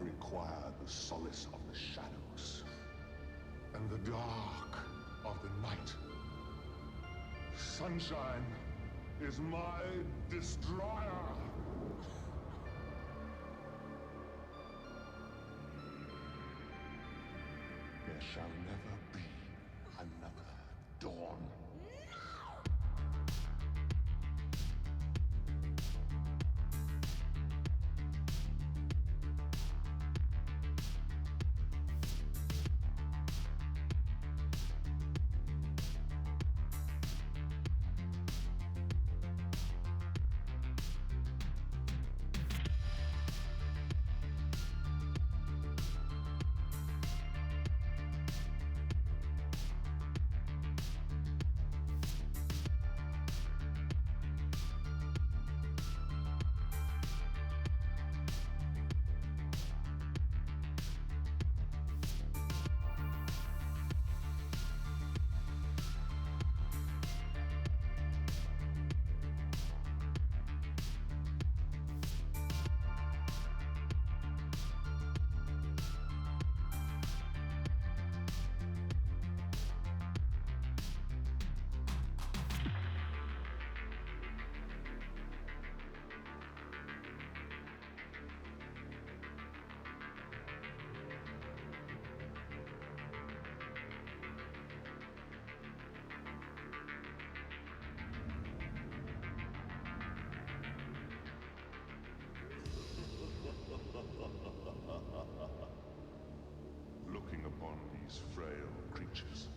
require the solace of the shadows and the dark of the night. Sunshine is my destroyer. There shall never be another dawn. Looking upon these frail creatures,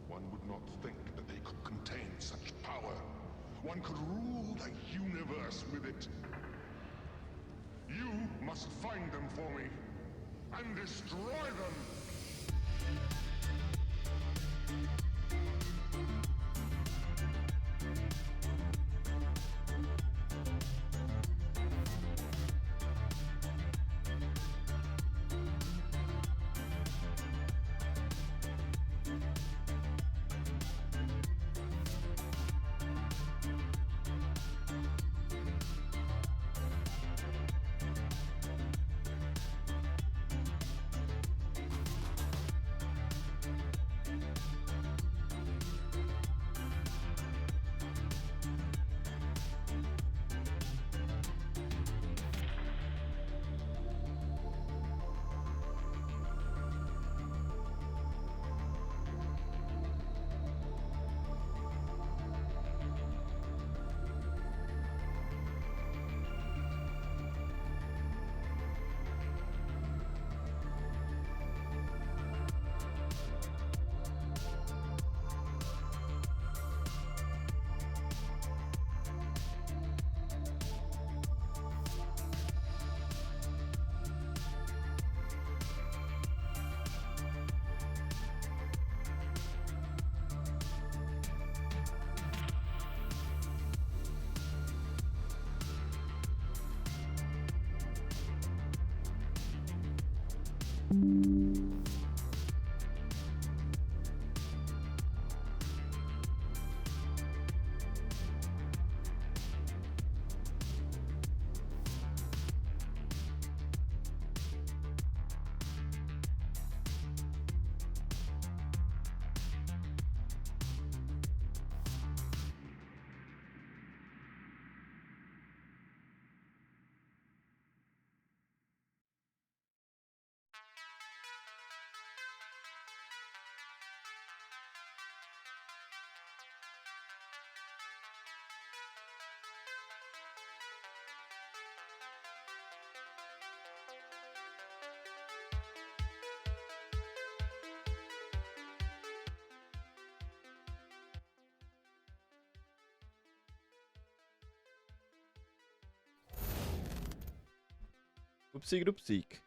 one would not think that they could contain such power. One could rule the universe with it. You must find them for me and destroy them. Dupsík, dupsík.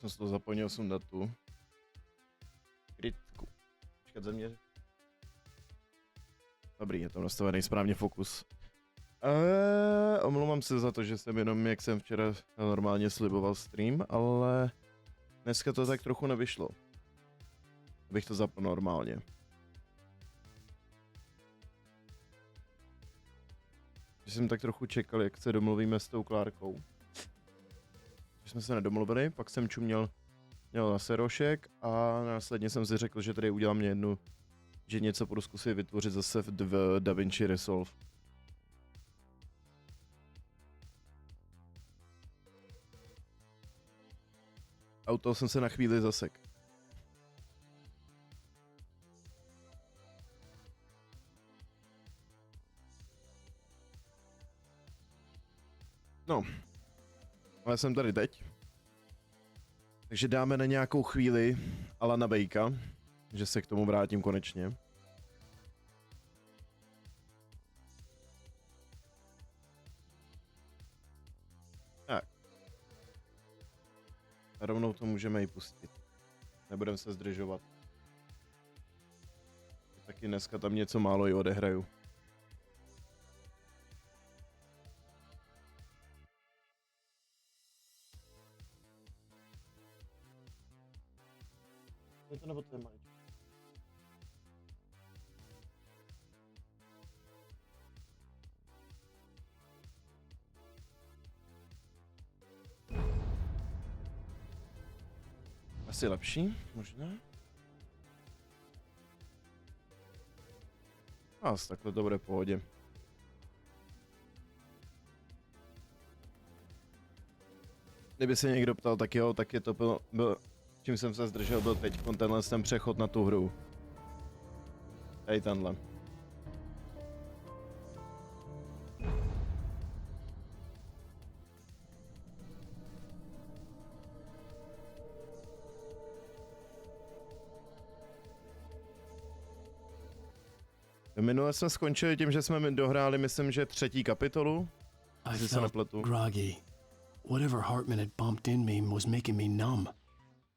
Jsem si to zapomněl sundat tu krytku. Počkat, země. Dobrý, je tam nastavený správně fokus. Omlouvám se za to, že jsem jenom, jak jsem včera normálně sliboval stream, ale dneska to tak trochu nevyšlo. Abych to zapl normálně. Že jsem tak trochu čekal, jak se domluvíme s tou Klárkou. jsme se nedomluvili, pak jsem měl na serošek a následně jsem si řekl, že tady udělám že něco budu zkusit vytvořit zase v DaVinci Resolve. A u toho jsem se na chvíli zasek. No, ale jsem tady teď. Takže dáme na nějakou chvíli Alana Wakea, že se k tomu vrátím konečně. Tak. A rovnou to můžeme i pustit. Nebudeme se zdržovat. Taky dneska tam něco málo i odehraju. Je to nebo to je maličko? Asi lepší, možná. Takhle to bude v pohodě. Kdyby se někdo ptal, tak jo, tak je to byl čím jsem se zdržel, byl teď ten přechod na tu hru. Tady tenhle. Minule jsme skončili tím, že jsme dohráli, myslím, že 3. kapitolu. I felt groggy. Whatever Hartman had bumped in me was making me numb.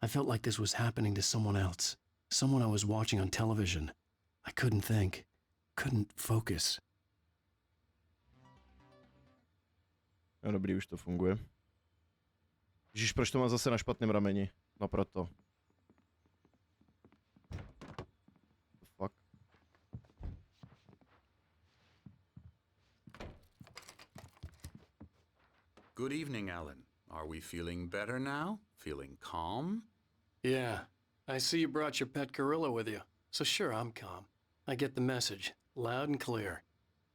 I felt like this was happening to someone else. Someone I was watching on television. I couldn't think. Couldn't focus. No dobrý, už to funguje. Ježíš, proč to mám zase na špatném rameni? No proto. Fuck. Good evening, Alan. Are we feeling better now? Feeling calm? Yeah. I see you brought your pet gorilla with you. So sure, I'm calm. I get the message. Loud and clear.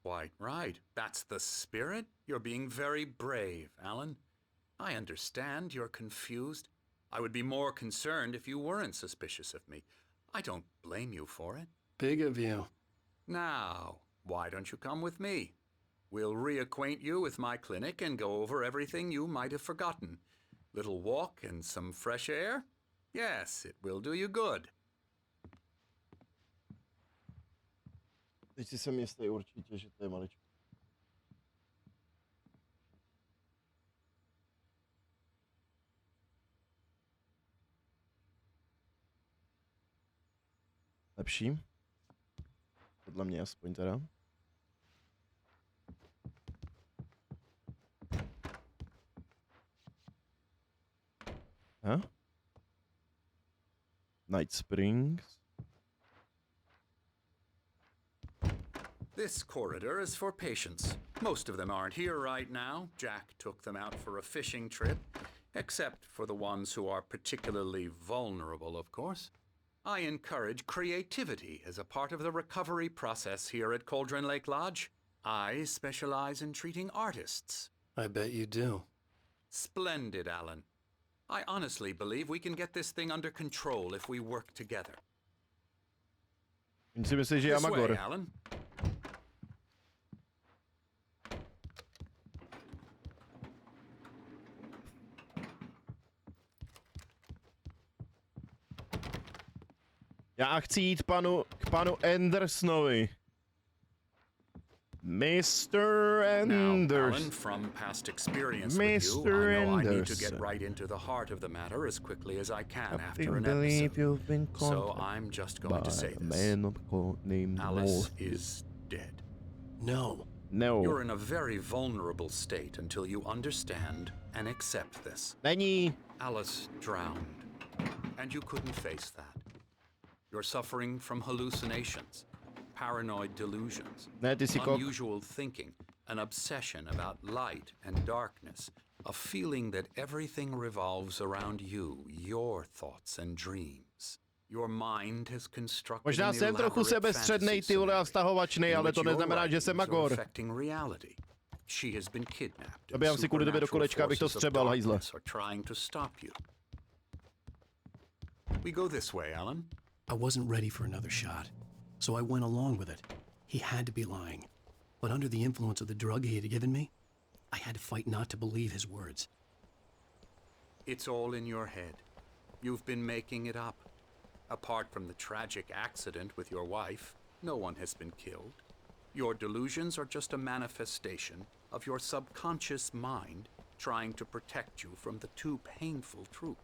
Quite right. That's the spirit. You're being very brave, Alan. I understand you're confused. I would be more concerned if you weren't suspicious of me. I don't blame you for it. Big of you. Now, why don't you come with me? We'll reacquaint you with my clinic and go over everything you might have forgotten. Little walk and some fresh air? Yes, it will do you good. Teď si jsem jistý určitě, že to je maličko. Lepší? Podle mě aspoň teda. Huh? Night Springs. This corridor is for patients. Most of them aren't here right now. Jack took them out for a fishing trip, except for the ones who are particularly vulnerable, of course. I encourage creativity as a part of the recovery process here at Cauldron Lake Lodge. I specialize in treating artists. I bet you do. Splendid, Alan. I honestly believe we can get this thing under control if we work together. Si myslíš, že já This way, Magor? Alan. Já chci jít k panu Andersonovi. Mr. Now, Anderson. Alan, from past experience with you, I know I need to get right into the heart of the matter as quickly as I can after an episode. You've been So I'm just going to say this. Alice is dead. No. No. You're in a very vulnerable state until you understand and accept this. Není. Alice drowned, and you couldn't face that. You're suffering from hallucinations, paranoid delusions, Ne, ty si kok. unusual thinking, an obsession about light and darkness, A feeling that everything revolves around you, your thoughts and dreams. Your mind has constructed Možná an jsem trochu elaborate sebestřednej, fantasy ty vole, a scenario stahovačnej, in ale which to your neznamená, že jsem writings are magor. affecting reality. She has been kidnapped. and Dobijám si kvůli tobě do supernatural kolečka, abych to forces of střebal, hajzle. darkness are trying to stop you. We go this way, Alan. I wasn't ready for another shot, so I went along with it. He had to be lying. But under the influence of the drug he had given me, I had to fight not to believe his words. It's all in your head. You've been making it up. Apart from the tragic accident with your wife, no one has been killed. Your delusions are just a manifestation of your subconscious mind trying to protect you from the too painful truth.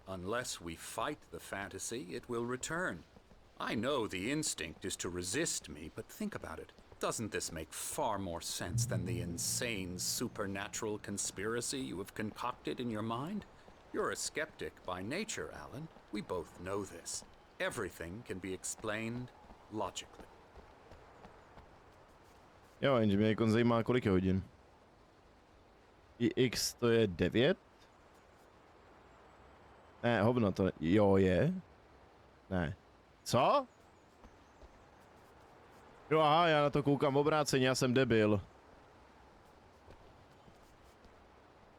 Unless we fight the fantasy, it will return. I know the instinct is to resist me, but think about it. Doesn't this make far more sense than the insane supernatural conspiracy you have concocted in your mind? You're a skeptic by nature, Alan. We both know this. Everything can be explained logically. Jo, jenže mě jako zajímá, kolik je hodin. IX to je 9? Ne, hovno to jo je. Ne. Co? Jo, aha, já na to koukám obráceně, já jsem debil.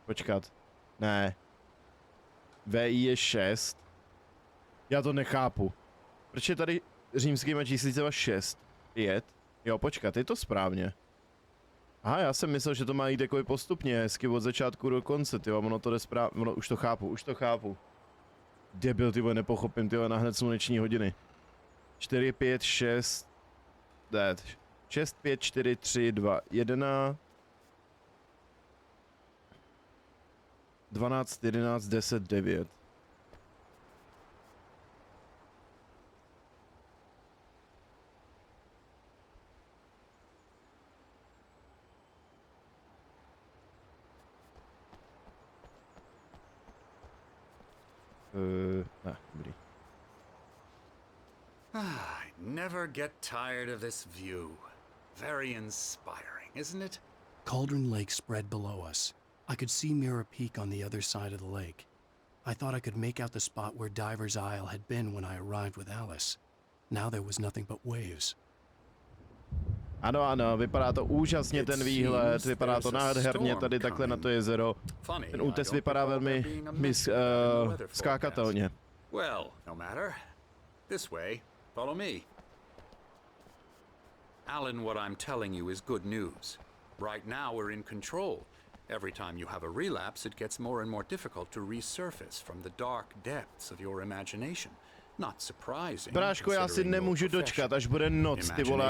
Počkat. Ne. VI je 6. Já to nechápu. Proč je tady římskýma číslicema 6? 5? Jo, počkat, je to správně. Aha, já jsem myslel, že to má jít jako postupně, hezky od začátku do konce, tyjo, ono to jde správně, už to chápu. Debil, tyjo, nepochopím, tyjo, na hned sluneční hodiny. 4, 5, 6, 6, 5, 4, 3, 2, 1, 12, 11, 10, 9. Ne, dobrý. I never get tired of this view. Very inspiring, isn't it? Cauldron Lake spread below us. I could see Mirror Peak on the other side of the lake. I thought I could make out the spot where Diver's Isle had been when I arrived with Alice. Now there was nothing but waves. Ano, ano, vypadá to úžasně ten výhled, vypadá to nádherně tady takhle na to jezero. Ten útes vypadá velmi skákatelně. Well, no matter. This way. Follow me. Alan, what I'm telling you is good news. Right now we're in control. Every time you have a relapse, it gets more and more difficult to resurface from the dark depths of your imagination. Not surprising. Bráško, já si nemůžu dočkat, až bude noc, ty vole,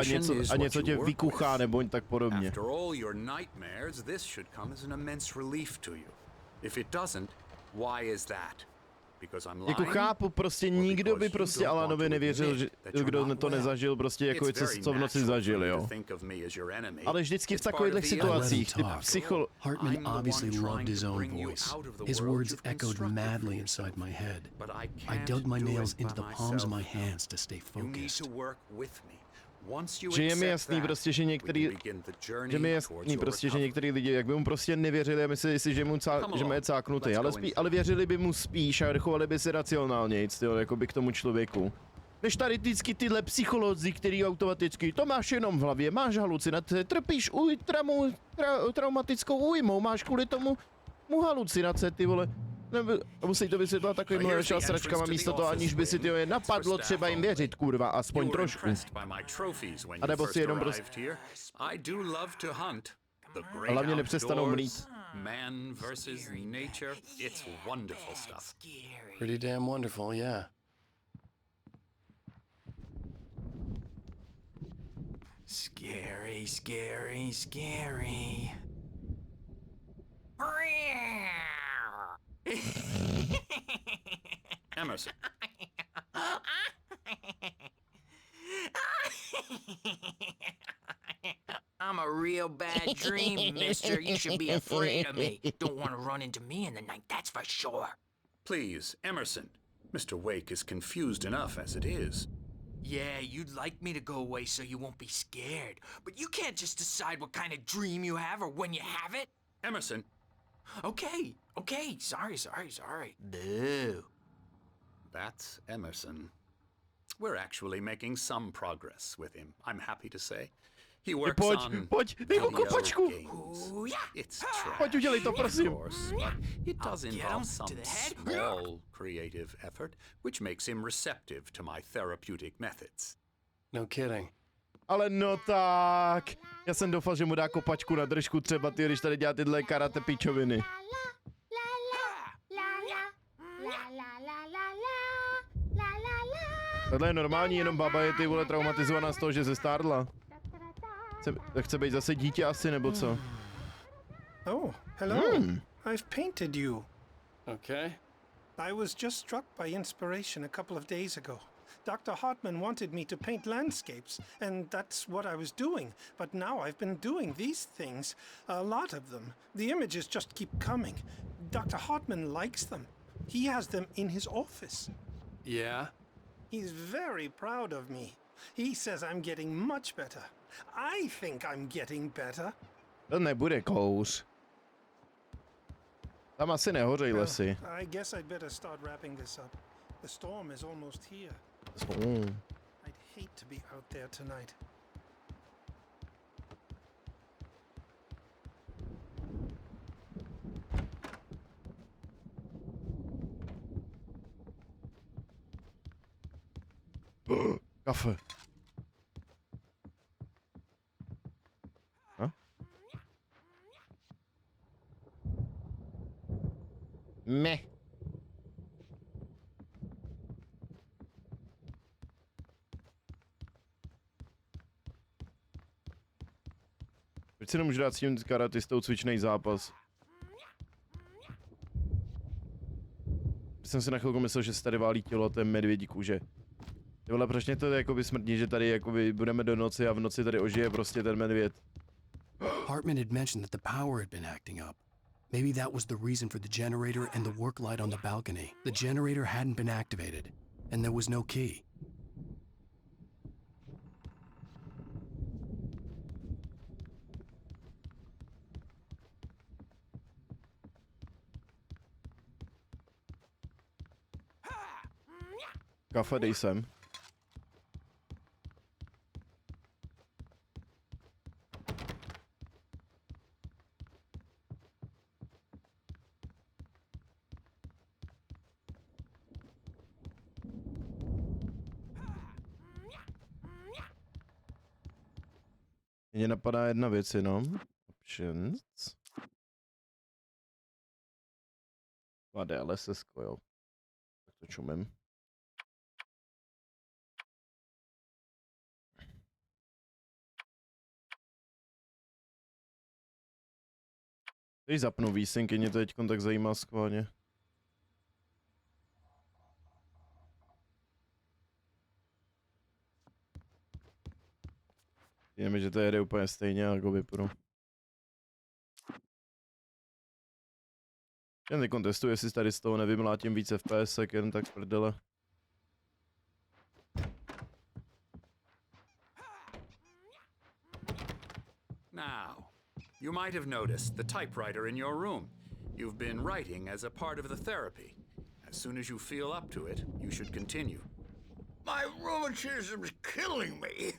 a něco tě vykuchá nebo tak podobně. After all your nightmares, this should come as an immense relief to you. If it doesn't, why is that? Because I'm lying? Jako chápu, prostě nikdo by prostě Alanovi nevěřil, že kdo to nezažil, prostě jako co v noci zažil, jo. Ale vždycky v takovýchhle situacích, ty Hartman obviously loved his own voice. His words echoed madly inside my head. I dug my nails into the palms of my hands to stay focused. Že je mi jasný prostě, že některý lidi, jak by mu prostě nevěřili a mysleli si, že mu je cáknutý, ale věřili by mu spíš a chovali by si racionálnějc, jako by k tomu člověku. Než tady vždycky tyhle psycholozi, který automaticky, to máš jenom v hlavě, máš halucinace, trpíš traumatickou újmou, máš kvůli tomu halucinace, ty vole. Musí to vysvětlovat takovým sračkama místo toho, aniž by si to je napadlo třeba jim věřit, kurva, aspoň trošku. A nebo si jenom prostě... A hlavně nepřestanou mlít. Pretty damn wonderful, yeah. Scary, scary, scary. Emerson. I'm a real bad dream, mister. You should be afraid of me. Don't want to run into me in the night, that's for sure. Please, Emerson. Mr. Wake is confused enough as it is. Yeah, you'd like me to go away so you won't be scared. But you can't just decide what kind of dream you have or when you have it. Emerson, Okay. Sorry. Boo. That's Emerson. We're actually making some progress with him, I'm happy to say. He works on Pojď, dej mu video kopačku. games. Ooh, yeah. It's trash, Pojď, udělej to, of prosím. course, but it does I'll get involve him some to the head. small creative effort, which makes him receptive to my therapeutic methods. No kidding. Ale no tak. Já jsem doufal, že mu dá kopačku na držku třeba, ty, když tady dělá tyhle karate pičoviny. Tohle je normální, jenom baba je ty vole traumatizovaná z toho, že se stárla. Chce být zase dítě asi, nebo co? Oh, hello. I've painted you. Okay. I was just struck by inspiration a couple of days ago. Dr. Hartman wanted me to paint landscapes, and that's what I was doing. But now I've been doing these things, a lot of them. The images just keep coming. Dr. Hartman likes them. He has them in his office. Yeah? He's very proud of me. He says I'm getting much better. I think I'm getting better. To nebude kouř. Tam asi nehoří lesy. I guess I'd better start wrapping this up. The storm is almost here. I'd hate to be out there tonight. Kafe. Huh? Meh. Proč si nemůžu dát s tím karatistou cvičný zápas? Jsem si na chvilku myslel, že se tady válí tělo, to je medvědí kůže. Ty vole, proč mě to jakoby smrdí, že tady jakoby budeme do noci a v noci tady ožije prostě ten medvěd. Hartman had mentioned that the power had been acting up. Maybe that was the reason for the generator and the work light on the balcony. The generator hadn't been activated, and there was no key. Kafe, dej sem. Mně napadá jedna věc jenom. Options. DLSS, jo. Tak to čumím. Když zapnu výsynky, mě to teď tak zajímá schválně. Víme, že to jede úplně stejně, jako vypnu. Jen teď kontestuji, jestli tady z toho nevymlátím víc FPS, jen tak prdele. Now, you might have noticed the typewriter in your room. You've been writing as a part of the therapy. As soon as you feel up to it, you should continue. My rheumatism's killing me.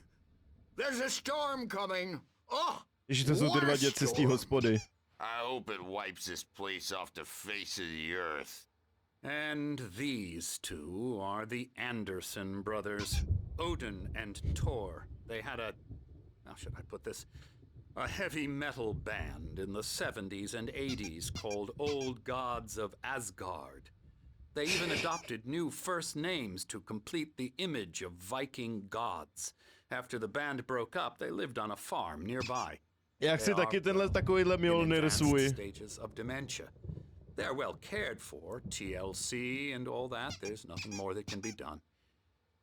There's a storm coming. Oh, Ježi, to jsou ty dva děci z té hospody. I hope it wipes this place off the face of the earth. And these two are the Anderson brothers, Odin and Thor. They had a, how should I put this? A heavy metal band in the 70s and 80s called Old Gods of Asgard. They even adopted new first names to complete the image of Viking gods. After the band broke up, they lived on a farm nearby. Já chci taky tenhle takovýhle Mjolnir svůj. Stages of dementia. They're well cared for, TLC and all that. There's nothing more that can be done.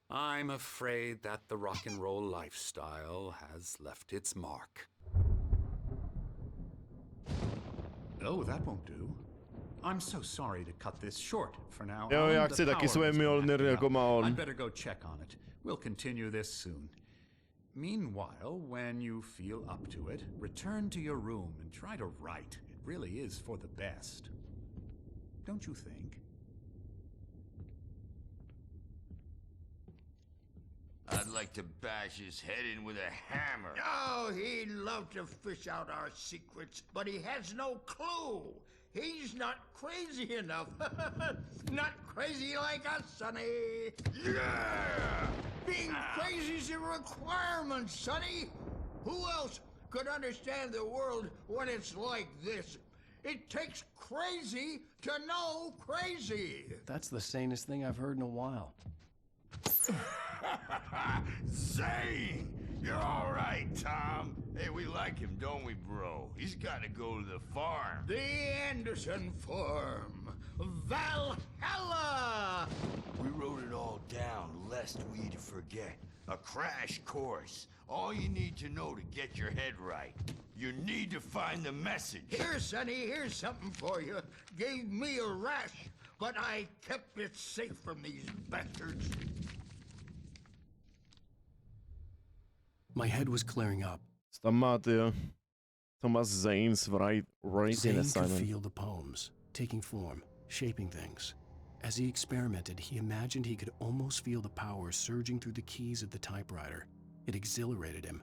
I'm afraid that the rock and roll lifestyle has left its mark. Oh, that won't do. I'm so sorry to cut this short for now. Jo, já The chci taky power svoje has been Mjolnir acting jako up. má on. I'd better go check on it. We'll continue this soon. Meanwhile, when you feel up to it, return to your room and try to write. really is for the best. Don't you think? I'd like to bash his head in with a hammer. Oh, he'd love to fish out our secrets, but he has no clue. He's not crazy enough. Not crazy like us, Sonny. Yeah! Being crazy's a requirement, Sonny. Who else could understand the world when it's like this? It takes crazy to know crazy. That's the sanest thing I've heard in a while. Zane! You're all right, Tom. Hey, we like him, don't we, bro? He's got to go to the farm. The Anderson Farm. Valhalla! We wrote it all down, lest we forget. A crash course. All you need to know to get your head right. You need to find the message. Here, Sonny, here's something for you. Gave me a rash, but I kept it safe from these bastards. My head was clearing up. Tam máte, jo. Thomas Zane's writing Zane could assignment. feel the poems, taking form, shaping things. As he experimented, he imagined he could almost feel the power surging through the keys of the typewriter. It exhilarated him.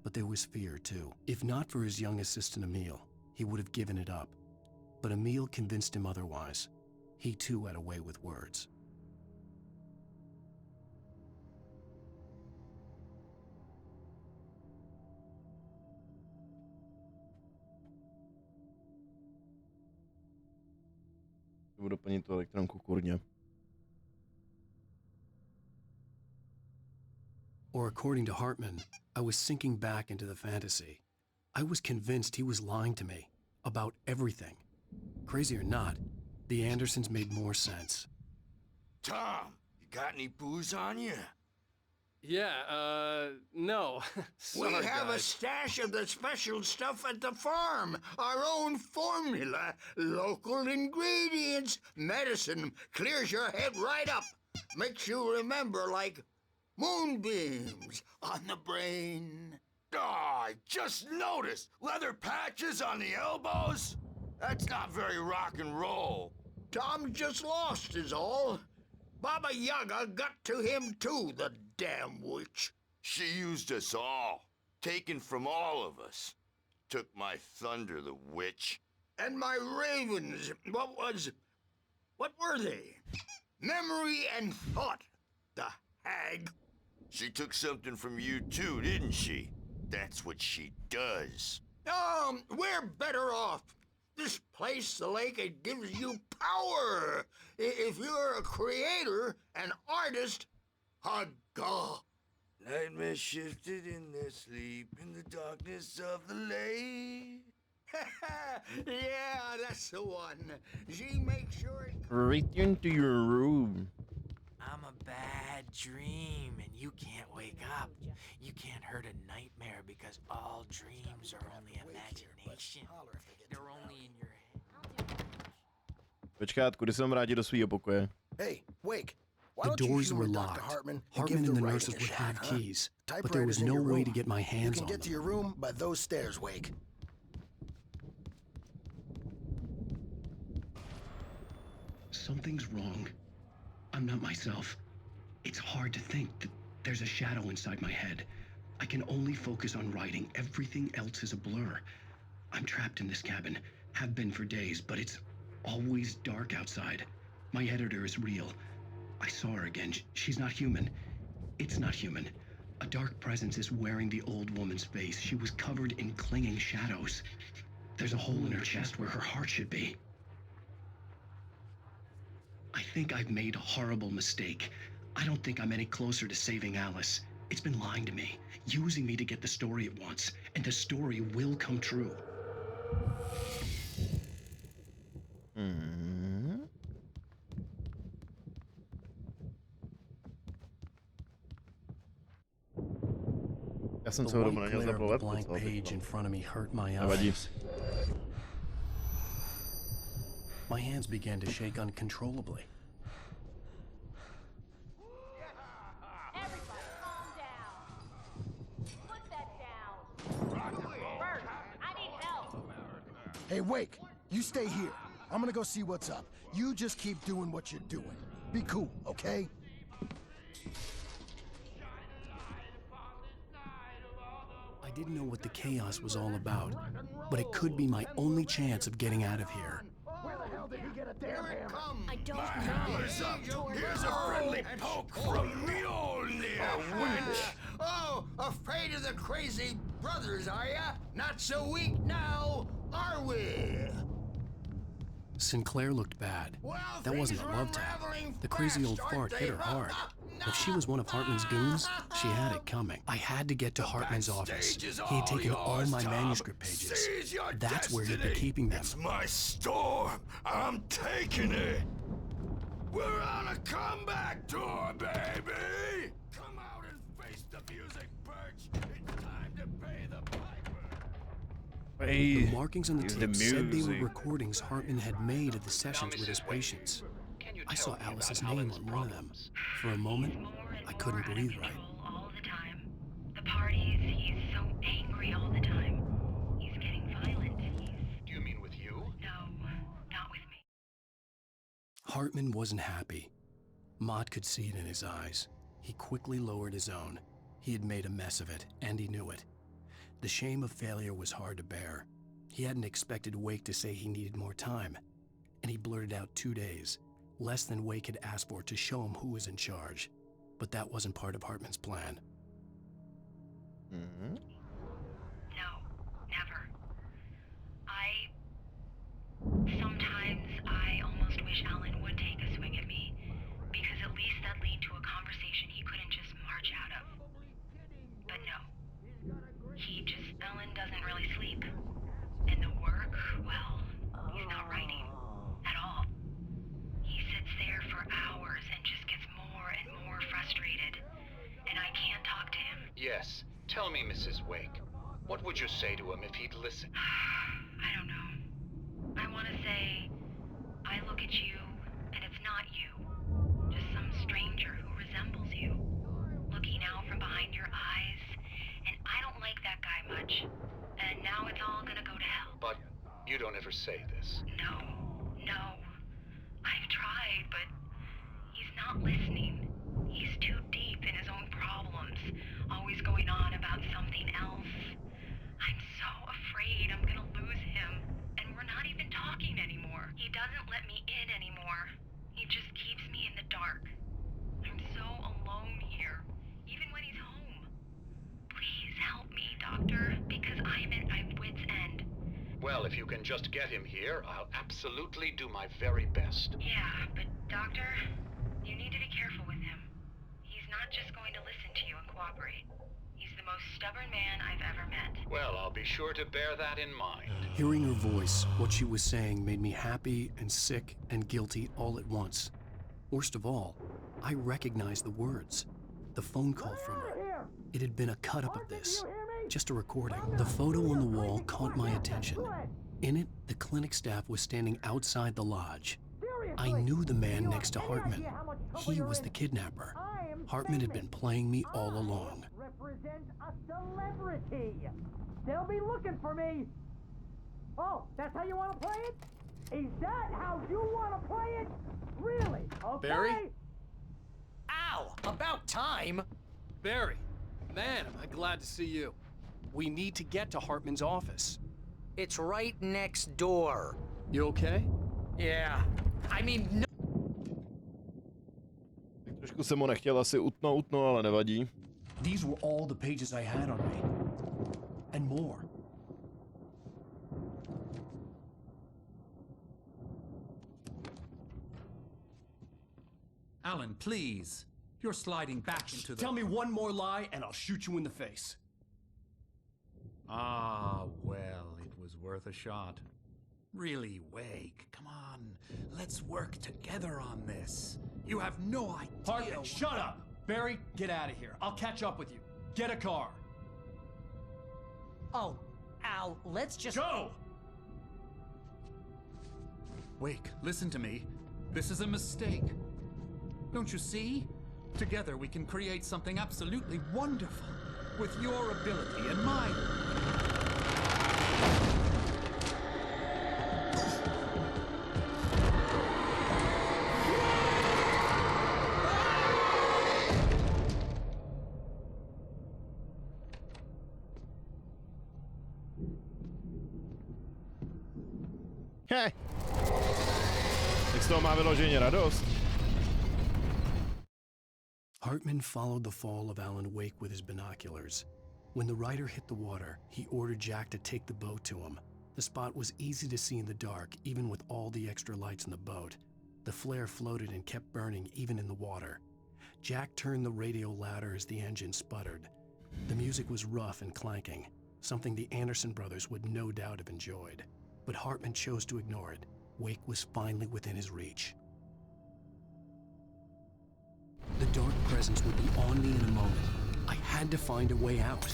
But there was fear, too. If not for his young assistant Emil, he would have given it up. But Emil convinced him otherwise. He too had a way with words. Budu doplnit tu elektronku, kurně. Or according to Hartman, I was sinking back into the fantasy. I was convinced he was lying to me about everything. Crazy or not, the Andersons made more sense. Tom, you got any booze on you? Yeah, no. Sorry, We have a guys. stash of the special stuff at the farm. Our own formula, local ingredients. Medicine clears your head right up. Makes you remember like moonbeams on the brain. Oh, I just noticed. Leather patches on the elbows? That's not very rock and roll. Tom just lost is all. Baba Yaga got to him too, the damn witch. She used us all. Taken from all of us. Took my thunder, the witch. And my ravens, what were they? Memory and thought, the hag. She took something from you too, didn't she? That's what she does. We're better off. This place, the lake, it gives you power. If you're a creator, an artist, a god. Nightmares shifted in their sleep in the darkness of the lake. Yeah, that's the one. She makes sure it... Return to your room. I'm a bad dream, and you can't wake up. You can't hurt a nightmare because all dreams are only imagination. They're only in your head. Počkátku, kdy se mám vrátit do svýho pokoje? Hey, Wake. Why The don't you doors humor were Dr. locked. Hartman and Hartman give and the writing nurses a would shot, have huh? keys, but there Typewriter's was in no your way room. to get my You hands can on get to them. your room by those stairs, Wake. Something's wrong. I'm not myself. It's hard to think that there's a shadow inside my head. I can only focus on writing. Everything else is a blur. I'm trapped in this cabin. Have been for days, but it's always dark outside. My editor is real. I saw her again. She's not human. It's not human. A dark presence is wearing the old woman's face. She was covered in clinging shadows. There's a hole in her chest where her heart should be. I think I've made a horrible mistake. I don't think I'm any closer to saving Alice. It's been lying to me, using me to get the story it wants, and the story will come true. Já jsem The celou dobu white na něj glare of the zapomněl. blank page in front of me hurt my Nevadí. eyes. My hands began to shake uncontrollably. Everybody, calm down. Put that down. Bert, I need help. Hey, Wake, you stay here. I'm gonna go see what's up. You just keep doing what you're doing. Be cool, okay? I didn't know what the chaos was all about, but it could be my only chance of getting out of here. Where the hell did he get a damn hammer? I don't know. Here's a friendly poke from Mjolnir, wench! Oh, afraid of the crazy brothers, are ya? Not so weak now, are we? Sinclair looked bad. Well, That wasn't a things are love tap. unraveling The crazy old fast, fart aren't hit her they? hard. If she was one of Hartman's goons, she had it coming. I had to get to Hartman's office. Backstage is He had taken all yours, my Tom. manuscript pages. Seize your That's where he'd be destiny. keeping them. It's my store. I'm taking it. We're on a comeback tour, baby. Come out and face the music, Birch. It's time to pay the piper. The markings on the the tape said they were music. recordings Hartman had made of the sessions with his patients. I saw Alice's name on one of them. For a moment, I couldn't breathe right. All the time. The parties, he's so angry all the time. He's getting violent. Do you mean with you? No, not with me. Hartman wasn't happy. Mott could see it in his eyes. He quickly lowered his own. He had made a mess of it, and he knew it. The shame of failure was hard to bear. He hadn't expected Wake to say he needed more time, and he blurted out 2 days, less than Wake had asked for to show him who was in charge. But that wasn't part of Hartman's plan. Mhm. No, never. Sometimes I almost wish Alan would take a swing at me, because at least that lead to a conversation he couldn't just march out of. But no. Alan doesn't really sleep. And the work, well, he's not writing at all. He sits there for hours and just gets more and more frustrated. And I can't talk to him. Yes. Tell me, Mrs. Wake. What would you say to him if he'd listen? I don't know. I want to say, I look at you, and it's not you. Just some stranger who resembles you. Looking out from behind your eyes. And I don't like that guy much. And now it's all gonna go to hell. But you don't ever say this. No. I've tried, but he's not listening. He's too deep in his own problems, always going on about something else. I'm so afraid I'm gonna lose him, and we're not even talking anymore. He doesn't let me in anymore. He just keeps me in the dark. I'm so alone here, even when he's home. Please help me, Doctor, because I'm at my wit's end. Well, if you can just get him here, I'll absolutely do my very best. Yeah, but Doctor, you need to be careful with him. He's not just going to listen to you and cooperate. He's the most stubborn man I've ever met. Well, I'll be sure to bear that in mind. Hearing her voice, what she was saying made me happy and sick and guilty all at once. Worst of all, I recognized the words. The phone call from her. It had been a cut-up of this. Just a recording. The photo on the wall caught my attention. In it, the clinic staff was standing outside the lodge. I knew the man next to Hartman. He was the kidnapper. Hartman had been playing me all along. Represent a celebrity. They'll be looking for me. Oh, that's how you want to play it? Is that how you want to play it? Really? Okay. Barry? Ow! About time! Barry, man, am I glad to see you. We need to get to Hartman's office. It's right next door. You okay? Yeah. I mean, no. Tak trošku jsem ho nechtěl asi utnout, no ale nevadí. These were all the pages I had on me. And more. Alan, please. You're sliding back into the... Tell me one more lie and I'll shoot you in the face. Ah, well, it was worth a shot. Really, Wake, come on. Let's work together on this. You have no idea... Hartman, shut up! Barry, get out of here. I'll catch up with you. Get a car. Oh, Al, let's just... Go! Wake, listen to me. This is a mistake. Don't you see? Together we can create something absolutely wonderful. With your ability and mine. He. Tak z toho má vyloženě radost. Hartman followed the fall of Alan Wake with his binoculars. When the rider hit the water, he ordered Jack to take the boat to him. The spot was easy to see in the dark, even with all the extra lights in the boat. The flare floated and kept burning even in the water. Jack turned the radio louder as the engine sputtered. The music was rough and clanking, something the Anderson brothers would no doubt have enjoyed. But Hartman chose to ignore it. Wake was finally within his reach. The dark presence would be on me in a moment. I had to find a way out.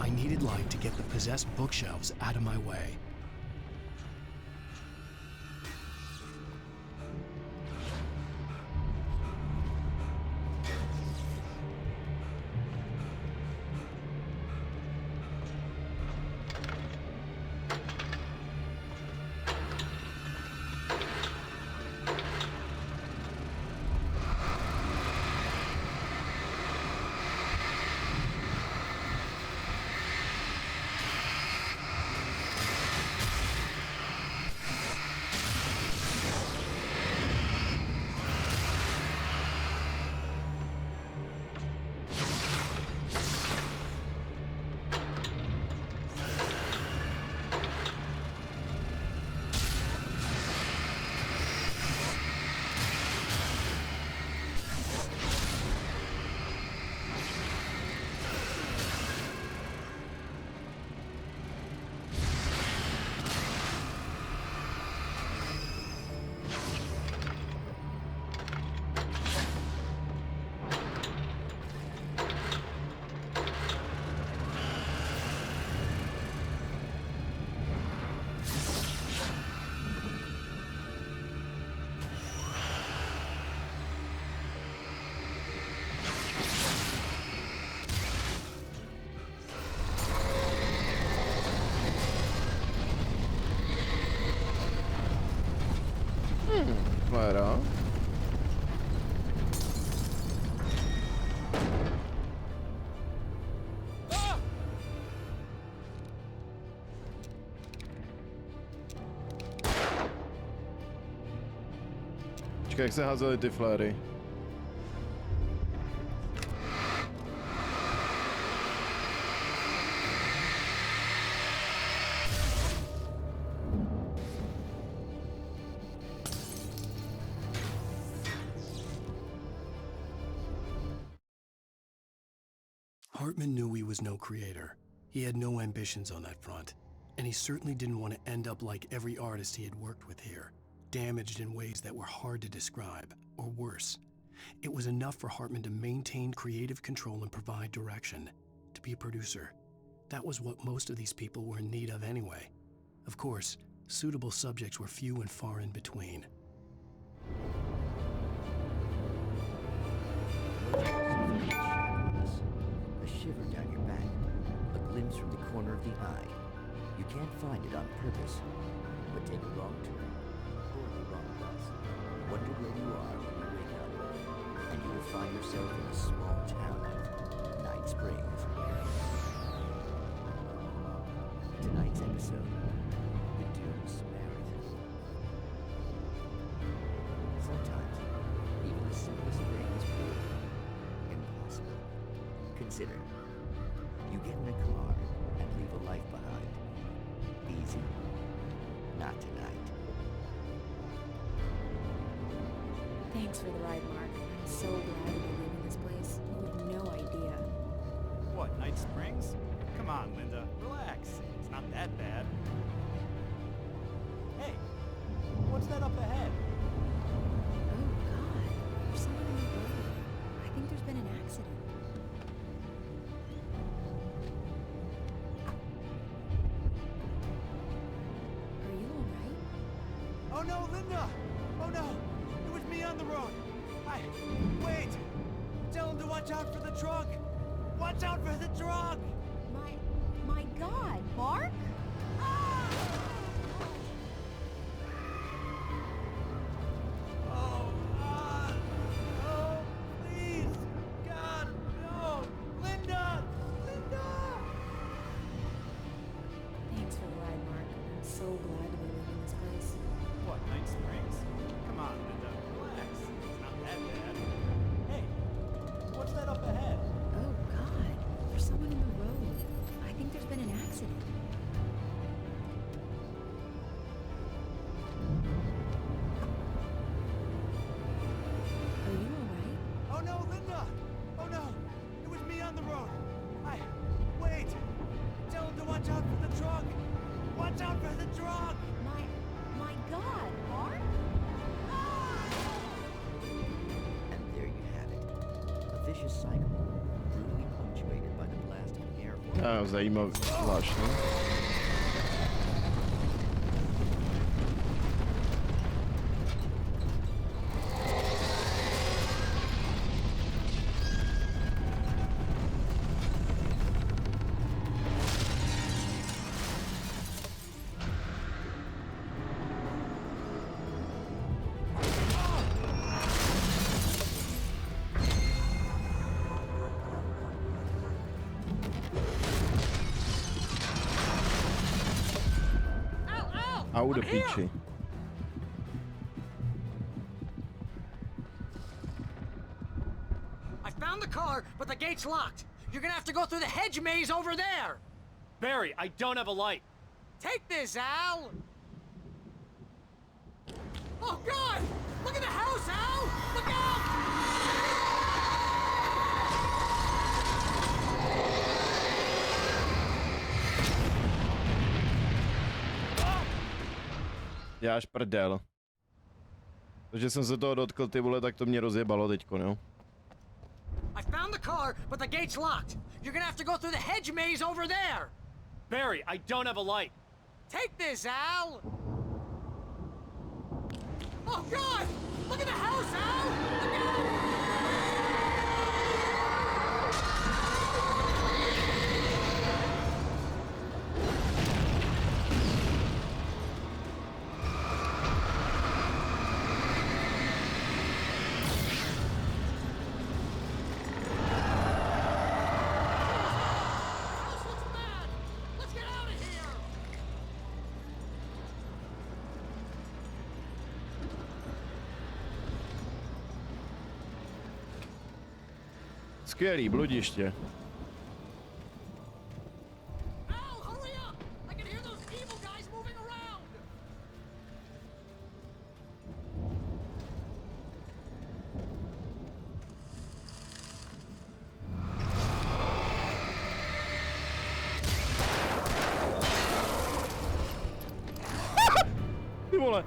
I needed light to get the possessed bookshelves out of my way. Voilà. Počkej, jak se házely ty fléry? Hartman knew he was no creator. He had no ambitions on that front, and he certainly didn't want to end up like every artist he had worked with here, damaged in ways that were hard to describe, or worse. It was enough for Hartman to maintain creative control and provide direction, to be a producer. That was what most of these people were in need of anyway. Of course, suitable subjects were few and far in between. A shiver down your back, a glimpse from the corner of the eye. You can't find it on purpose, but take a wrong turn, or the wrong bus. Wonder where you are when you wake up, and you will find yourself in a small town of Night Springs. Tonight's episode, The Doom Samaritan. Sometimes, even the simplest thing is proved impossible. Consider, you get in a car and leave a life behind. Easy? Not tonight. Thanks for the ride, Mark. I'm so glad to be leaving this place. You have no idea. What, Night Springs? Come on, Linda. Relax. It's not that bad. Hey, what's that up ahead? Oh, God. There's someone on the road. I think there's been an accident. Are you alright? Oh no, Linda! Oh no! It was me on the road! Wait! Tell him to watch out for the truck! Watch Watch out for the drug! My God, Mark? Oh, please! God, no! Linda! Linda! Thanks for the ride, Mark. I'm so glad to be leaving this place. What, Night Springs? Come on, Linda, relax. It's not that bad. Hey, what's that up ahead? Oh, God. There's someone in the road. I think there's been an accident. Are you alright? Oh no, Linda! Oh no! It was me on the road! Wait! Tell him to watch out for the truck! Watch out for the truck! My God, Mark? And there you have it. A vicious cycle, brutally punctuated by the blast of an air force. Zajímavé zvláštní. Au do píči. I found the car, but the gate's locked. You're gonna have to go through the hedge maze over there. Barry, I don't have a light. Take this, Al. Oh, God! Look at the house, Al! Look out! Já až prdel. Takže jsem se toho dotkl, ty vole, tak to mě rozjebalo teďko, jo? I found the car, but the gate's locked. You're gonna have to go through the hedge maze over there. Barry, I don't have a light. Take this, Al. Oh, God! Look at the house, Al! Look out! Skvělý, bludiště. Ty vole.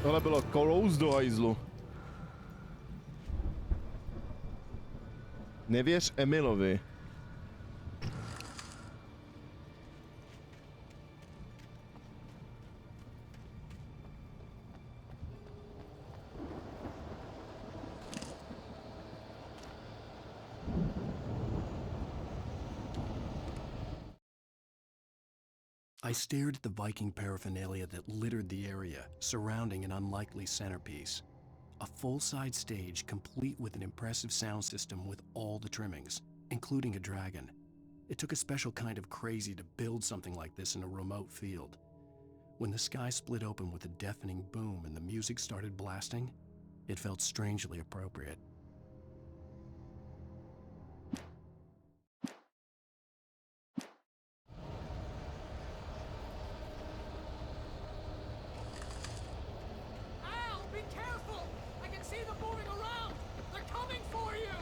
Tohle bylo kolous do hajzlu. Nevěř Emilovi. I stared at the Viking paraphernalia that littered the area, surrounding an unlikely centerpiece. A full-size stage complete with an impressive sound system with all the trimmings, including a dragon. It took a special kind of crazy to build something like this in a remote field. When the sky split open with a deafening boom and the music started blasting, it felt strangely appropriate. Be careful! I can see them moving around! They're coming for you!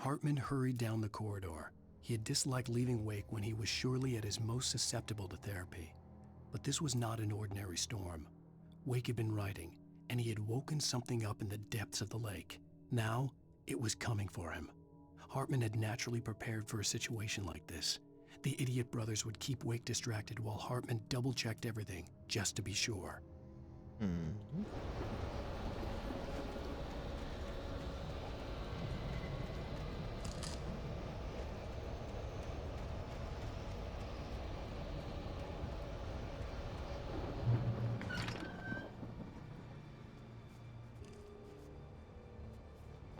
Hartman hurried down the corridor. He had disliked leaving Wake when he was surely at his most susceptible to therapy. But this was not an ordinary storm. Wake had been writing, and he had woken something up in the depths of the lake. Now, it was coming for him. Hartman had naturally prepared for a situation like this. The idiot brothers would keep Wake distracted while Hartman double-checked everything, just to be sure.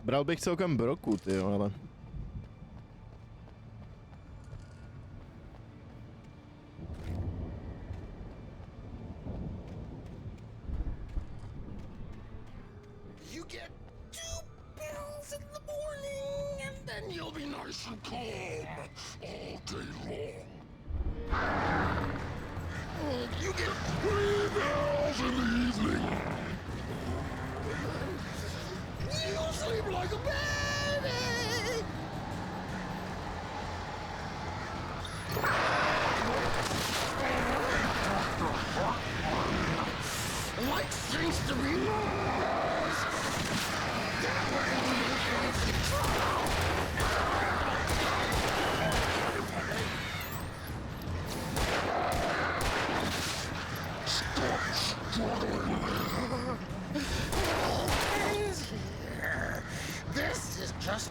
Bral bych celkem broku, tyjo, ale... You get 2 pills in the morning, and then you'll be nice and calm all day long. You get 3 pills in the evening. You sleep like a baby. Like things to be lost. That way you can control. Stop struggling. All ends here. This is just...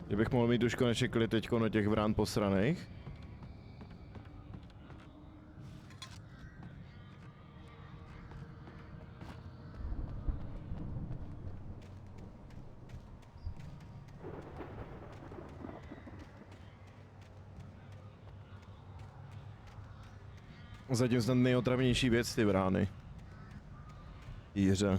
Kdybych mohl mít už konečně klid teďko na těch vrán posraných. Zatím snad nejotravnější věc ty brány. Jíře.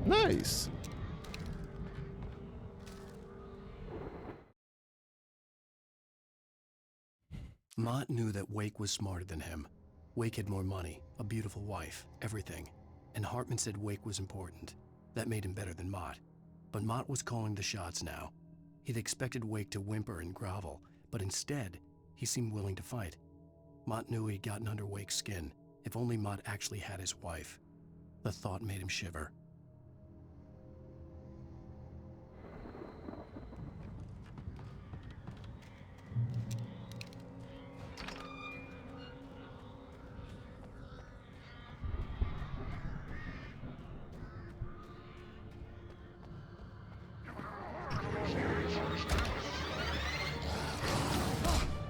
Nice. Mott knew that Wake was smarter than him. Wake had more money, a beautiful wife, everything. And Hartman said Wake was important. That made him better than Mott. But Mott was calling the shots now. He'd expected Wake to whimper and grovel, but instead, he seemed willing to fight. Mott knew he'd gotten under Wake's skin. If only Mott actually had his wife. The thought made him shiver.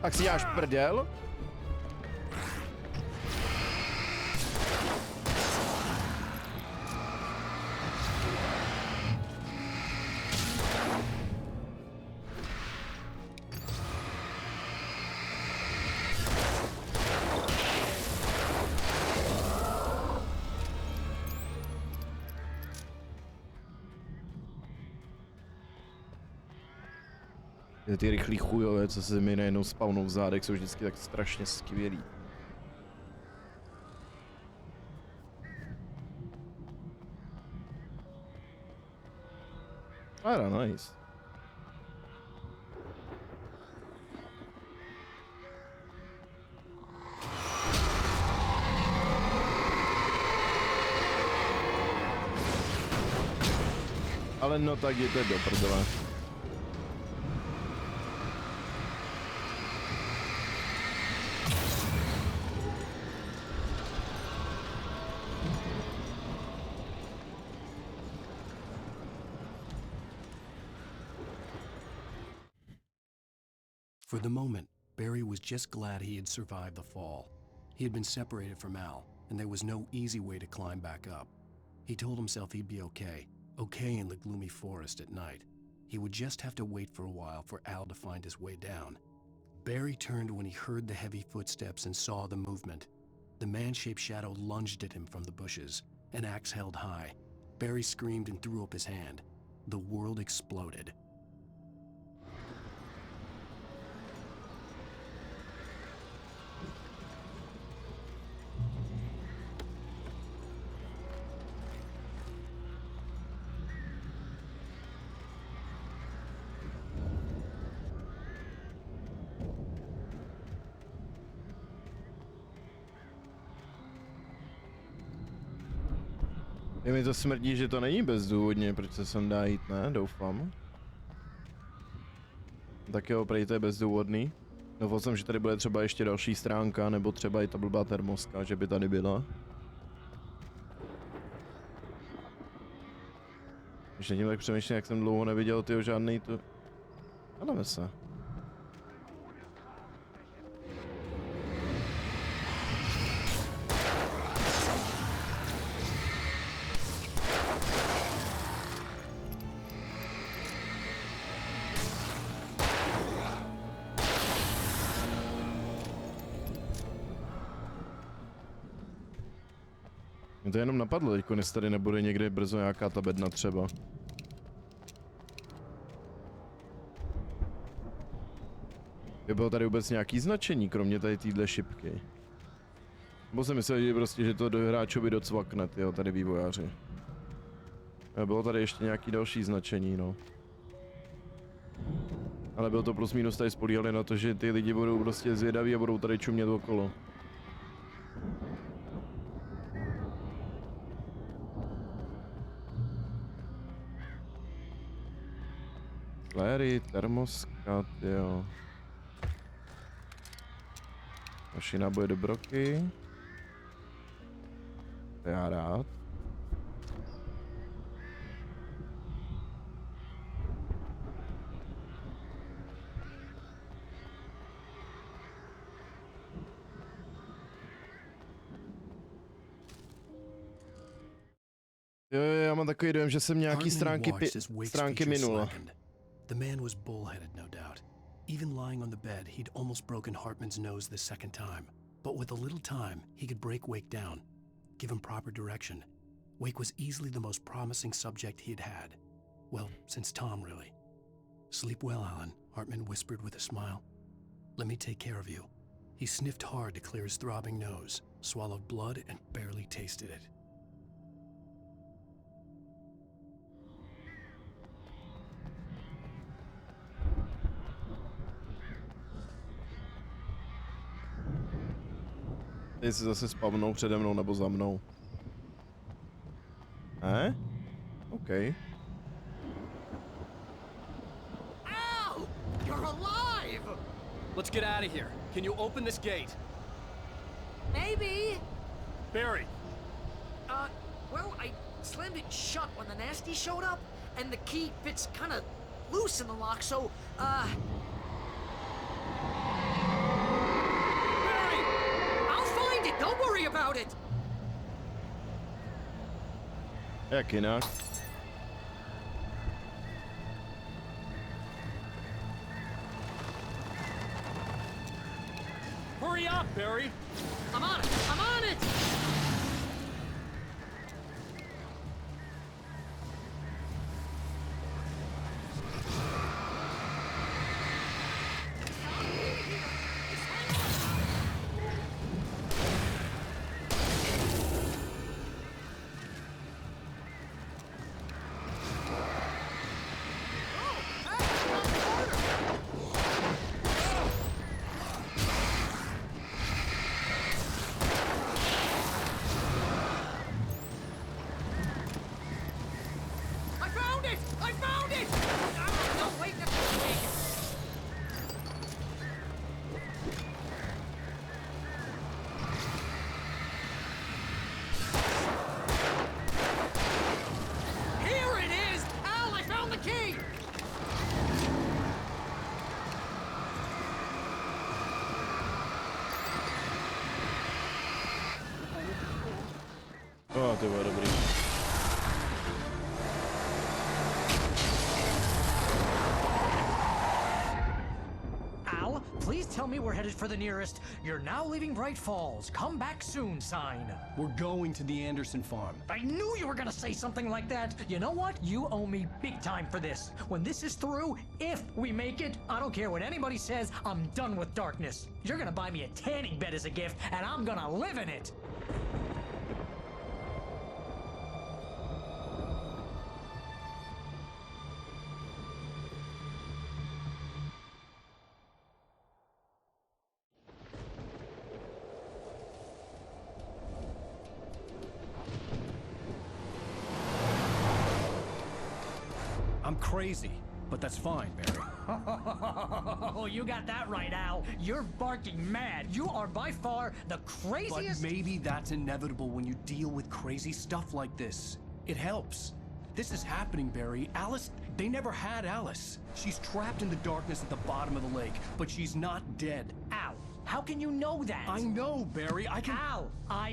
Tak si děláš prdel? Ty rychlý chujové, co se mi najednou spawnou v zádech, jsou vždycky tak strašně skvělý. Ara, nice. Ale no tak jděte do prdele. For the moment, Barry was just glad he had survived the fall. He had been separated from Al, and there was no easy way to climb back up. He told himself he'd be okay in the gloomy forest at night. He would just have to wait for a while for Al to find his way down. Barry turned when he heard the heavy footsteps and saw the movement. The man-shaped shadow lunged at him from the bushes, an axe held high. Barry screamed and threw up his hand. The world exploded. Je mi to smrdí, že to není bezdůvodně, proč se sem dá jít, ne? Doufám. Tak jo, prej to je bezdůvodný. Doufal jsem, že tady bude třeba ještě další stránka, nebo třeba i ta blbá termoska, že by tady byla. Když nad tím tak přemýšlím, jak jsem dlouho neviděl tyho žádnej tu... Jdeme se. Mě to jenom napadlo, teďko jestli tady nebude někde brzo nějaká ta bedna třeba. Bylo tady vůbec nějaký značení, kromě tady téhle šipky? Nebo jsem myslel, že prostě, že to do hráčovi docvakne, jo, tady vývojáři. A bylo tady ještě nějaký další značení, no. Ale bylo to plus minus tady spolíhali na to, že ty lidi budou prostě zvědaví a budou tady čumět okolo. Larry, termoskat, jo. Další náboje do broky. To já rád. Jo, já mám takový dojem, že jsem nějaký stránky minul. The man was bullheaded, no doubt. Even lying on the bed, he'd almost broken Hartman's nose the second time. But with a little time, he could break Wake down, give him proper direction. Wake was easily the most promising subject he'd had. Well, since Tom, really. Sleep well, Alan, Hartman whispered with a smile. Let me take care of you. He sniffed hard to clear his throbbing nose, swallowed blood, and barely tasted it. Jestli zase spavnou přede mnou nebo za mnou. OK. Ow! You're alive! Let's get out of here. Can you open this gate? Maybe. Barry. Well, I slammed it shut when the nasty showed up, and the key fits kind of loose in the lock, so, Don't worry about it! Jak jinak? Hurry up, Barry! I'm on it! I'm on it! ty vole, dobrý. Al, please tell me we're headed for the nearest "You're now leaving Bright Falls. Come back soon" sign. We're going to the Anderson farm. I knew you were gonna say something like that. You know what? You owe me big time for this. When this is through, if we make it, I don't care what anybody says, I'm done with darkness. You're gonna buy me a tanning bed as a gift, and I'm gonna live in it. I'm crazy, but that's fine, Barry. Oh, you got that right, Al. You're barking mad. You are by far the craziest. But maybe that's inevitable when you deal with crazy stuff like this. It helps. This is happening, Barry. Alice, they never had Alice. She's trapped in the darkness at the bottom of the lake, but she's not dead. Al, how can you know that? I know, Barry. I can... Al,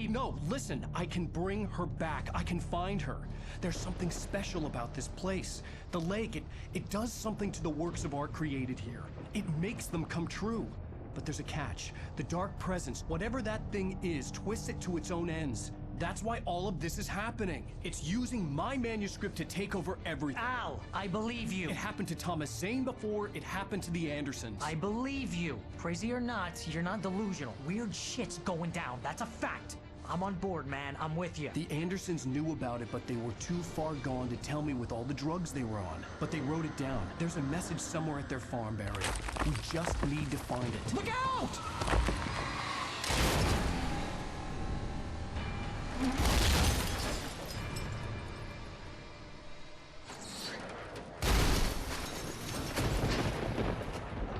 No, listen. I can bring her back. I can find her. There's something special about this place. The lake, it does something to the works of art created here. It makes them come true. But there's a catch. The dark presence, whatever that thing is, twists it to its own ends. That's why all of this is happening. It's using my manuscript to take over everything. Al, I believe you. It happened to Thomas Zane before, it happened to the Andersons. I believe you. Crazy or not, you're not delusional. Weird shit's going down. That's a fact. I'm on board, man. I'm with you. The Andersons knew about it, but they were too far gone to tell me with all the drugs they were on. But they wrote it down. There's a message somewhere at their farm, Barry. We just need to find it. Look out!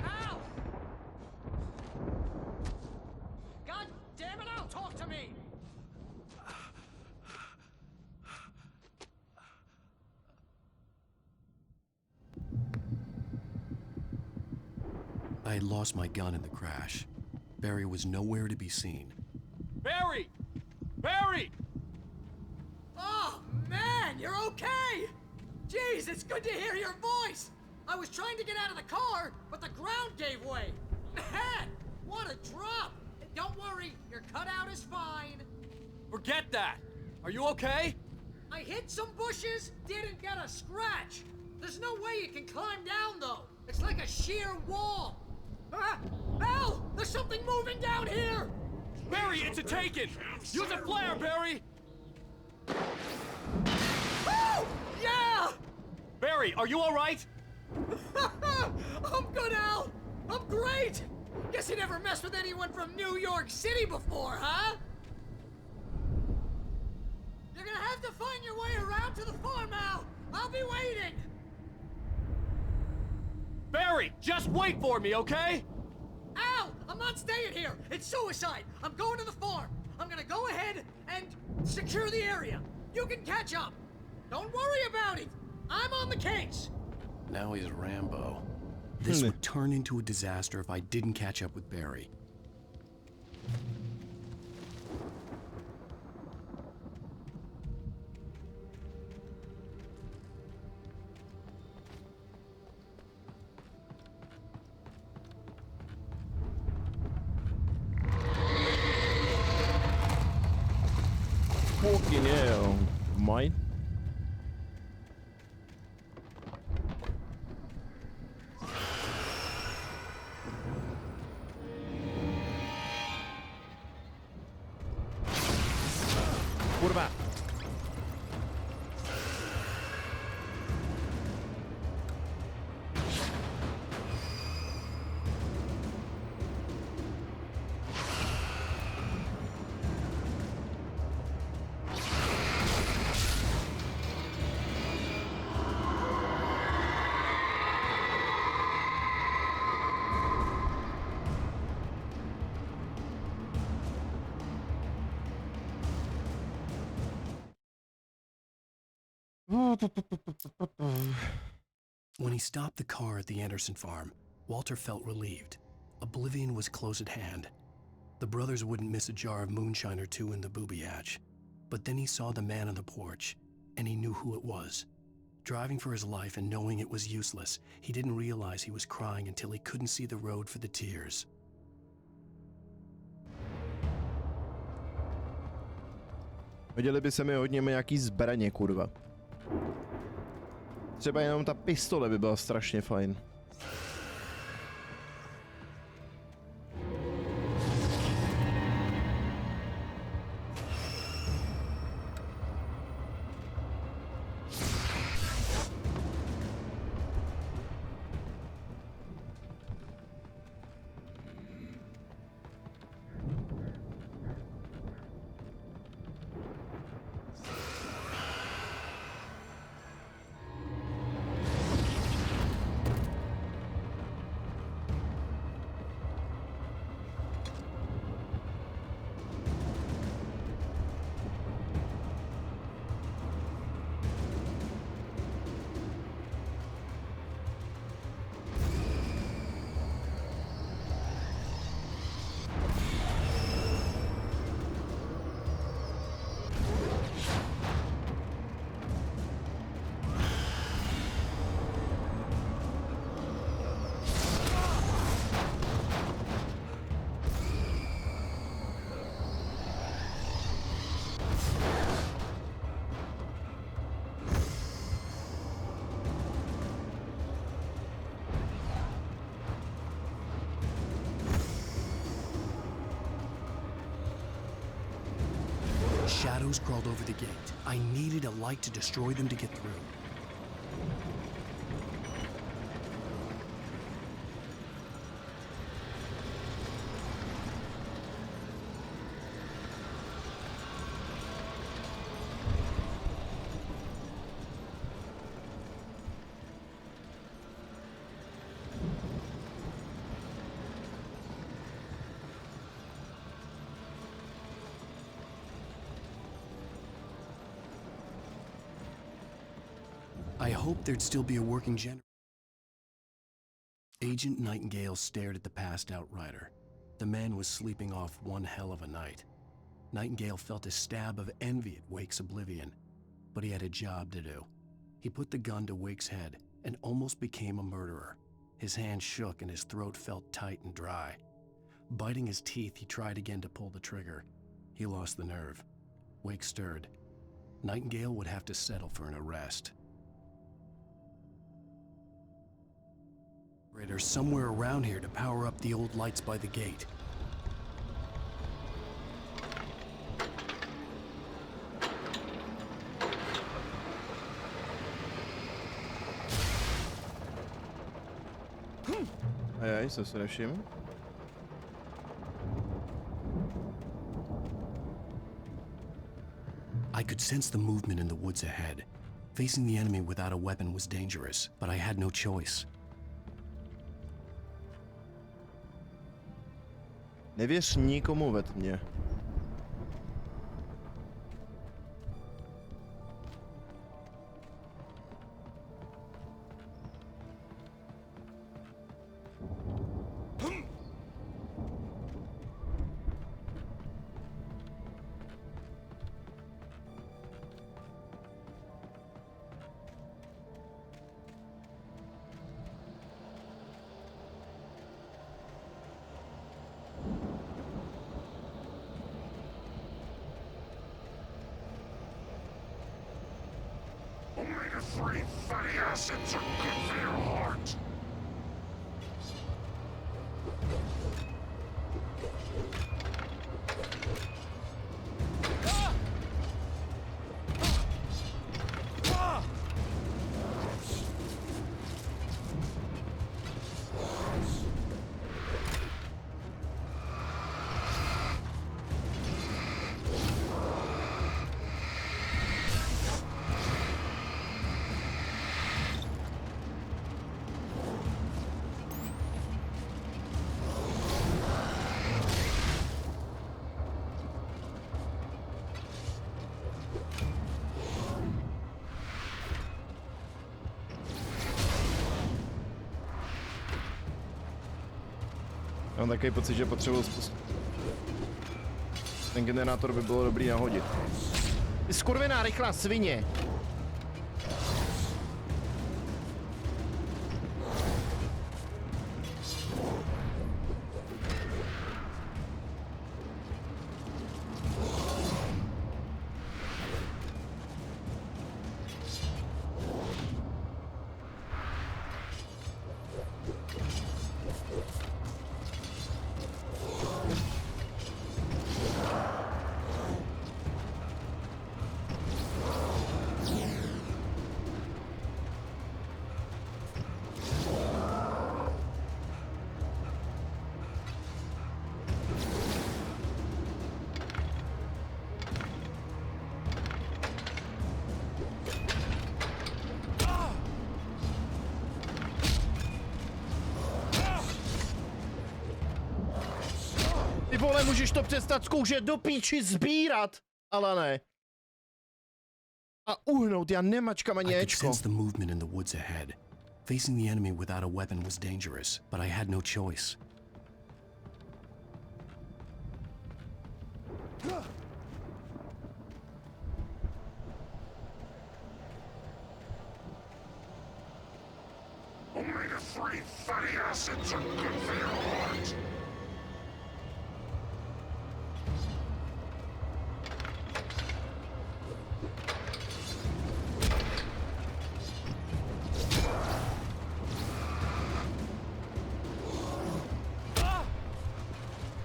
Al! God damn it, Al, talk to me! I had lost my gun in the crash. Barry was nowhere to be seen. Barry! Barry! Oh, man, you're okay! Jeez, it's good to hear your voice! I was trying to get out of the car, but the ground gave way. Man, what a drop! Don't worry, your cutout is fine. Forget that! Are you okay? I hit some bushes, didn't get a scratch. There's no way you can climb down, though. It's like a sheer wall. Ah! Al! There's something moving down here! Barry, it's a taken! Use a flare, Barry! Oh! Yeah! Barry, are you alright? I'm good, Al! I'm great! Guess you never messed with anyone from New York City before, huh? You're gonna have to find your way around to the farm, Al! I'll be waiting! Barry, just wait for me, okay? Al! I'm not staying here! It's suicide! I'm going to the farm! I'm gonna go ahead and secure the area! You can catch up! Don't worry about it! I'm on the case! Now he's Rambo. This would turn into a disaster if I didn't catch up with Barry. Fucking hell. Mine? What about? When he stopped the car at the Anderson farm, Walter felt relieved. Oblivion was close at hand. The brothers wouldn't miss a jar of moonshine or two in the booby hatch. But then he saw the man on the porch, and he knew who it was. Driving for his life and knowing it was useless, he didn't realize he was crying until he couldn't see the road for the tears. Hodili by se mi hodně nějaký zbraně, kurva. Třeba jenom ta pistole by byla strašně fajn. Shadows crawled over the gate. I needed a light to destroy them to get through. I hoped there'd still be a working generator. Agent Nightingale stared at the passed-out rider. The man was sleeping off one hell of a night. Nightingale felt a stab of envy at Wake's oblivion, but he had a job to do. He put the gun to Wake's head and almost became a murderer. His hand shook and his throat felt tight and dry. Biting his teeth, he tried again to pull the trigger. He lost the nerve. Wake stirred. Nightingale would have to settle for an arrest. Somewhere around here to power up the old lights by the gate. Ajaj, co se nevšiml? I could sense the movement in the woods ahead. Facing the enemy without a weapon was dangerous, but I had no choice. Nevěř nikomu ve tmě. Omega-3 fatty acids are good for your heart. Mám takový pocit, že potřebuji ten generátor by bylo dobrý nahodit. Ty skurvená rychlá svině. Ty vole, můžeš to přestat zkoušet do píči sbírat, ale ne. A uhnout, já nemačkám ani I could éčko. sense the movement in the woods ahead. Facing the enemy without a weapon was dangerous, but I had no choice. Omega-3 fatty acids are good for your heart.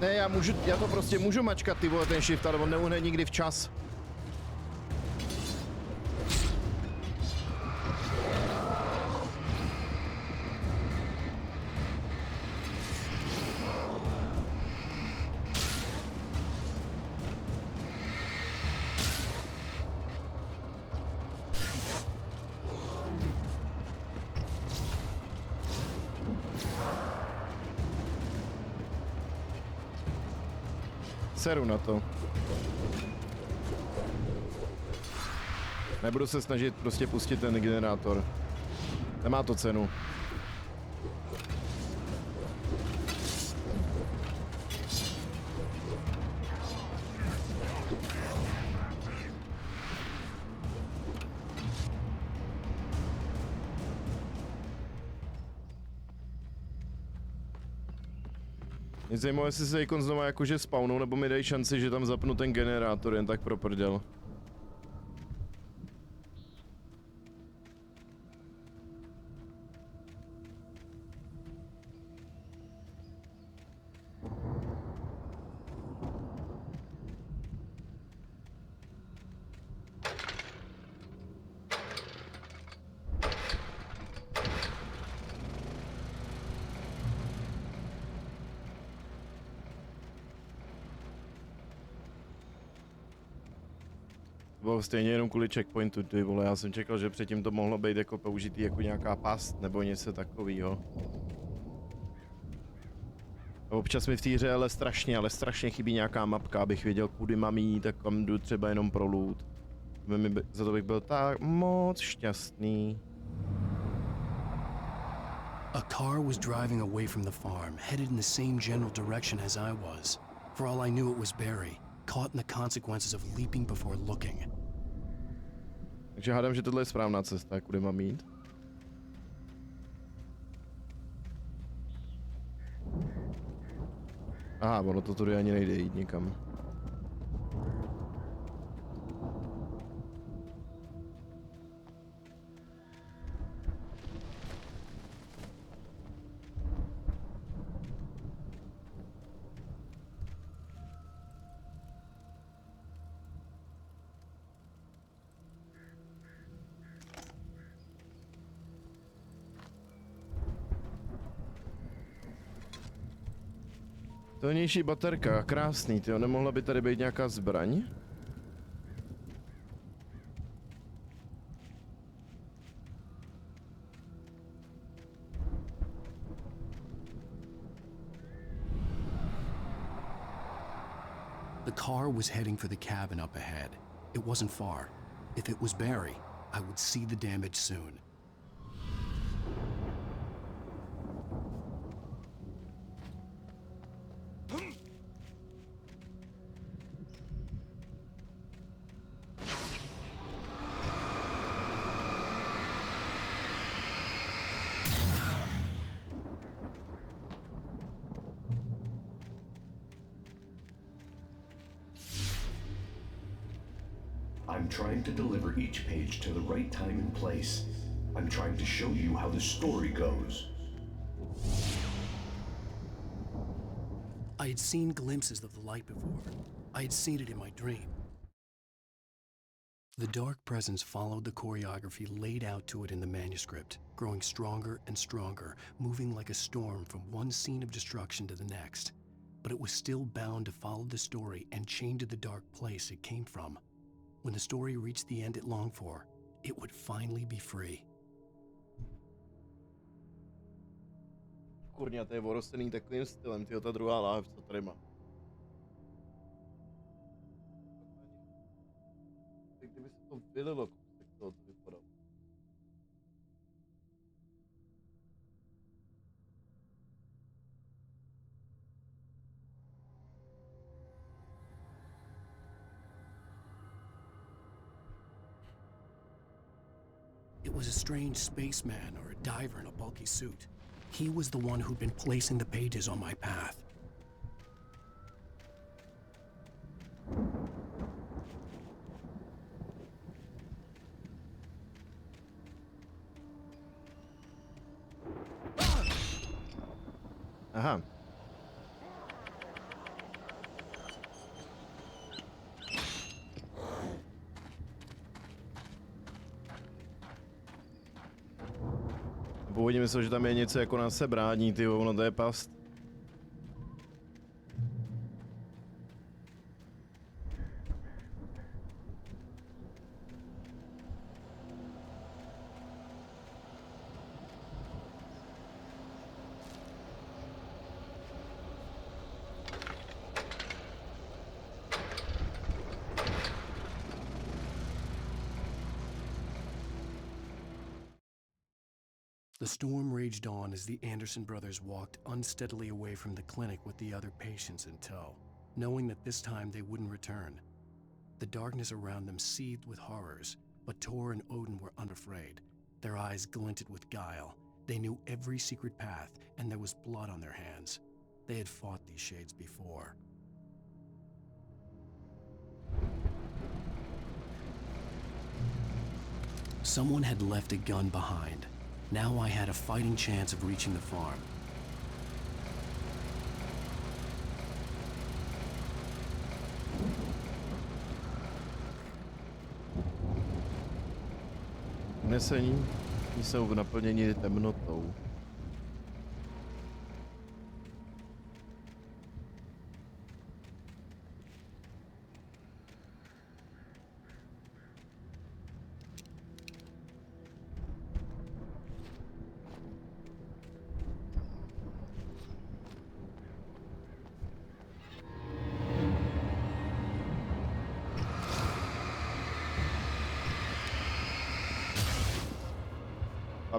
Ne, já to prostě můžu mačkat, ty vole, ten shift, ale on neuhne nikdy včas. Seru na to. Nebudu se snažit prostě pustit ten generátor. Nemá to cenu. Mě zajímalo, jestli se ikon znova jakože spawnou, nebo mi dají šanci, že tam zapnu ten generátor jen tak pro prdel. Bylo stejně jenom kvůli checkpointu, ty vole, já jsem čekal, že předtím to mohlo být jako použitý jako nějaká past nebo něco takového. Občas mi v té hře ale strašně chybí nějaká mapka, abych věděl, kudy mám jít, tak kam jdu třeba jenom pro loot. Za to bych byl tak moc šťastný. A car was driving away from the farm, headed in the same general direction as I was. For all I knew, it was Barry, caught in the consequences of leaping before looking. Takže hádám, že tohle je správná cesta, kudy mám jít. Aha, ono to tudy ani nejde jít nikam. Silnější baterka, krásný, tyjo, nemohla by tady být nějaká zbraň? The car was heading for the cabin up ahead. It wasn't far. If it was Barry, I would see the damage soon. I'm trying to deliver each page to the right time and place. I'm trying to show you how the story goes. I had seen glimpses of the light before. I had seen it in my dream. The dark presence followed the choreography laid out to it in the manuscript, growing stronger and stronger, moving like a storm from one scene of destruction to the next. But it was still bound to follow the story and chained to the dark place it came from. When the story reached the end it longed for, it would finally be free. Kurňa, to je orostený takovým stylem, tyjo, ta druhá láhev, co tady má. Tak kdyby se to vylilo, tak to vypadalo. It was a strange spaceman or a diver in a bulky suit. He was the one who'd been placing the pages on my path. Aha. Původně myslel, že tam je něco jako nás se brání, ty ono to je past. The storm raged on as the Anderson brothers walked unsteadily away from the clinic with the other patients in tow, knowing that this time they wouldn't return. The darkness around them seethed with horrors, but Tor and Odin were unafraid. Their eyes glinted with guile. They knew every secret path, and there was blood on their hands. They had fought these shades before. Someone had left a gun behind. Now I had a fighting chance of reaching the farm. Unesení jsou v naplnění temnotou.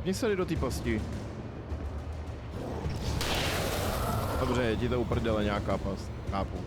Hlavně se jde do té pasti. Dobře, ti to uprdele nějaká past. Chápu.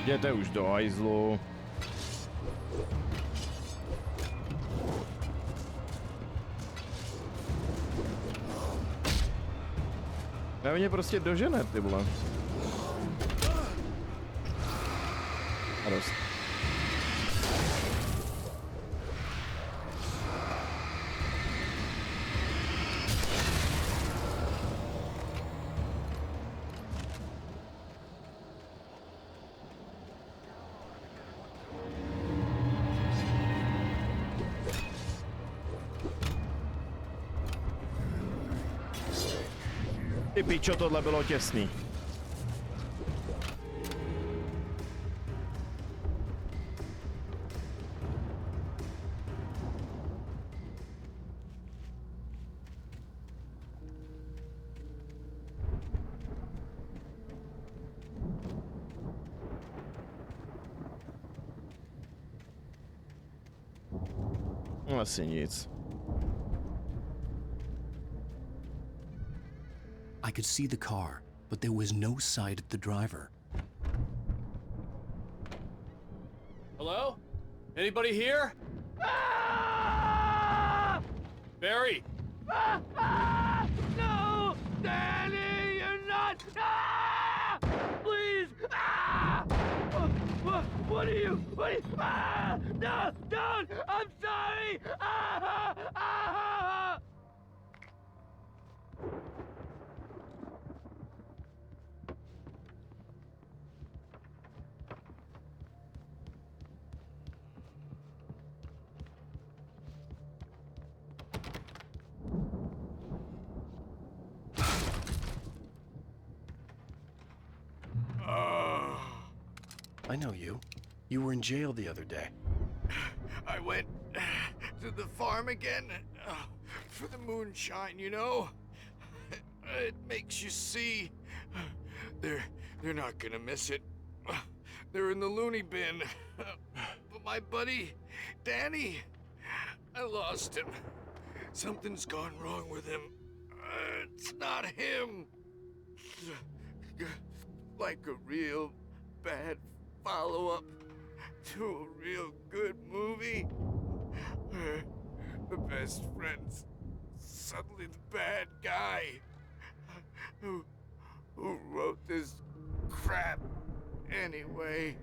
Jděte už do hajzlu. Ne, mě prostě dožene, ty vole. A dost. Ty pičo, tohle bylo těsný. Asi nic. I could see the car, but there was no sight of the driver. Hello? Anybody here? Barry! No! Danny, you're not! Please! What are you? No! Don't! I'm sorry! I know you. You were in jail the other day. I went to the farm again for the moonshine, you know? It makes you see. They're not gonna miss it. They're in the loony bin. But my buddy, Danny, I lost him. Something's gone wrong with him. It's not him. Like a real bad follow-up to a real good movie. The best friend's suddenly the bad guy. Who wrote this crap anyway?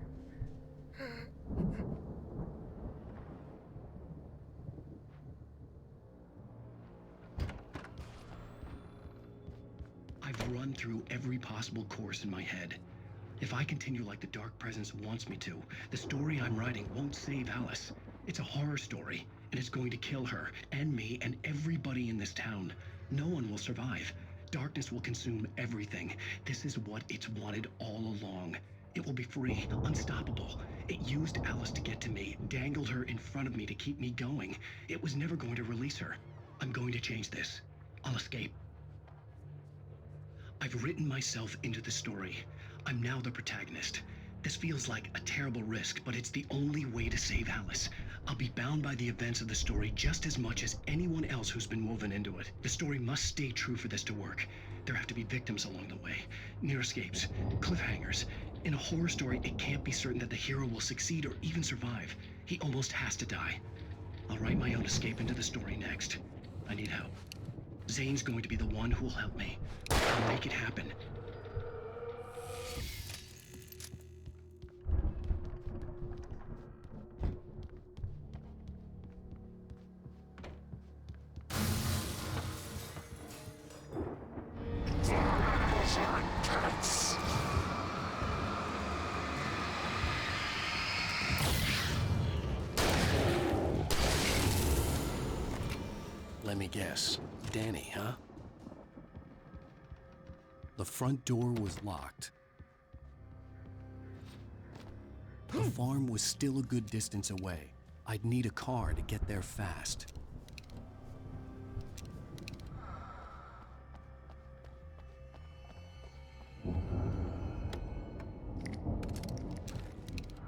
I've run through every possible course in my head. If I continue like the Dark Presence wants me to, the story I'm writing won't save Alice. It's a horror story, and it's going to kill her, and me, and everybody in this town. No one will survive. Darkness will consume everything. This is what it's wanted all along. It will be free, unstoppable. It used Alice to get to me, dangled her in front of me to keep me going. It was never going to release her. I'm going to change this. I'll escape. I've written myself into the story. I'm now the protagonist. This feels like a terrible risk, but it's the only way to save Alice. I'll be bound by the events of the story just as much as anyone else who's been woven into it. The story must stay true for this to work. There have to be victims along the way, near escapes, cliffhangers. In a horror story, it can't be certain that the hero will succeed or even survive. He almost has to die. I'll write my own escape into the story next. I need help. Zane's going to be the one who will help me. I'll make it happen. Let me guess. Danny, huh? The front door was locked. The farm was still a good distance away. I'd need a car to get there fast.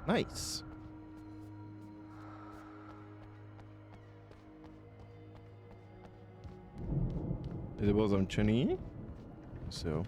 Nice. To bylo zamčený? Asi jo.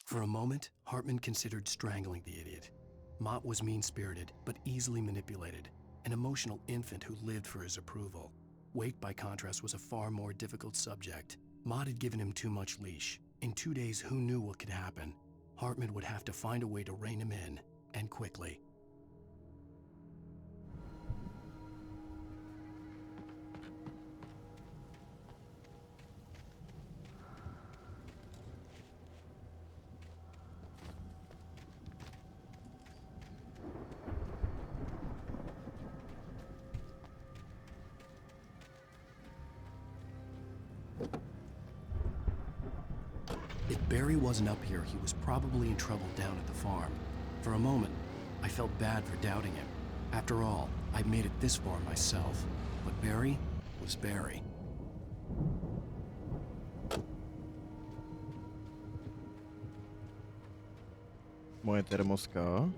For a moment, Hartman considered strangling the idiot. Mott was mean-spirited, but easily manipulated, an emotional infant who lived for his approval. Wake, by contrast, was a far more difficult subject. Mott had given him too much leash. In 2 days, who knew what could happen? Hartman would have to find a way to rein him in, and quickly. If Barry wasn't up here, he was probably in trouble down at the farm. For a moment, I felt bad for doubting him. After all, I'd made it this far myself. But Barry was Barry. Moje termoska.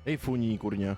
Hej funí, kurňa.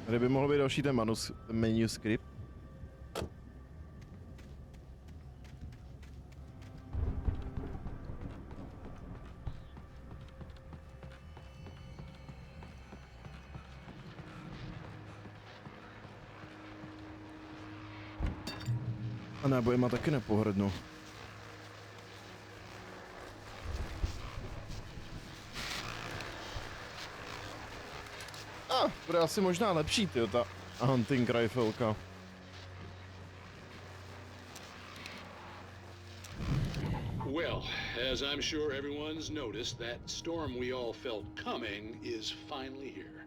Tady by mohl být další ten manuscript. A nábojema taky nepohrdnu. Bude asi možná lepší, tyjo, ta hunting rifleka. Well, as I'm sure everyone's noticed, that storm we all felt coming is finally here.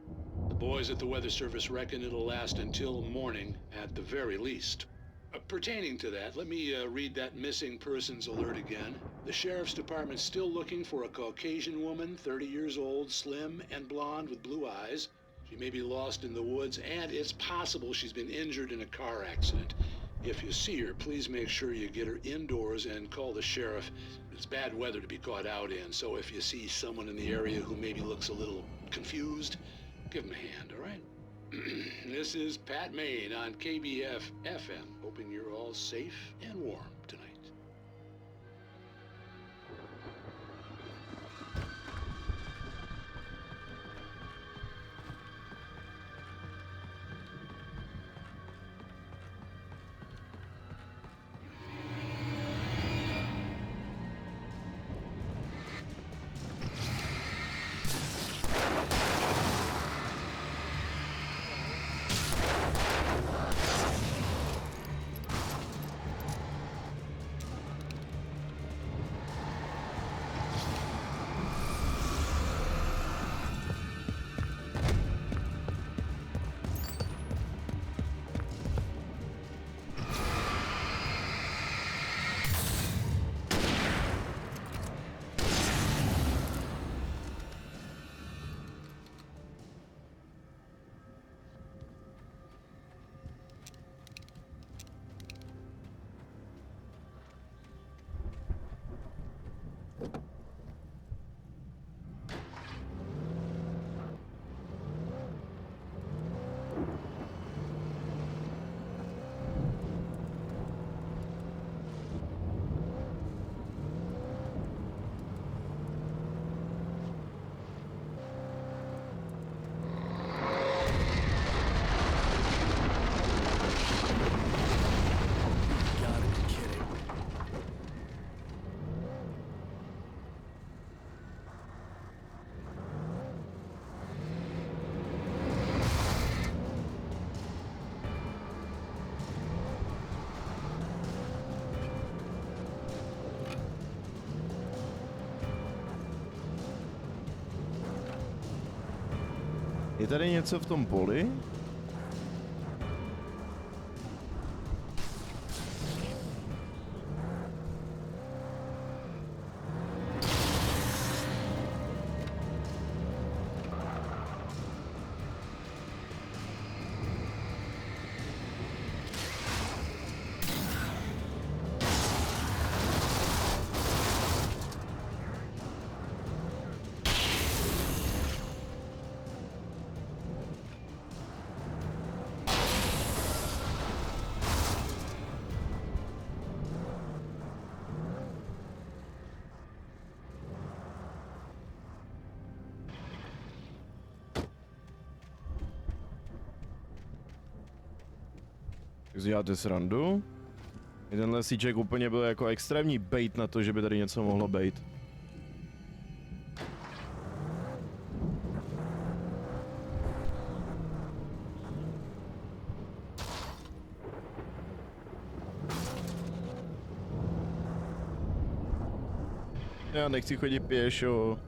The boys at the Weather Service reckon it'll last until morning at the very least. Pertaining to that, let me read that missing persons alert again. The Sheriff's Department's still looking for a Caucasian woman, 30 years old, slim and blonde with blue eyes. She may be lost in the woods, and it's possible she's been injured in a car accident. If you see her, please make sure you get her indoors and call the sheriff. It's bad weather to be caught out in, so if you see someone in the area who maybe looks a little confused, give them a hand, all right? This is Pat Maine on KBF FM, hoping you're all safe and warm tonight. Je tady něco v tom poli? Děláte srandu? Tenhle síček úplně byl jako extrémní bait na to, že by tady něco mohlo být. Já nechci chodit pěšo.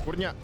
Kurňa.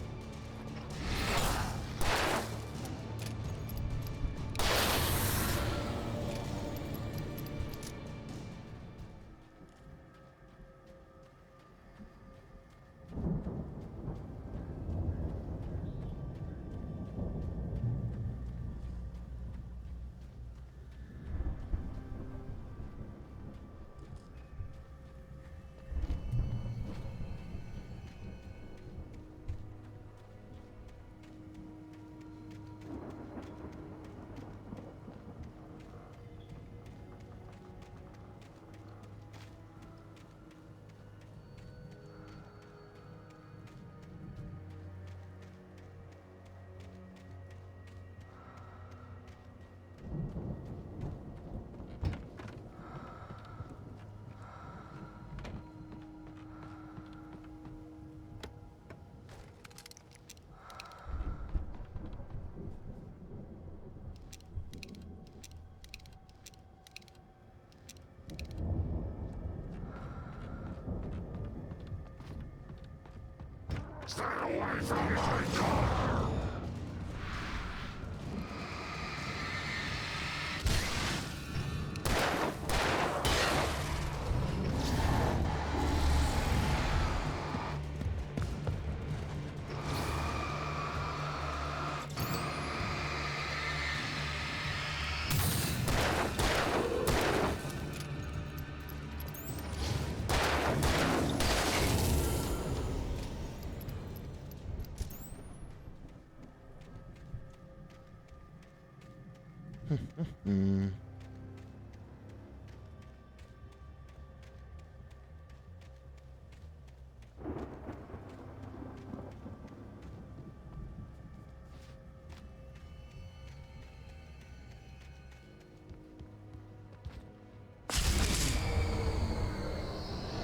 Stay away from my car!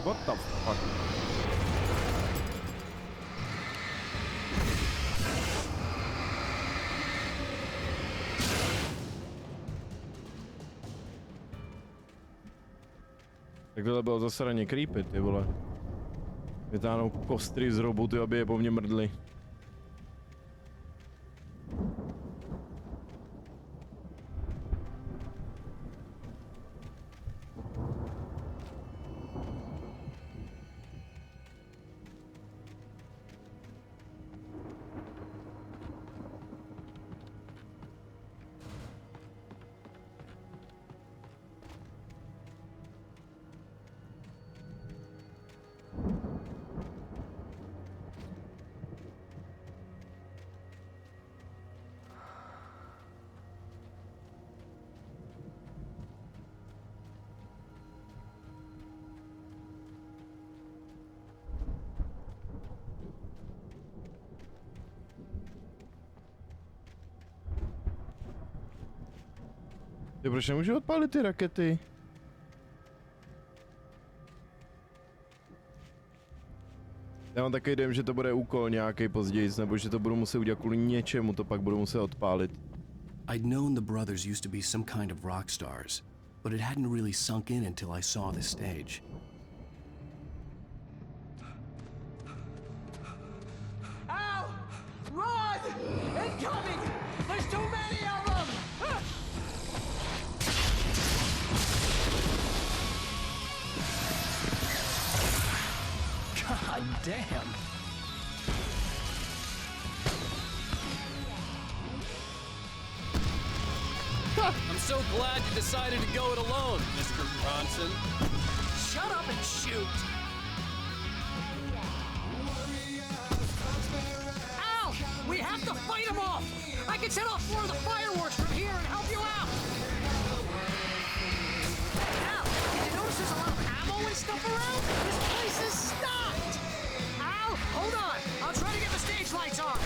What the fuck? Tak tohle bylo zasraně creepy, ty vole. Vytáhnou kostry z roboty, aby je po mně mrdly. Ty proč nemůžu odpálit ty rakety? Já mám takový dojem, že to bude úkol nějaký později, nebo že to budu muset udělat kvůli něčemu, to pak budu muset odpálit. I'd known the brothers used to be some kind of rock stars, but it hadn't really sunk in until I saw the stage. Ow! Run! Incoming! There's too many of them! God damn! I'm so glad you decided to go it alone, Mr. Bronson. Shut up and shoot! Ow! We have to fight them off! I can set off more of the fireworks from here and help you out! Ow! Did you notice there's a lot of ammo and stuff around? This place is stocked! Ow! Hold on! I'll try to get the stage lights on!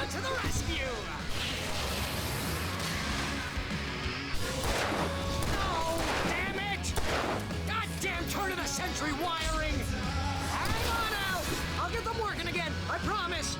To the rescue! No! Damn it! Goddamn turn of the century wiring! Hang on out! I'll get them working again, I promise!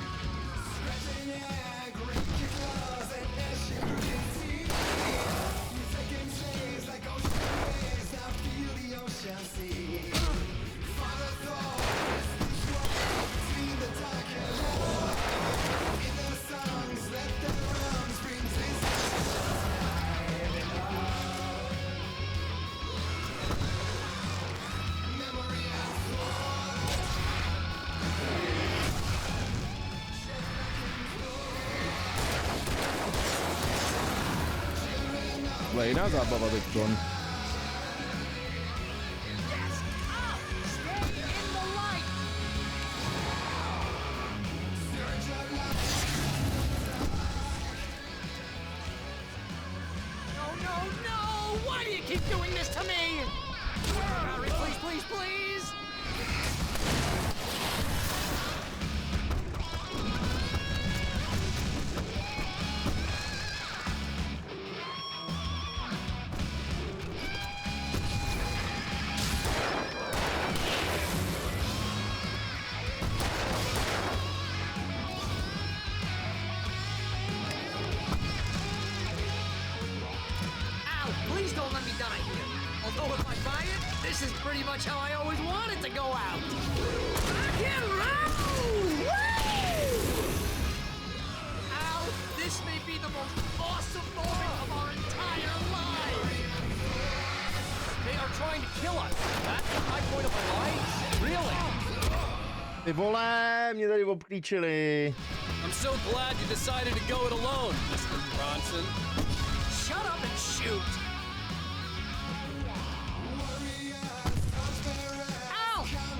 Tohle je jiná zábava teďkon. How I always wanted to go out. Rock and roll! Woo! Ow! This may be the most awesome moment of our entire lives. They are trying to kill us. That's the high point of our lives? Really? Ty vole, mě tady obklíčili. I'm so glad you decided to go it alone, Mr. Bronson. Shut up and shoot.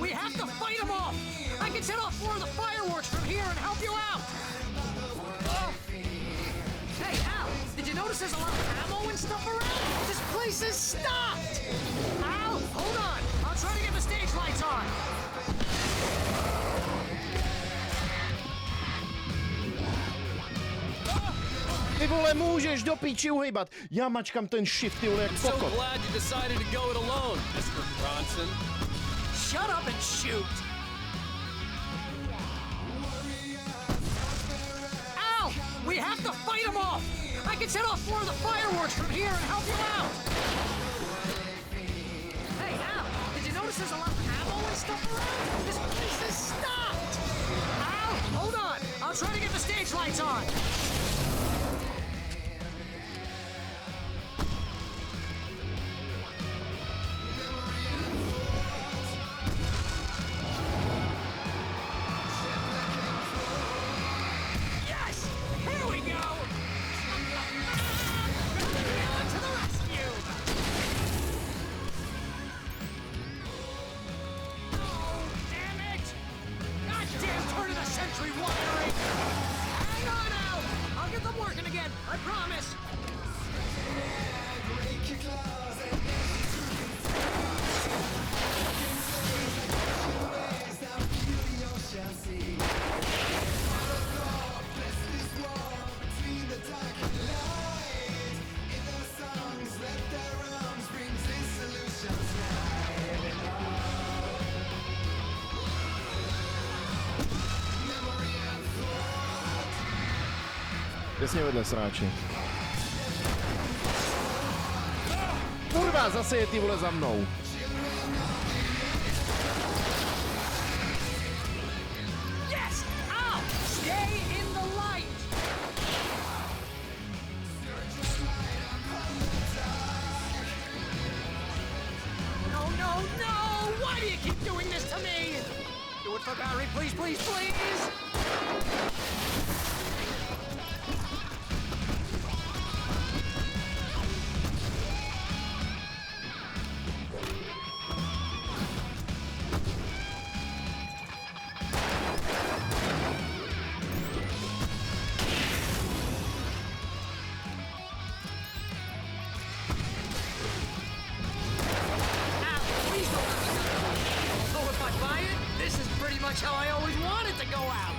We have to fight them off! I can set off more of the fireworks from here and help you out! Oh. Hey, Al, did you notice there's a lot of ammo and stuff around? This place is stocked! Al, hold on! I'll try to get the stage lights on! Ty vole, můžeš do píči uhejbat. Já mačkám ten shift, ty vole, jak kokot. I'm so glad you decided to go it alone, Mr. Bronson. Shut up and shoot! Ow! We have to fight them off! I can set off more of the fireworks from here and help you out! Hey, Al, did you notice there's a lot of ammo and stuff around? This place is stocked! Al, hold on! I'll try to get the stage lights on! Century wiring! Hang on out! těsně vedle sráči. Kurva, zase je ty vole za mnou. Yes! Ow! Stay in the light! No, no, no! Why do you keep doing this to me? Do it for Barry, please, please, please! How I always wanted to go out.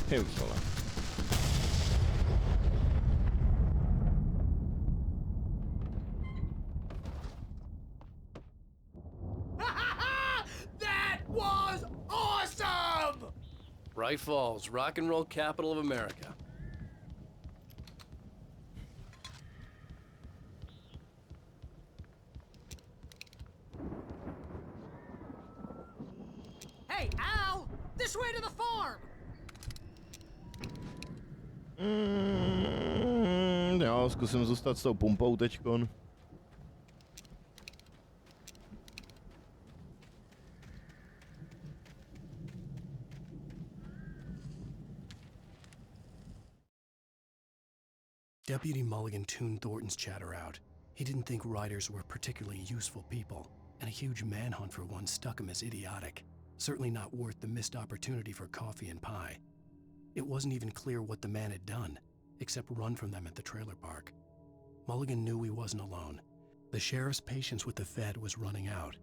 Ty vole. That was awesome! Bright Falls, rock and roll capital of America. Hey, Al! This way to the farm! Já zkusím zůstat s tou pumpou teďkon. Deputy Mulligan tuned Thornton's chatter out. He didn't think riders were particularly useful people, and a huge manhunt for one struck him as idiotic. Certainly not worth the missed opportunity for coffee and pie. It wasn't even clear what the man had done, except run from them at the trailer park. Mulligan knew he wasn't alone. The sheriff's patience with the Fed was running out.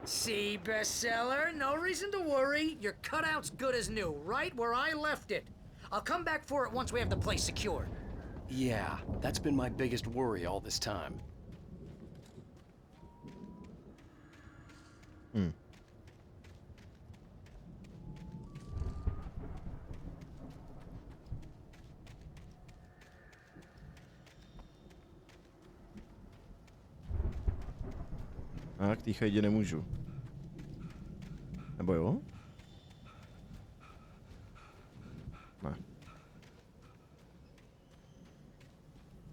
See, bestseller, no reason to worry. Your cutout's good as new, right where I left it. I'll come back for it once we have the place secured. Yeah, that's been my biggest worry all this time. A k té chajdě nemůžu. Nebo jo? Ne.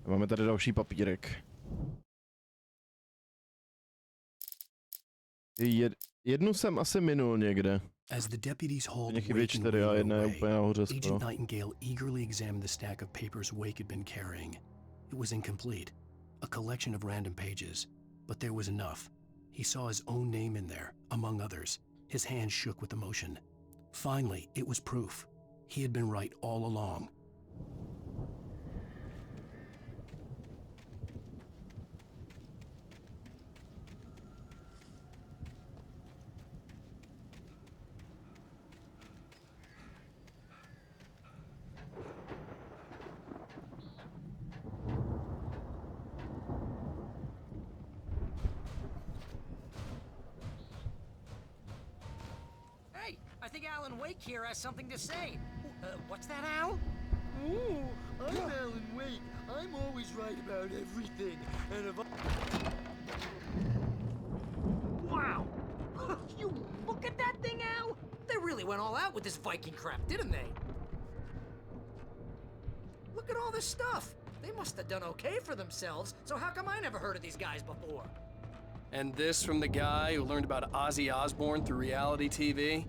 Máme tady další papírek. Jednu jsem asi minul někde. As the deputies hauled Wake away, Agent Nightingale eagerly examined the stack of papers Wake had been carrying. It was incomplete, a collection of random pages, but there was enough. He saw his own name in there, among others. His hand shook with emotion. Finally, it was proof. He had been right all along. I think Alan Wake here has something to say. What's that, Al? Ooh, I'm Alan Wake. I'm always right about everything. And if I... Wow! You look at that thing, Al! They really went all out with this Viking crap, didn't they? Look at all this stuff. They must have done okay for themselves, so how come I never heard of these guys before? And this from the guy who learned about Ozzy Osbourne through reality TV?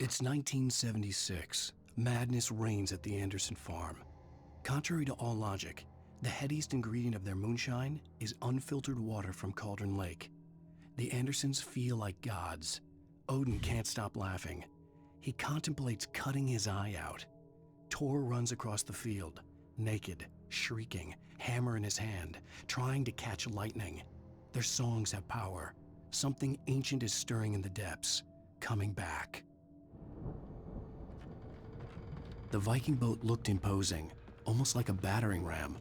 It's 1976. Madness reigns at the Anderson farm. Contrary to all logic, the headiest ingredient of their moonshine is unfiltered water from Cauldron Lake. The Andersons feel like gods. Odin can't stop laughing. He contemplates cutting his eye out. Tor runs across the field, naked, shrieking, hammer in his hand, trying to catch lightning. Their songs have power. Something ancient is stirring in the depths, coming back. The Viking boat looked imposing, almost like a battering ram.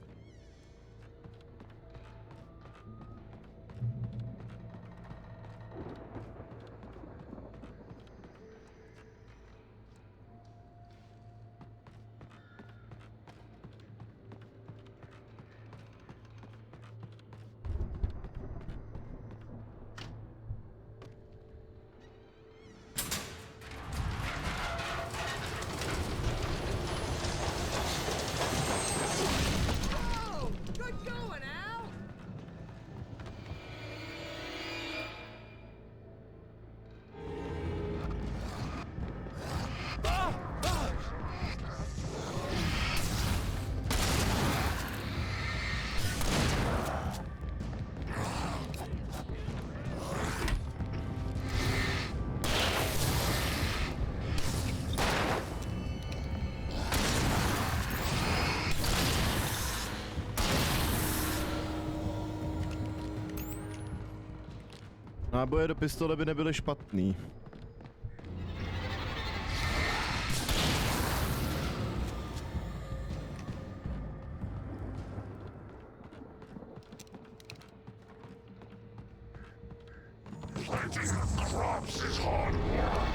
Náboje do pistole by nebyly špatný. Planting crops is hard work.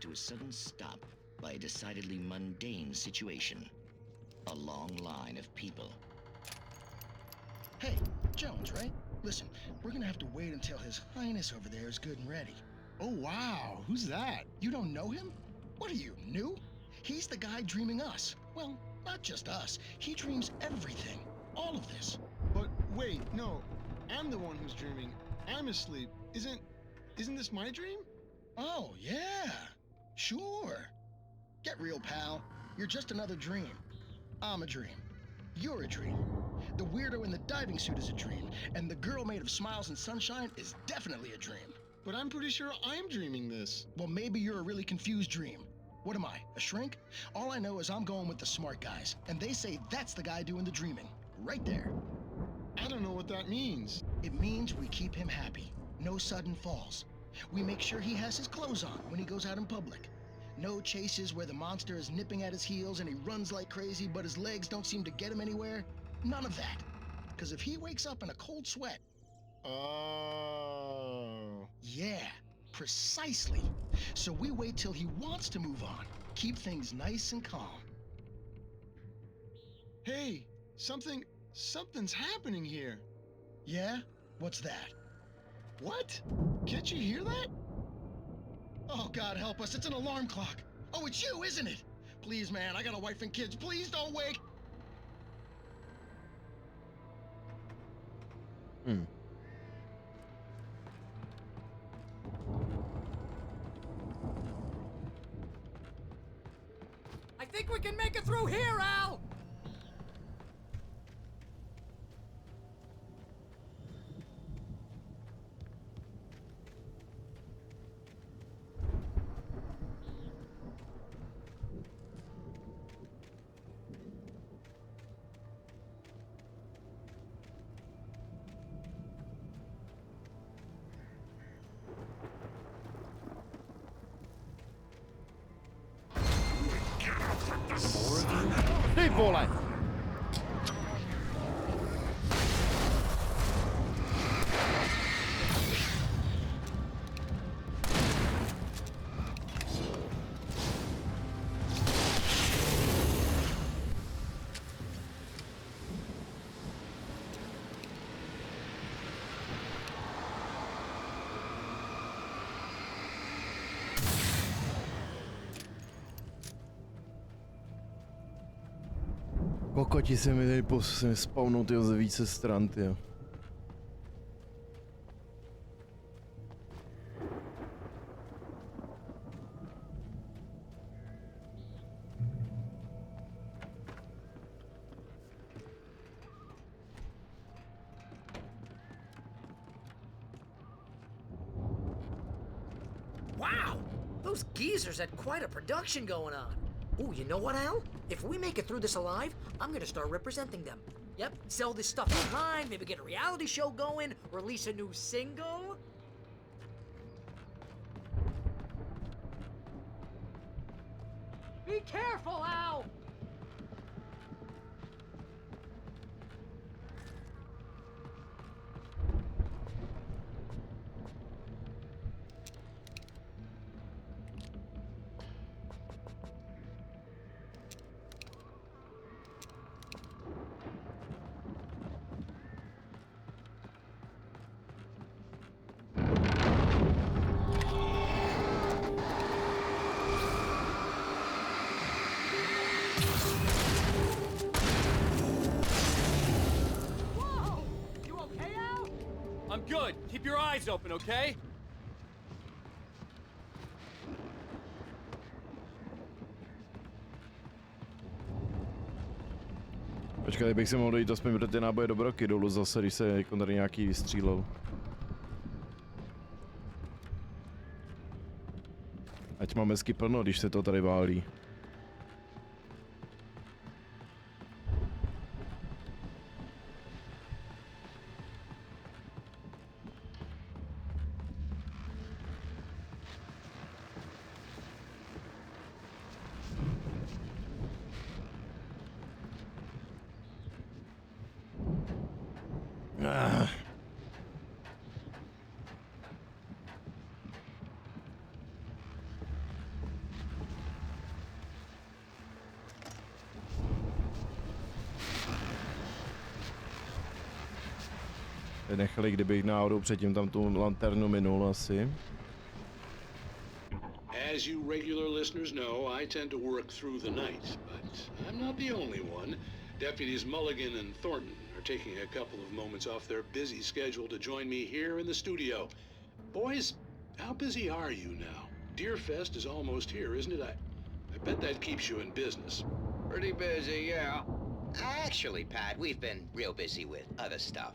To a sudden stop by a decidedly mundane situation. A long line of people. Hey, Jones, right? Listen, we're gonna have to wait until His Highness over there is good and ready. Oh, wow. Who's that? You don't know him? What are you, new? He's the guy dreaming us. Well, not just us. He dreams everything. All of this. But wait, no. I'm the one who's dreaming. I'm asleep. Isn't this my dream? Oh, yeah. Sure. Get real, pal. You're just another dream. I'm a dream. You're a dream. The weirdo in the diving suit is a dream, and the girl made of smiles and sunshine is definitely a dream. But I'm pretty sure I'm dreaming this. Well, maybe you're a really confused dream. What am I, a shrink? All I know is I'm going with the smart guys, and they say that's the guy doing the dreaming. Right there. I don't know what that means. It means we keep him happy. No sudden falls. We make sure he has his clothes on when he goes out in public. No chases where the monster is nipping at his heels and he runs like crazy, but his legs don't seem to get him anywhere. None of that. Because if he wakes up in a cold sweat... Oh. Yeah, precisely. So we wait till he wants to move on. Keep things nice and calm. Hey, something's happening here. Yeah? What's that? What? Can't you hear that? Oh, God help us, it's an alarm clock. Oh, it's you, isn't it? Please, man, I got a wife and kids. Please don't wake. I think we can make it through here, Al! Ty vole! Kokoti se mi tady spawnou tyho ze více stran, tyjo. Wow! Those geezers had quite a production going on. Ooh, you know what, Al? If we make it through this alive, I'm gonna start representing them. Yep, sell this stuff online, maybe get a reality show going, release a new single. Be careful, Al! I'm good. Keep your eyes open, okay? Počkej, bych si mohl dojít aspoň pro ty náboje do broky dolů zase, když se jako tady nějaký vystřílel. Ať máme hezky plno, když se to tady válí. Nechali, kdybych náhodou předtím tam tu lanternu minul asi. As you regular listeners know, I tend to work through the night, but I'm not the only one. Deputies Mulligan and Thornton are taking a couple of moments off their busy schedule to join me here in the studio. Boys, how busy are you now? Deerfest is almost here, isn't it? I bet that keeps you in business. Pretty busy, yeah. Actually, Pat, we've been real busy with other stuff,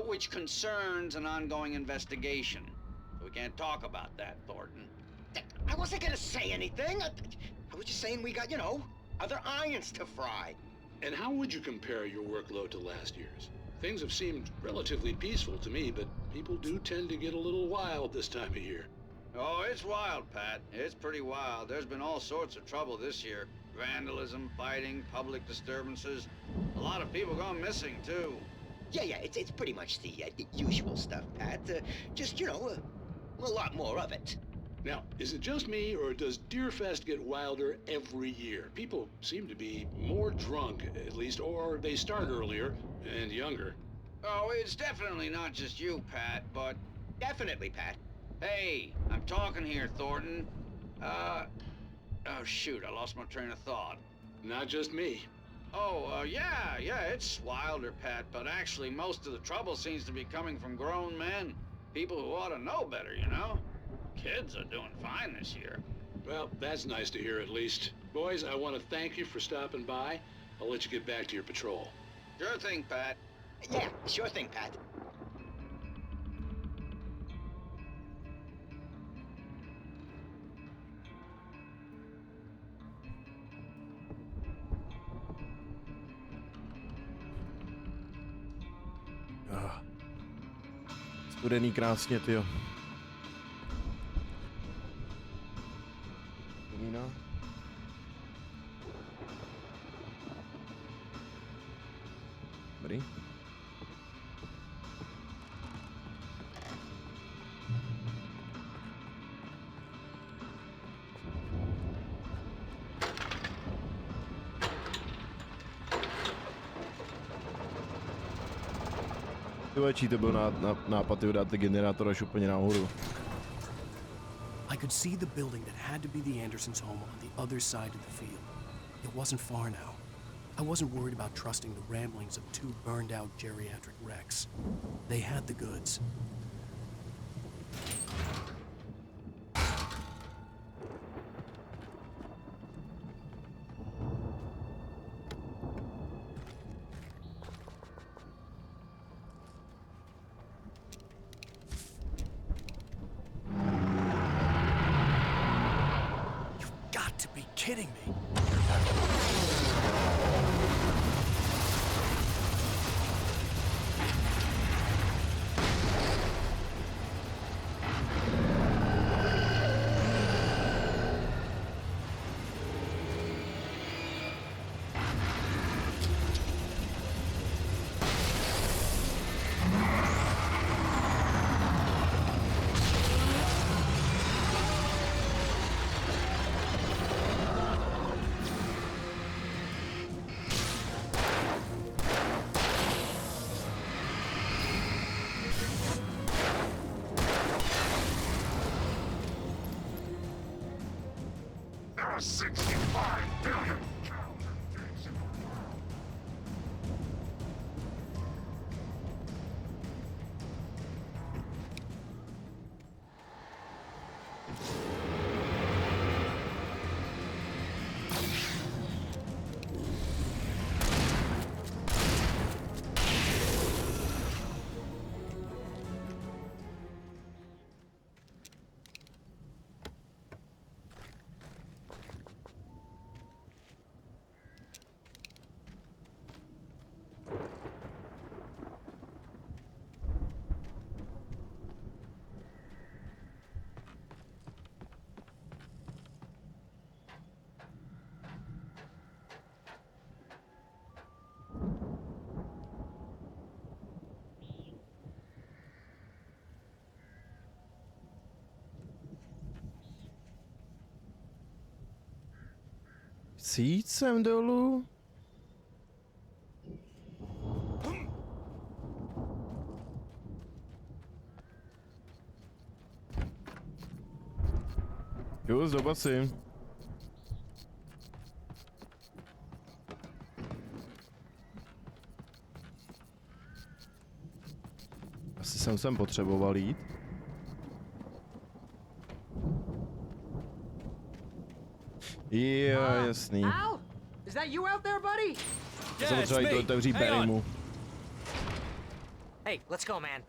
which concerns an ongoing investigation. We can't talk about that, Thornton. I wasn't gonna say anything. I was just saying we got, other irons to fry. And how would you compare your workload to last year's? Things have seemed relatively peaceful to me, but people do tend to get a little wild this time of year. Oh, it's wild, Pat. It's pretty wild. There's been all sorts of trouble this year. Vandalism, fighting, public disturbances. A lot of people gone missing, too. Yeah, it's pretty much the usual stuff, Pat. Just, you know, a lot more of it. Now, is it just me, or does Deerfest get wilder every year? People seem to be more drunk, at least, or they start earlier and younger. Oh, it's definitely not just you, Pat, but... Definitely, Pat. Hey, I'm talking here, Thornton. Oh, shoot, I lost my train of thought. Not just me. Oh, yeah, it's wilder, Pat, but actually most of the trouble seems to be coming from grown men. People who ought to know better, you know? Kids are doing fine this year. Well, that's nice to hear at least. Boys, I want to thank you for stopping by. I'll let you get back to your patrol. Sure thing, Pat. Yeah, sure thing, Pat. Studený krásně, tyjo. Komína. Dobrý. Čí to byl nápad dát generátor až úplně nahoru. I could see the building that had to be the Andersons' home on the other side of the field. It wasn't far now. I wasn't worried about trusting the ramblings of two burned-out geriatric wrecks. They had the goods. Kidding me. There are 65 billion. Chci jít sem dolů? Jo, zobačím. Asi jsem sem potřeboval jít. Jo, jasný. Al? Is that you out there, buddy? Jsem potřeba jít otevřít Barrymu. Hey, let's go, man.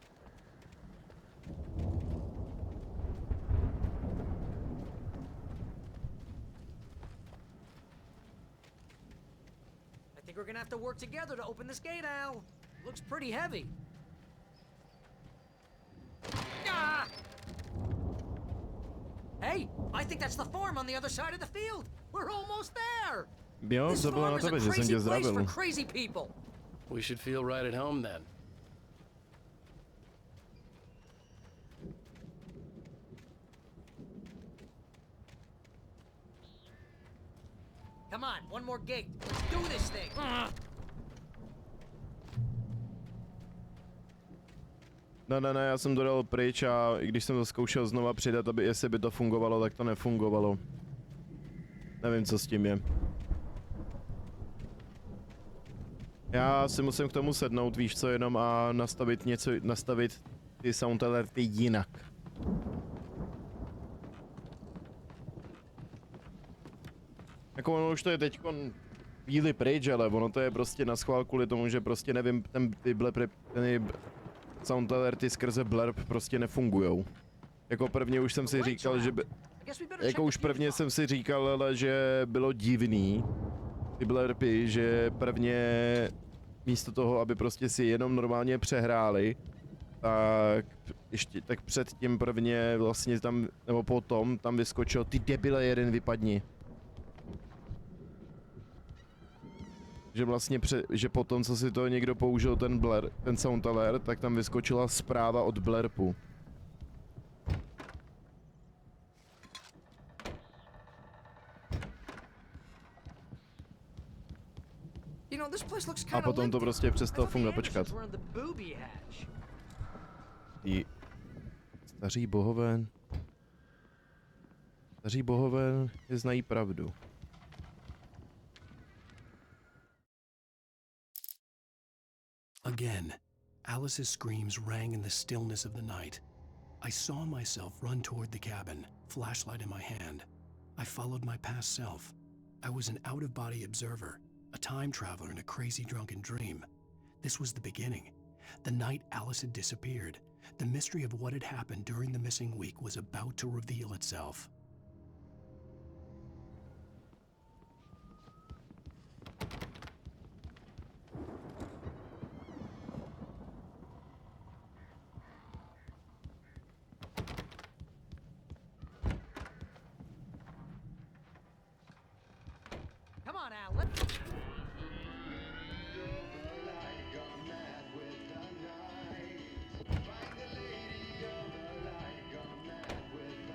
I think we're gonna have to work together to open this gate, Al. Looks pretty heavy. Ah! Hey, I think that's the farm on the other side of the field. We're almost there. Jo, This to bylo farm na is a tebe, že jsem crazy tě place for zdravil. crazy people. We should feel right at home then. Come on, one more gate. Let's do this thing. Ne, já jsem to dal pryč a i když jsem to zkoušel znova přidat, aby jestli by to fungovalo, tak to nefungovalo. Nevím, co s tím je. Já si musím k tomu sednout, víš co, jenom a nastavit ty sound alerty jinak. Jako ono už to je teďkon chvíli pryč, ale ono to je prostě na schvál kvůli tomu, že prostě nevím, ty sound alerty skrze blurb prostě nefungujou. Jako prvně už jsem si říkal, že jsem si říkal, ale že bylo divný ty blurpy, že prvně místo toho, aby prostě si jenom normálně přehráli, tak předtím prvně vlastně tam, nebo potom tam vyskočil ty debile jeden vypadni. Že vlastně že potom, co si to někdo použil ten sound alert, tak tam vyskočila zpráva od blurpu. A potom to prostě přestalo fungovat, počkat. Ty staří bohové znají pravdu. Again, Alice's screams rang in the stillness of the night. I saw myself run toward the cabin, flashlight in my hand. I followed my past self. I was an out-of-body observer, a time traveler in a crazy drunken dream. This was the beginning. The night Alice had disappeared. The mystery of what had happened during the missing week was about to reveal itself. Come on, Al. Let's...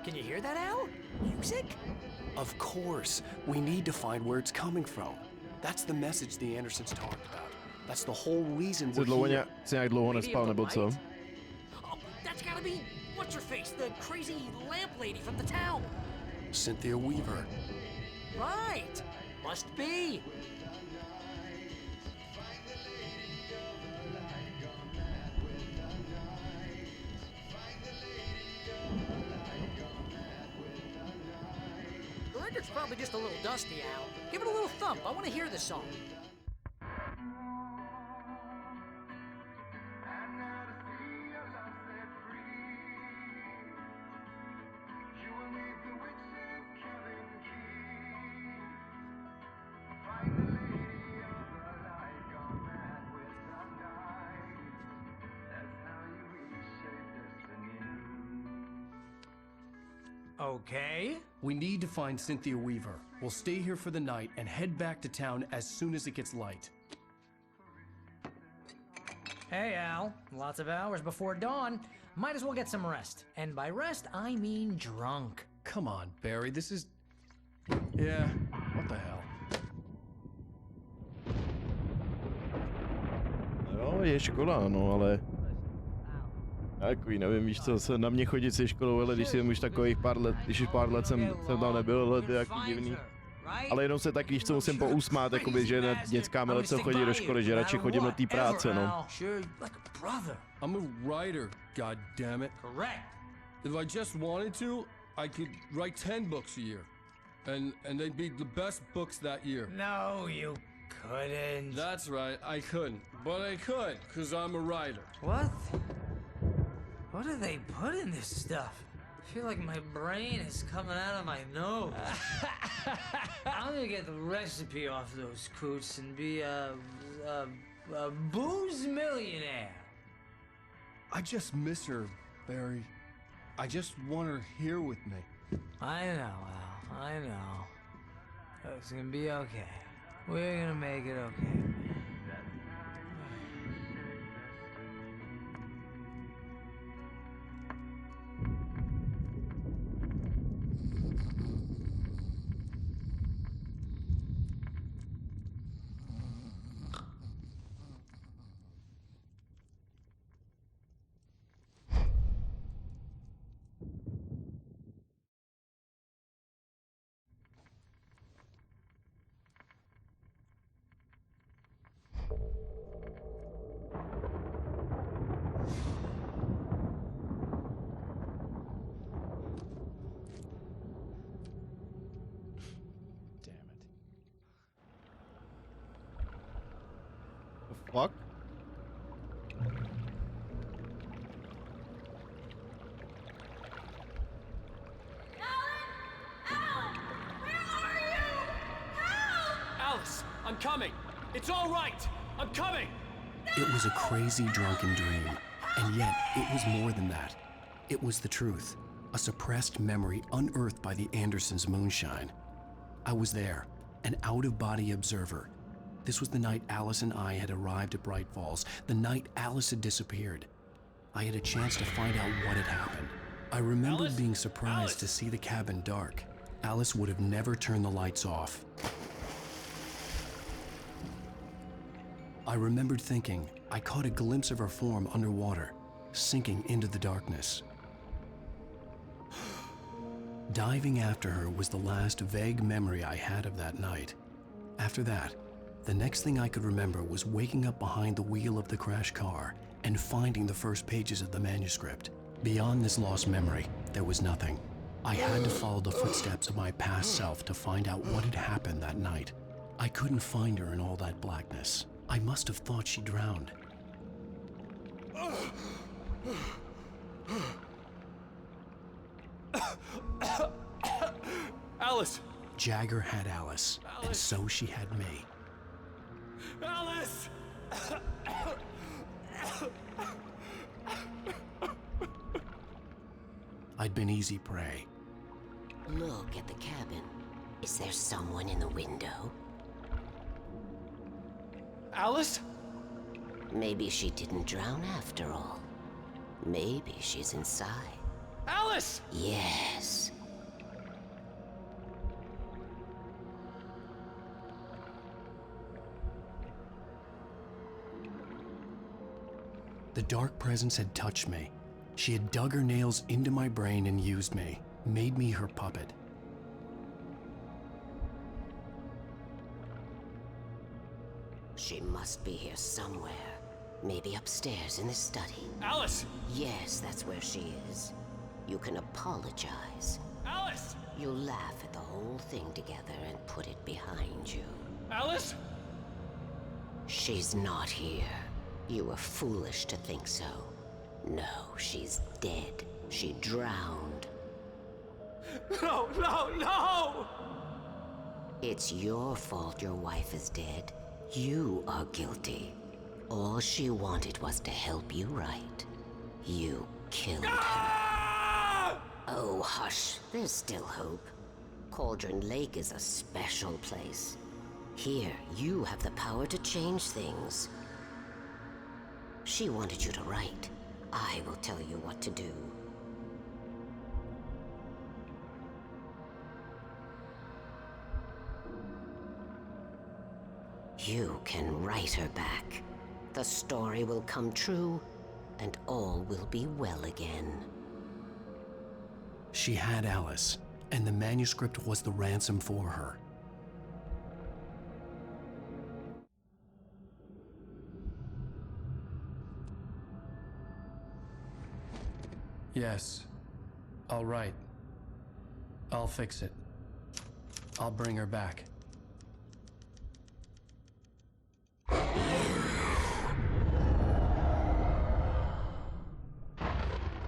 Can you hear that, Al? Music? Of course. We need to find where it's coming from. That's the message the Andersons talked about. That's the whole reason we're here. Jak dlouho nespal, nebo co? Oh, that's gotta be... What's-her-face, the crazy lamp lady from the town. Cynthia Weaver. Right. Must be. The record's probably just a little dusty, Al. Give it a little thump. I want to hear this song. Okay. We need to find Cynthia Weaver. We'll stay here for the night and head back to town as soon as it gets light. Hey, Al. Lots of hours before dawn. Might as well get some rest. And by rest, I mean drunk. Come on, Barry, this is... Yeah, what the hell? Jo, je škola, no, ale... Takový, nevím, víš co, se na mě chodit se školou, ale když jsem už takových pár let, když už pár let jsem tam nebyl, ale to je jaký divný. Ale jenom se tak, víš co, musím pousmát, jakoby, že ne dětská mele, co chodí do školy, že radši chodím do té práce, no. I'm a writer, goddammit. Correct. If I just wanted to, I could write 10 books a year. And they'd be the best books that year. No, you couldn't. That's right, I couldn't. But I could, because I'm a writer. What? What do they put in this stuff? I feel like my brain is coming out of my nose. I'm gonna get the recipe off those coots and be a booze millionaire. I just miss her, Barry. I just want her here with me. I know, Al. I know. It's gonna be okay. We're gonna make it okay. Fuck? Alice, I'm coming. It's all right. I'm coming. It was a crazy drunken dream, and yet it was more than that. It was the truth, a suppressed memory unearthed by the Andersons' moonshine. I was there, an out-of-body observer. This was the night Alice and I had arrived at Bright Falls, the night Alice had disappeared. I had a chance to find out what had happened. I remembered being surprised to see the cabin dark. Alice would have never turned the lights off. I remembered thinking I caught a glimpse of her form underwater, sinking into the darkness. Diving after her was the last vague memory I had of that night. After that, the next thing I could remember was waking up behind the wheel of the crashed car and finding the first pages of the manuscript. Beyond this lost memory, there was nothing. I had to follow the footsteps of my past self to find out what had happened that night. I couldn't find her in all that blackness. I must have thought she drowned. Alice! Jagger had Alice, and so she had me. Alice! I'd been easy prey. Look at the cabin. Is there someone in the window? Alice? Maybe she didn't drown after all. Maybe she's inside. Alice! Yes. The dark presence had touched me. She had dug her nails into my brain and used me, made me her puppet. She must be here somewhere. Maybe upstairs in the study. Alice! Yes, that's where she is. You can apologize. Alice! You'll laugh at the whole thing together and put it behind you. Alice? She's not here. You were foolish to think so. No, she's dead. She drowned. No, no, no! It's your fault your wife is dead. You are guilty. All she wanted was to help you right. You killed her. Oh, hush. There's still hope. Cauldron Lake is a special place. Here, you have the power to change things. She wanted you to write. I will tell you what to do. You can write her back. The story will come true, and all will be well again. She had Alice, and the manuscript was the ransom for her. Yes, I'll write. I'll fix it. I'll bring her back.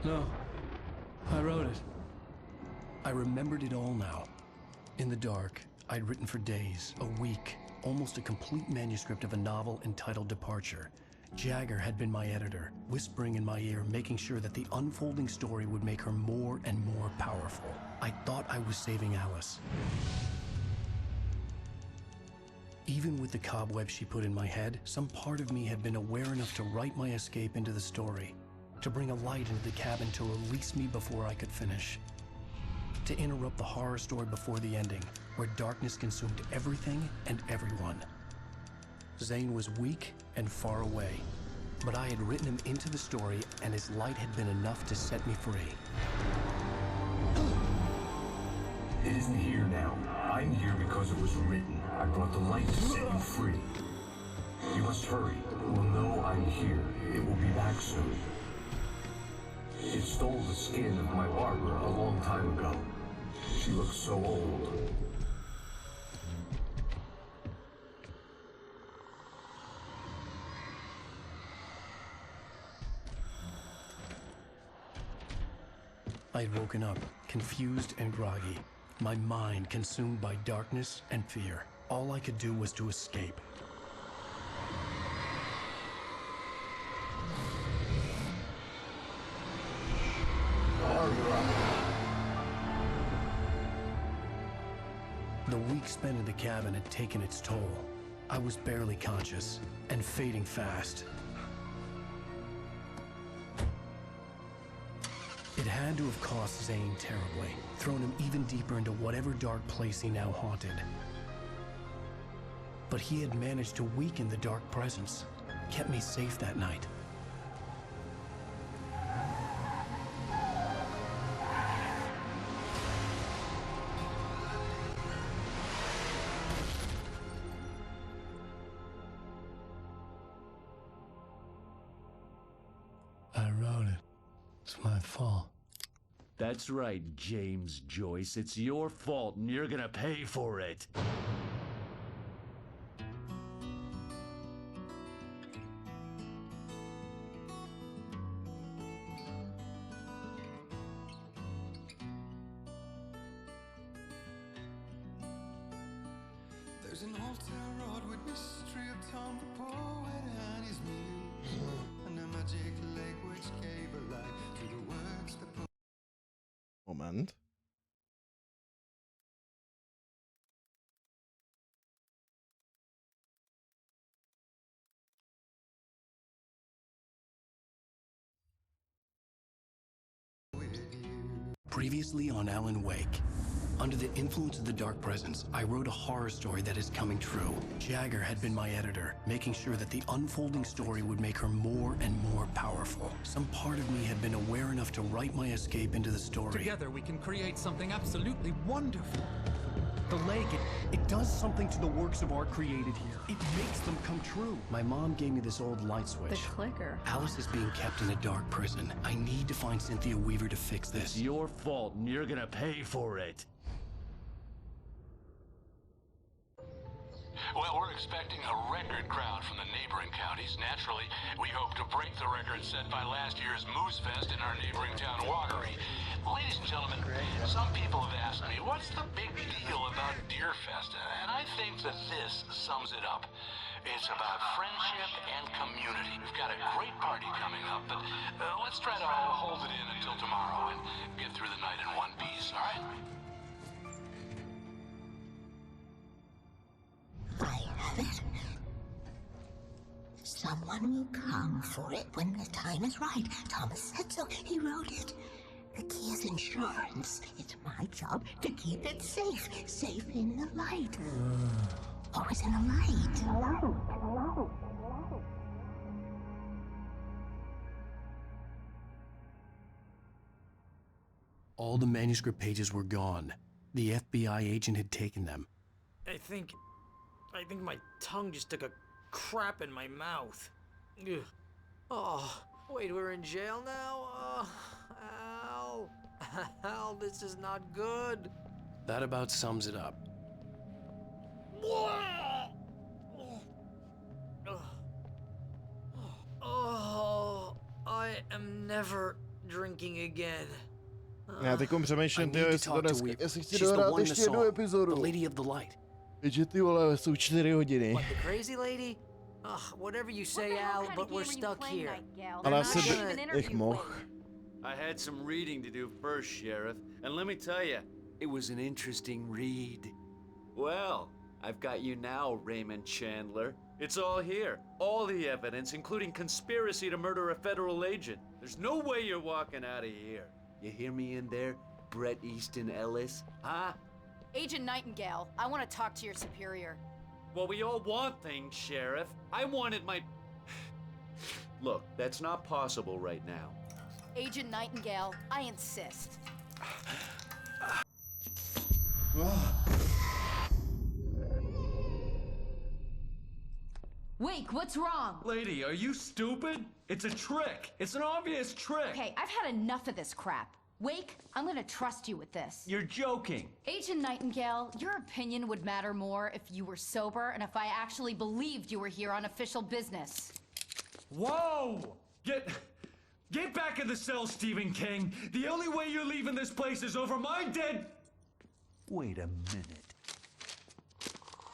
No, I wrote it. I remembered it all now. In the dark, I'd written for days, a week, almost a complete manuscript of a novel entitled Departure, Jagger had been my editor, whispering in my ear, making sure that the unfolding story would make her more and more powerful. I thought I was saving Alice. Even with the cobweb she put in my head, some part of me had been aware enough to write my escape into the story, to bring a light into the cabin to release me before I could finish, to interrupt the horror story before the ending, where darkness consumed everything and everyone. Zane was weak and far away, but I had written him into the story, and his light had been enough to set me free. It isn't here now. I'm here because it was written. I brought the light to set you free. You must hurry. It will know I'm here. It will be back soon. It stole the skin of my Barbara a long time ago. She looks so old. I had woken up, confused and groggy, my mind consumed by darkness and fear. All I could do was to escape. The week spent in the cabin had taken its toll. I was barely conscious and fading fast. It had to have cost Zane terribly, thrown him even deeper into whatever dark place he now haunted. But he had managed to weaken the dark presence, kept me safe that night. I wrote it. It's my fault. That's right, James Joyce. It's your fault, and you're gonna pay for it. There's an old town road with mystery of Tom the poet and his muse, and a magic lake which gave a light to the words that Moment. Previously on Alan Wake. Under the influence of the dark presence, I wrote a horror story that is coming true. Jagger had been my editor, making sure that the unfolding story would make her more and more powerful. Some part of me had been aware enough to write my escape into the story. Together we can create something absolutely wonderful. The lake, it does something to the works of art created here. It makes them come true. My mom gave me this old light switch. The clicker. Alice is being kept in a dark prison. I need to find Cynthia Weaver to fix this. It's your fault, and you're gonna pay for it. Well, we're expecting a record crowd from the neighboring counties. Naturally, we hope to break the record set by last year's Moose Fest in our neighboring town, Watery. Ladies and gentlemen, some people have asked me, what's the big deal about Deer Fest? And I think that this sums it up. It's about friendship and community. We've got a great party coming up, but let's try to hold it in until tomorrow and get through the night in one piece, all right? I have it. Someone will come for it when the time is right. Thomas said so. He wrote it. The key is insurance. It's my job to keep it safe. Safe in the light. Always in the light. All the manuscript pages were gone. The FBI agent had taken them. I think my tongue just took a crap in my mouth. Ugh. Oh, wait, we're in jail now? Al. Al, this is not good. That about sums it up. Oh, I am never drinking again. Já teď přemýšlím, jestli chci dohrát ještě jednu epizodu. The Lady of the Light. Takže ty vole, jsou 4 hodiny. What, the crazy lady? Ugh, whatever you say, Al, but we're stuck here. Ale asi bych mohl. I had some reading to do first, Sheriff, and let me tell you, it was an interesting read. Well, I've got you now, Raymond Chandler. It's all here. All the evidence, including conspiracy to murder a federal agent. There's no way you're walking out of here. You hear me in there, Bret Easton Ellis? Huh? Agent Nightingale, I want to talk to your superior. Well, we all want things, Sheriff. I wanted my... Look, that's not possible right now. Agent Nightingale, I insist. Wake, what's wrong? Lady, are you stupid? It's a trick. It's an obvious trick. Okay, I've had enough of this crap. Wake, I'm gonna trust you with this. You're joking. Agent Nightingale, your opinion would matter more if you were sober and if I actually believed you were here on official business. Whoa! Get back in the cell, Stephen King. The only way you're leaving this place is over my dead... Wait a minute.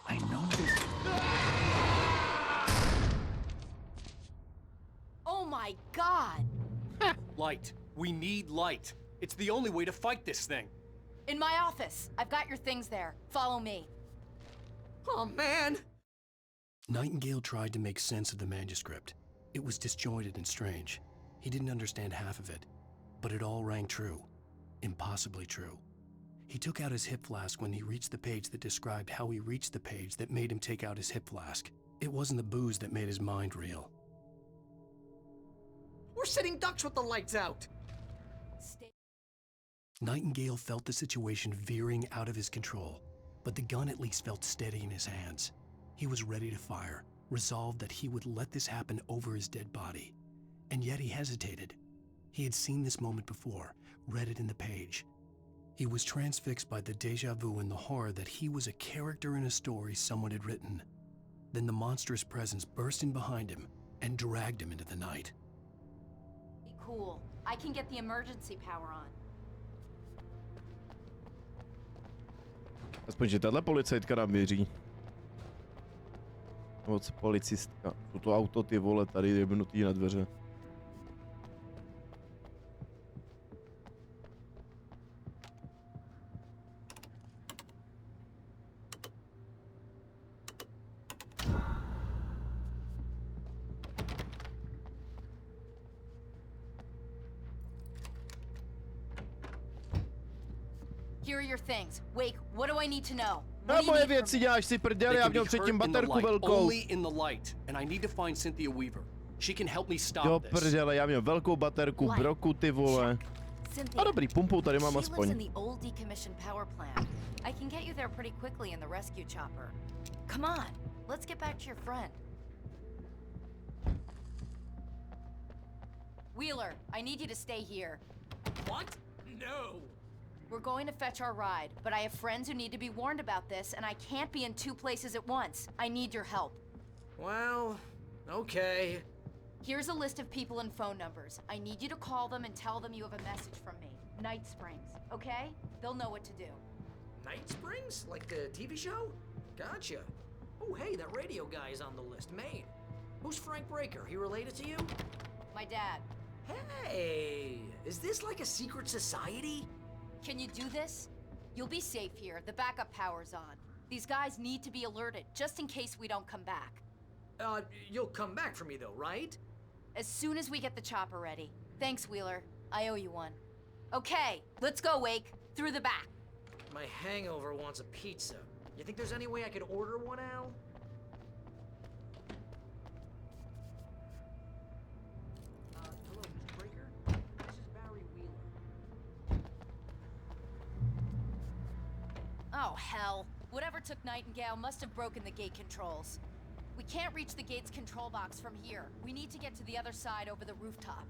I know this... Oh my God! Light. We need light. It's the only way to fight this thing. In my office. I've got your things there. Follow me. Oh, man! Nightingale tried to make sense of the manuscript. It was disjointed and strange. He didn't understand half of it, but it all rang true. Impossibly true. He took out his hip flask when he reached the page that described how he reached the page that made him take out his hip flask. It wasn't the booze that made his mind reel. We're sitting ducks with the lights out. Nightingale felt the situation veering out of his control, but the gun at least felt steady in his hands. He was ready to fire, resolved that he would let this happen over his dead body. And yet he hesitated. He had seen this moment before, read it in the page. He was transfixed by the déjà vu and the horror that he was a character in a story someone had written. Then the monstrous presence burst in behind him and dragged him into the night. Be cool. I can get the emergency power on. Aspoň, že tahle policajtka nám věří. No, co policistka. Jsou to auto, ty vole, tady jebnutý na dveře. Here are your things. Wake, what do I need to know? A moje věci děláš si prdele, já měl předtím baterku velkou. Only in the light, and I need to find Cynthia Weaver. She can help me stop Jo this. prdele, já měl velkou baterku, broku ty vole. A dobrý, pumpou tady mám aspoň. She lives in the old decommissioned power plant. I can get you there pretty quickly in the rescue chopper. Come on, let's get back to your friend. Wheeler, I need you to stay here. What? No. We're going to fetch our ride, but I have friends who need to be warned about this, and I can't be in two places at once. I need your help. Well, okay. Here's a list of people and phone numbers. I need you to call them and tell them you have a message from me. Night Springs, okay? They'll know what to do. Night Springs? Like the TV show? Gotcha. Oh, hey, that radio guy is on the list. Maine. Who's Frank Breaker? He related to you? My dad. Hey, is this like a secret society? Can you do this? You'll be safe here. The backup power's on. These guys need to be alerted, just in case we don't come back. You'll come back for me though, right? As soon as we get the chopper ready. Thanks, Wheeler. I owe you one. Okay, let's go, Wake. Through the back. My hangover wants a pizza. You think there's any way I could order one, Al? Hello, Mr. Breaker. This is Barry Wheeler. Oh, hell. Whatever took Nightingale must have broken the gate controls. We can't reach the gate's control box from here. We need to get to the other side over the rooftop.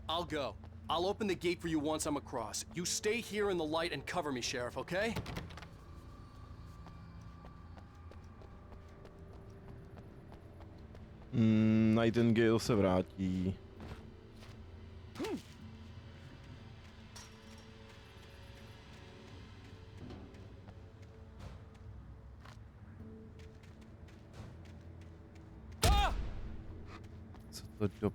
I'll go. I'll open the gate for you once I'm across. You stay here in the light and cover me, Sheriff, okay? Nightingale se vrátí. To do...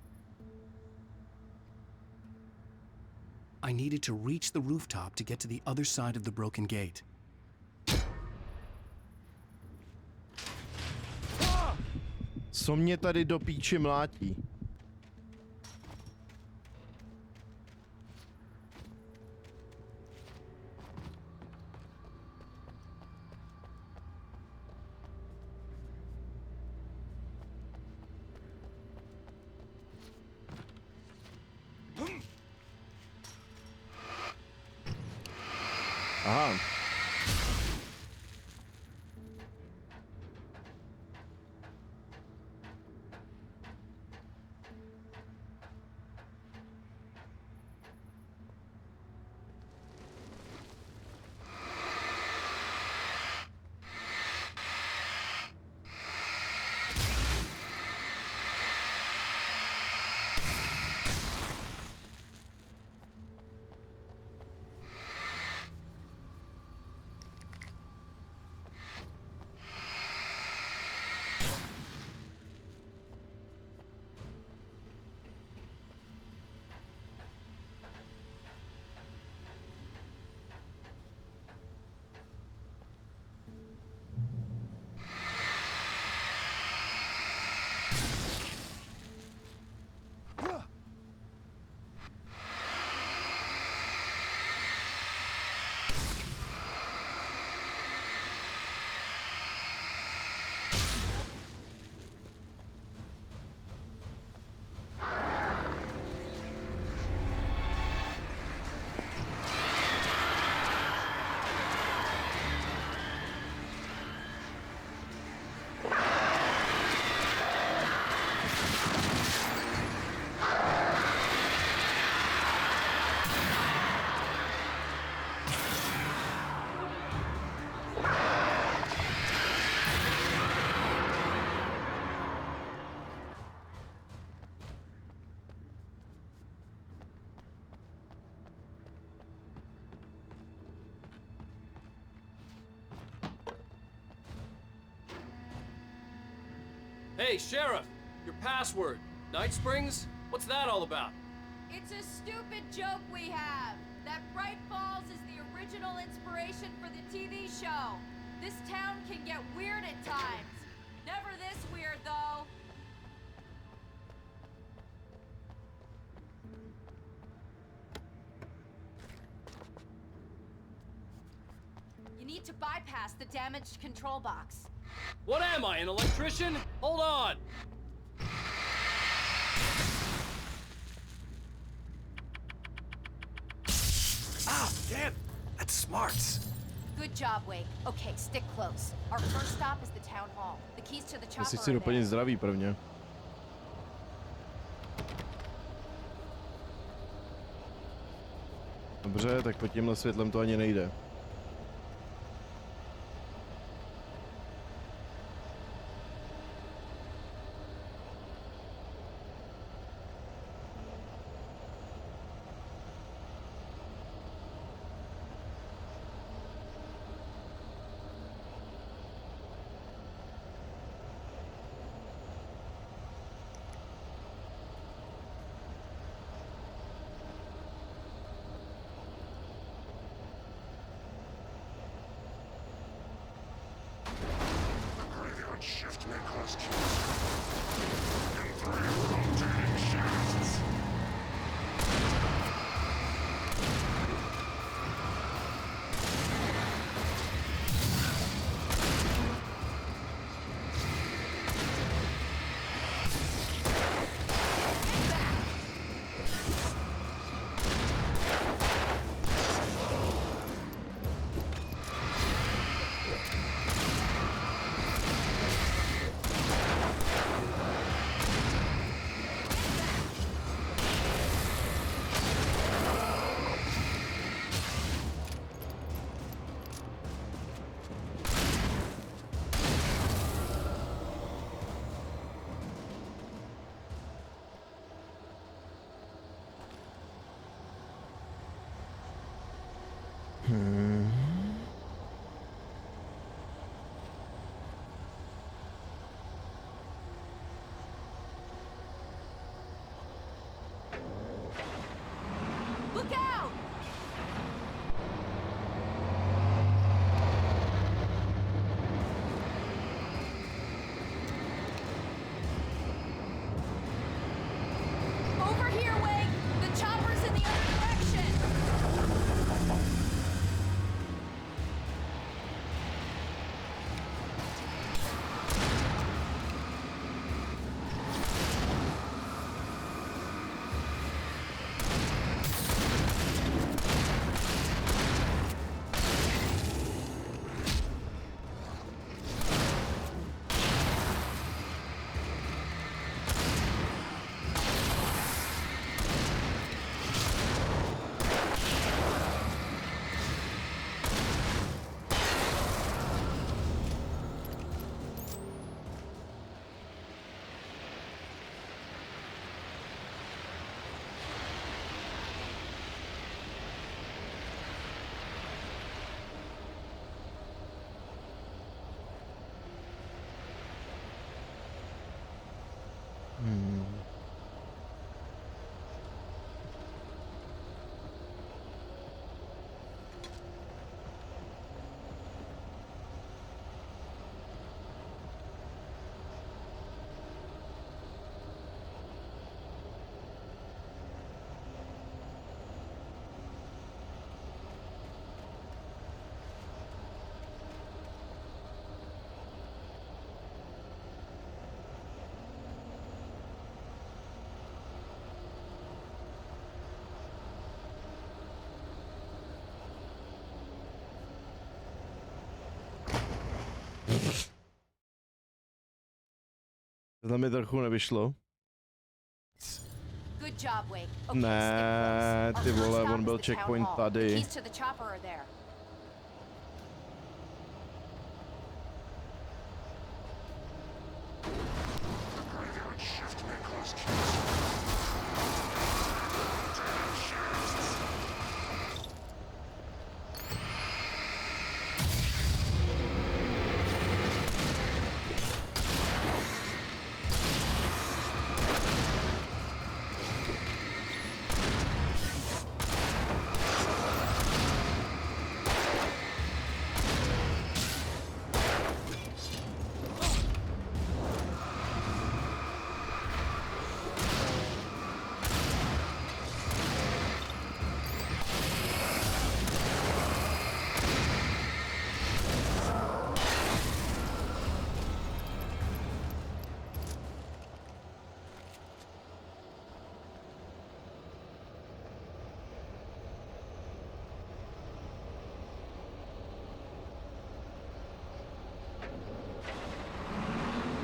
I needed to reach the rooftop to get to the other side of the broken gate. Co mě tady do píči mlátí? Aha. Hey, Sheriff! Your password. Night Springs? What's that all about? It's a stupid joke we have. That Bright Falls is the original inspiration for the TV show. This town can get weird at times. Never this weird, though. You need to bypass the damaged control box. What am I, an electrician? Hold on! Ah, damn! That's smarts! Good job, Wake. Okay, stick close. Our first stop is the town hall. The keys to the chopper Asi are chci there. doplnit zdraví prvně. Dobře, tak pod tímhle světlem to ani nejde. Tohle mi trochu nevyšlo. Good job, Wake. Okay, Ne, stick ty close. Our vole, first stop on is byl the town checkpoint hall. tady. Keys to the chopper are there.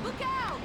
Look out!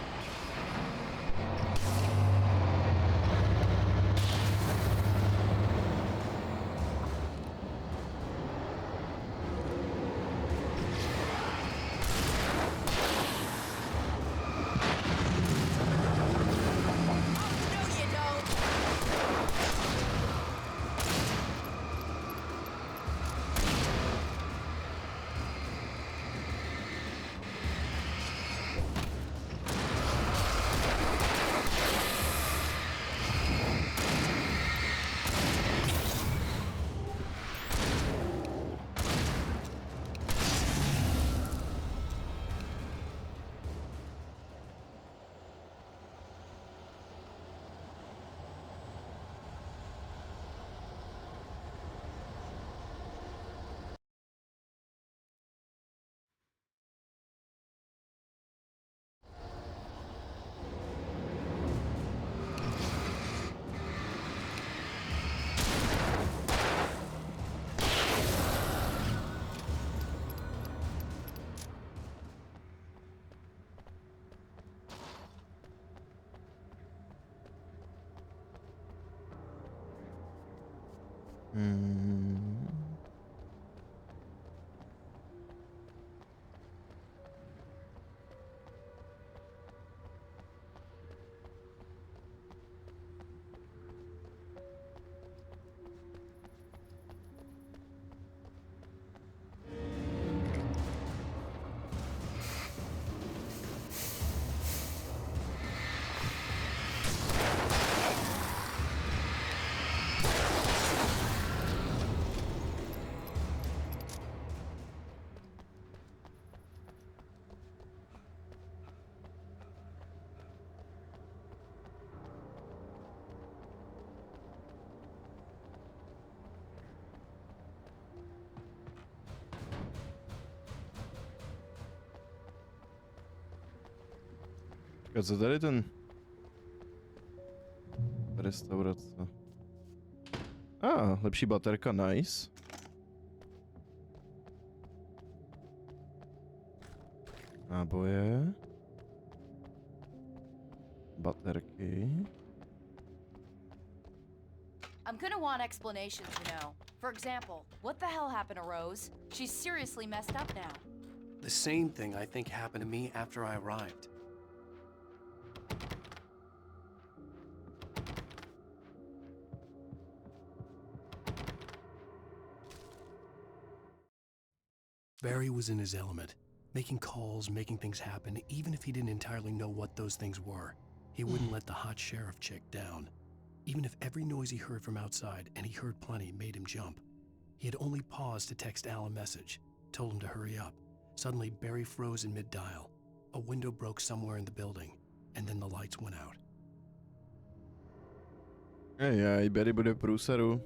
A co tady ten... Restaurace. Lepší baterka, nice. Náboje. Baterky. I'm gonna want explanations, you know. For example, what the hell happened to Rose? She's seriously messed up now. The same thing I think happened to me after I arrived. Barry was in his element, making calls, making things happen, even if he didn't entirely know what those things were. He wouldn't let the hot sheriff chick down. Even if every noise he heard from outside, and he heard plenty, made him jump. He had only paused to text Al a message, told him to hurry up. Suddenly, Barry froze in mid-dial. A window broke somewhere in the building, and then the lights went out. Barry bude v průseru.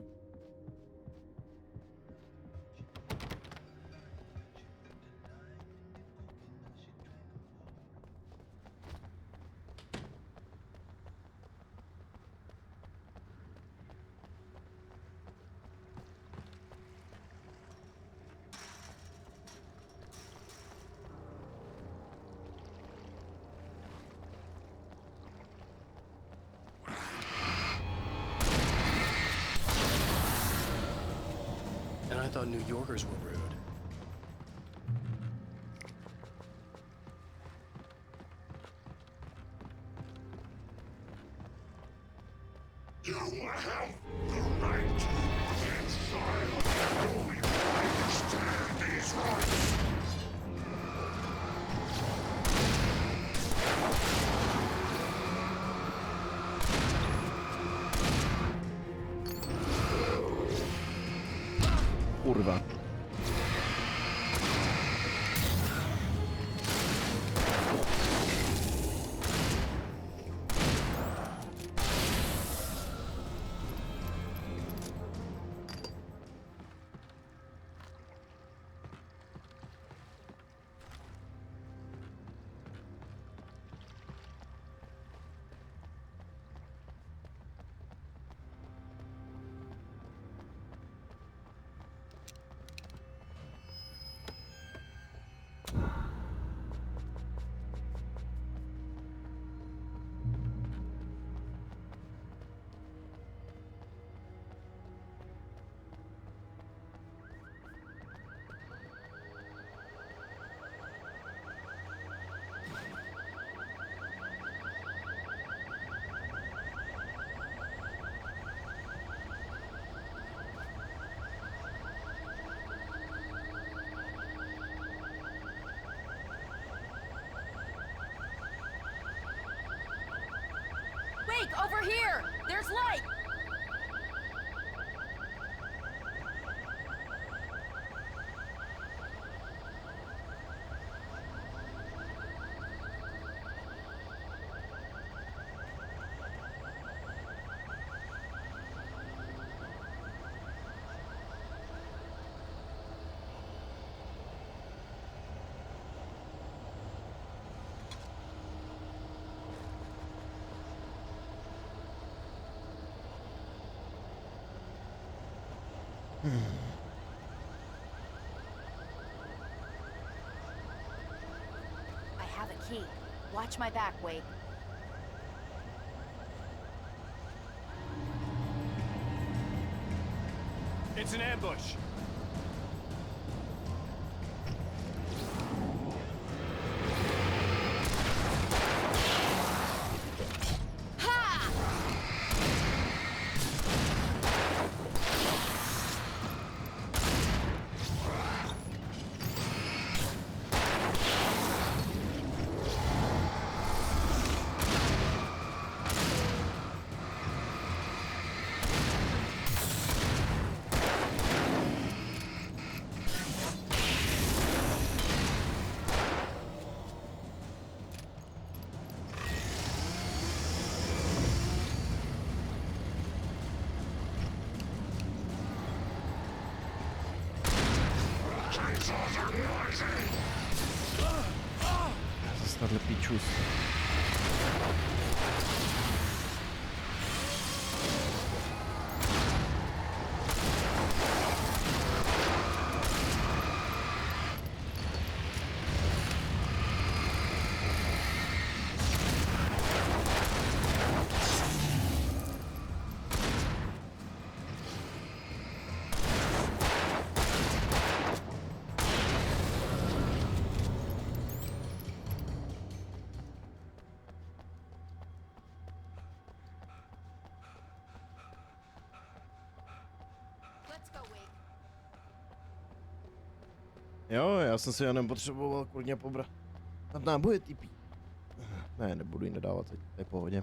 thought New Yorkers were rude. You have the right to exile. Only understand these rights. Kurwa. Wake, over here! There's light! I have a key. Watch my back, Wake. It's an ambush. Starle pičus. Jo, já jsem si jenom potřeboval kurně pobrat náboje typí. Ne, nebudu ji nedávat, teď to je v pohodě.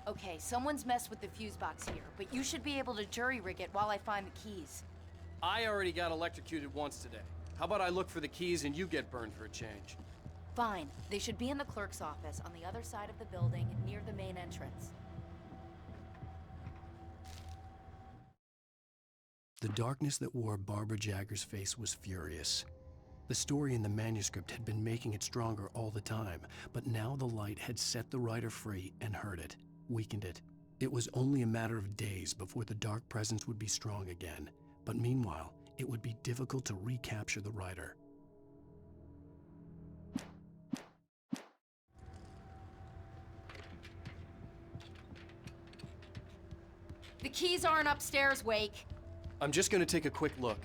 Okay, someone's messed with the fuse box here, but you should be able to jury-rig it while I find the keys. I already got electrocuted once today. How about I look for the keys and you get burned for a change? Fine. They should be in the clerk's office on the other side of the building, near the main entrance. The darkness that wore Barbara Jagger's face was furious. The story in the manuscript had been making it stronger all the time, but now the light had set the writer free and hurt it, weakened it. It was only a matter of days before the dark presence would be strong again, but meanwhile, it would be difficult to recapture the writer. The keys aren't upstairs, Wake. I'm just gonna take a quick look.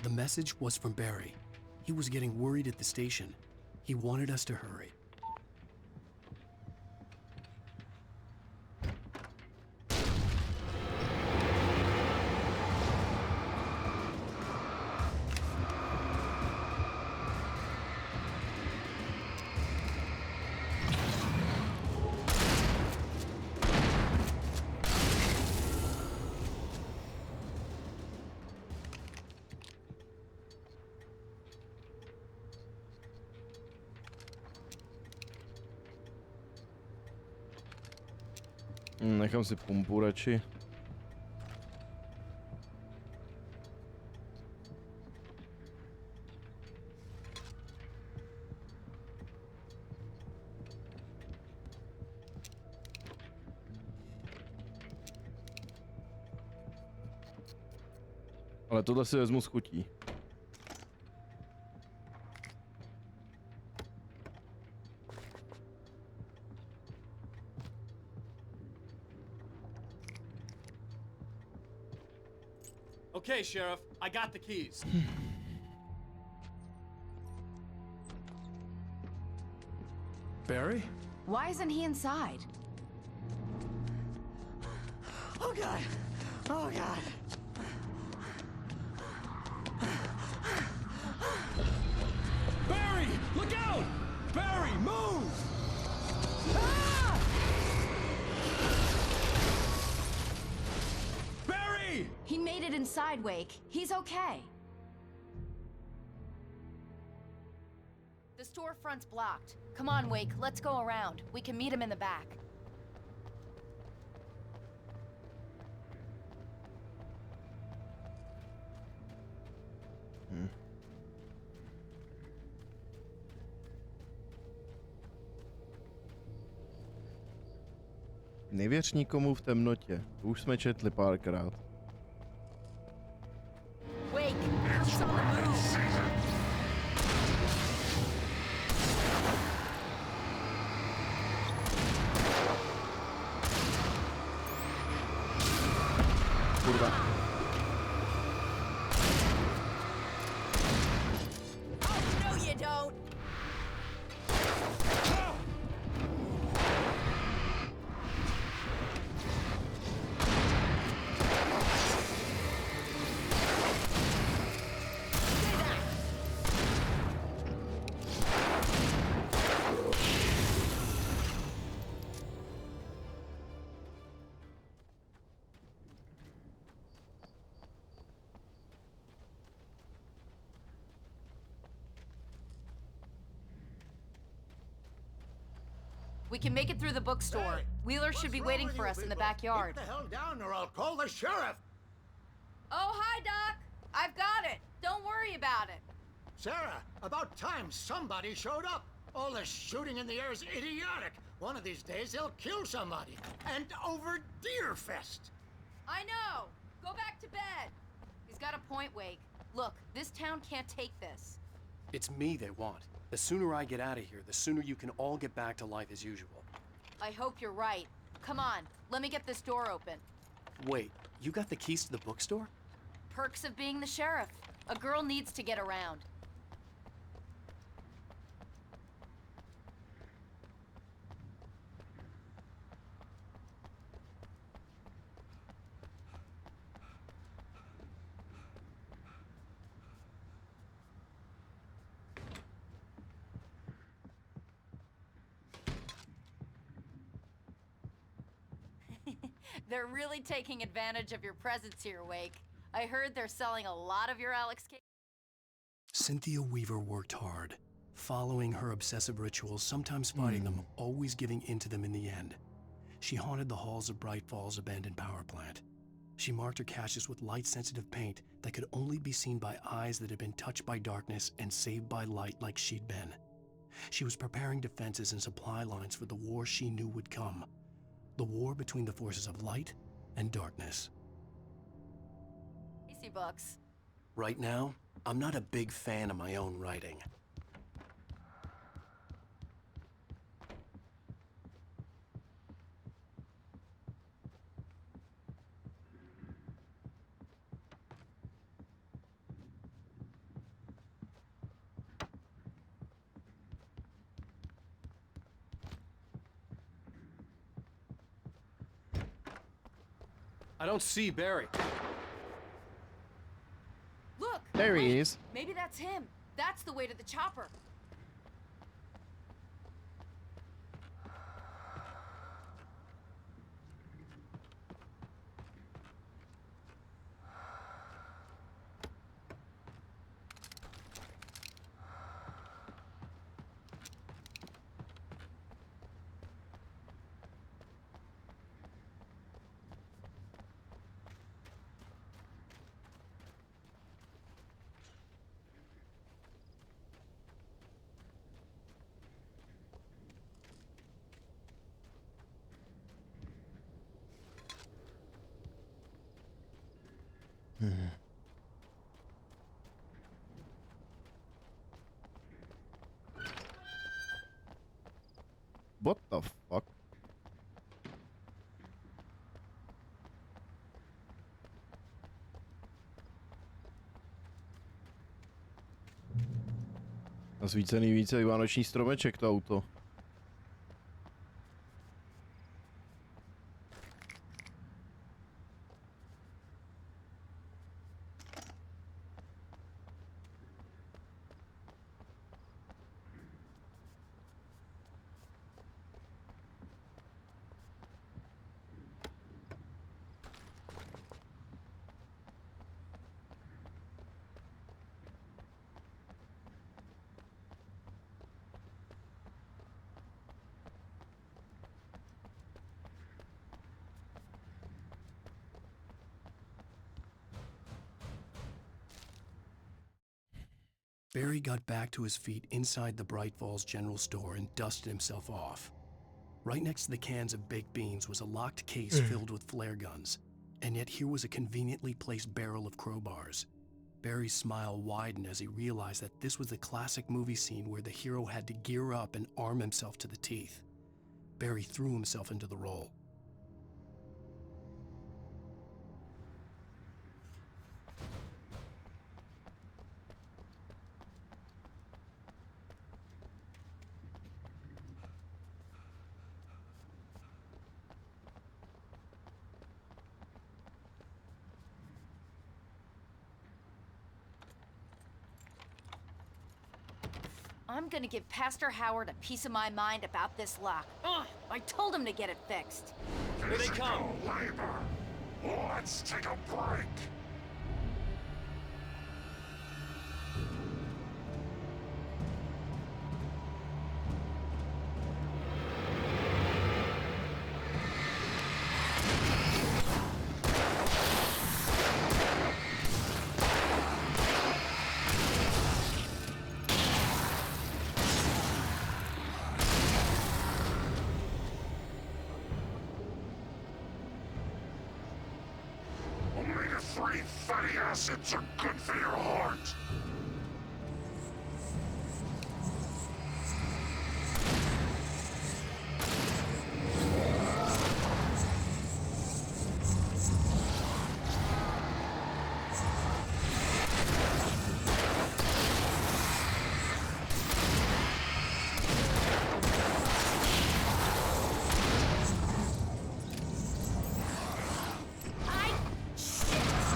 The message was from Barry. He was getting worried at the station. He wanted us to hurry. Nechám si pumpu radši. Ale tohle si vezmu s chutí. Okay, Sheriff, I got the keys. Barry? Why isn't he inside? Oh God! Oh God! Barry! Look out! Barry, move! Barry! He made it inside, Wake. He's okay. The storefront's blocked. Come on, Wake, let's go around. We can meet him in the back. Nevěř nikomu v temnotě. To už jsme četli párkrát. Wake, he's on the move. Kurva. Oh, no you don't! We can make it through the bookstore. Hey, Wheeler should be waiting for us in the backyard. Get the hell down or I'll call the sheriff! Oh, hi, Doc. I've got it. Don't worry about it. Sarah, about time somebody showed up. All this shooting in the air is idiotic. One of these days they'll kill somebody. And over Deerfest. I know. Go back to bed! He's got a point, Wake. Look, this town can't take this. It's me they want. The sooner I get out of here, the sooner you can all get back to life as usual. I hope you're right. Come on, let me get this door open. Wait, you got the keys to the bookstore? Perks of being the sheriff. A girl needs to get around. They're really taking advantage of your presence here, Wake. I heard they're selling a lot of your Alex cake. Cynthia Weaver worked hard, following her obsessive rituals, sometimes fighting them, always giving in to them in the end. She haunted the halls of Bright Falls' abandoned power plant. She marked her caches with light-sensitive paint that could only be seen by eyes that had been touched by darkness and saved by light like she'd been. She was preparing defenses and supply lines for the war she knew would come. The war between the forces of light and darkness. Easy books. Right now, I'm not a big fan of my own writing. I don't see Barry. Look! There he wait, is. Maybe that's him. That's the way to the chopper. What the fuck? Zasvícený více vánoční stromeček to auto. Barry got back to his feet inside the Bright Falls General Store and dusted himself off. Right next to the cans of baked beans was a locked case filled with flare guns, and yet here was a conveniently placed barrel of crowbars. Barry's smile widened as he realized that this was the classic movie scene where the hero had to gear up and arm himself to the teeth. Barry threw himself into the role. I'm gonna give Pastor Howard a piece of my mind about this lock. Ugh, I told him to get it fixed. Here they come. Labor. Let's take a break. Omega my fatty acids are good for your heart.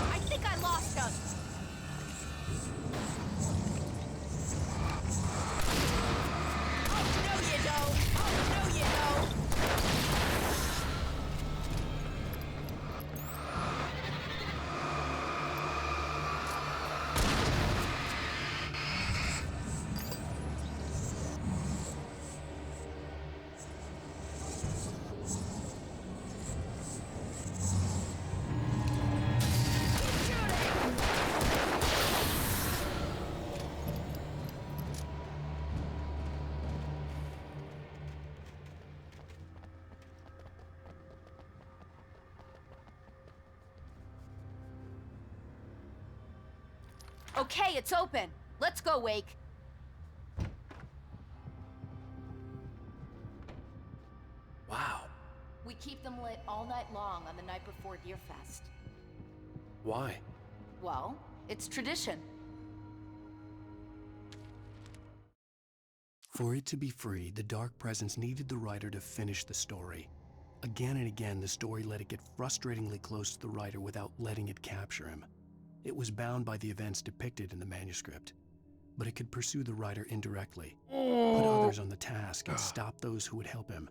I think I lost him. Oh, no you don't. Oh, no you don't. Okay, it's open. Let's go, Wake. Wow. We keep them lit all night long on the night before Deerfest. Why? Well, it's tradition. For it to be free, the Dark Presence needed the writer to finish the story. Again and again, the story let it get frustratingly close to the writer without letting it capture him. It was bound by the events depicted in the manuscript, but it could pursue the writer indirectly, put others on the task, and stop those who would help him.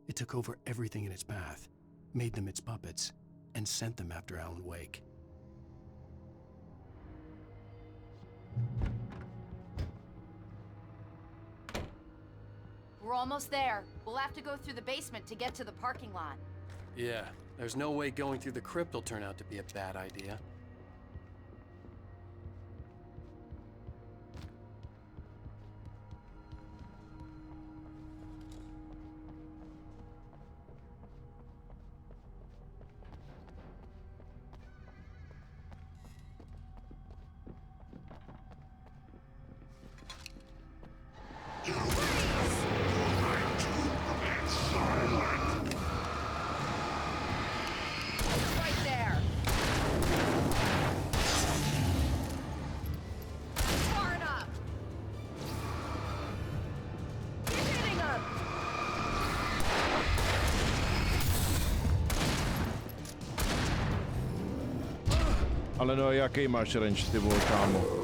It took over everything in its path, made them its puppets, and sent them after Alan Wake. We're almost there. We'll have to go through the basement to get to the parking lot. Yeah, there's no way going through the crypt will turn out to be a bad idea. Right there. Far enough. Keep hitting him. Ale no, jaký máš range, ty vole, kámo?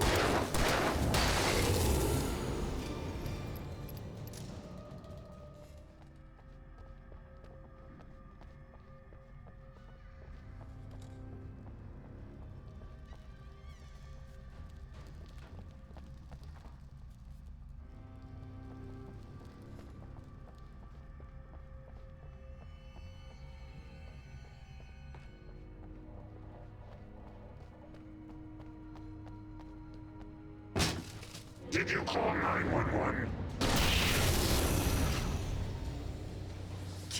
Did you call 911?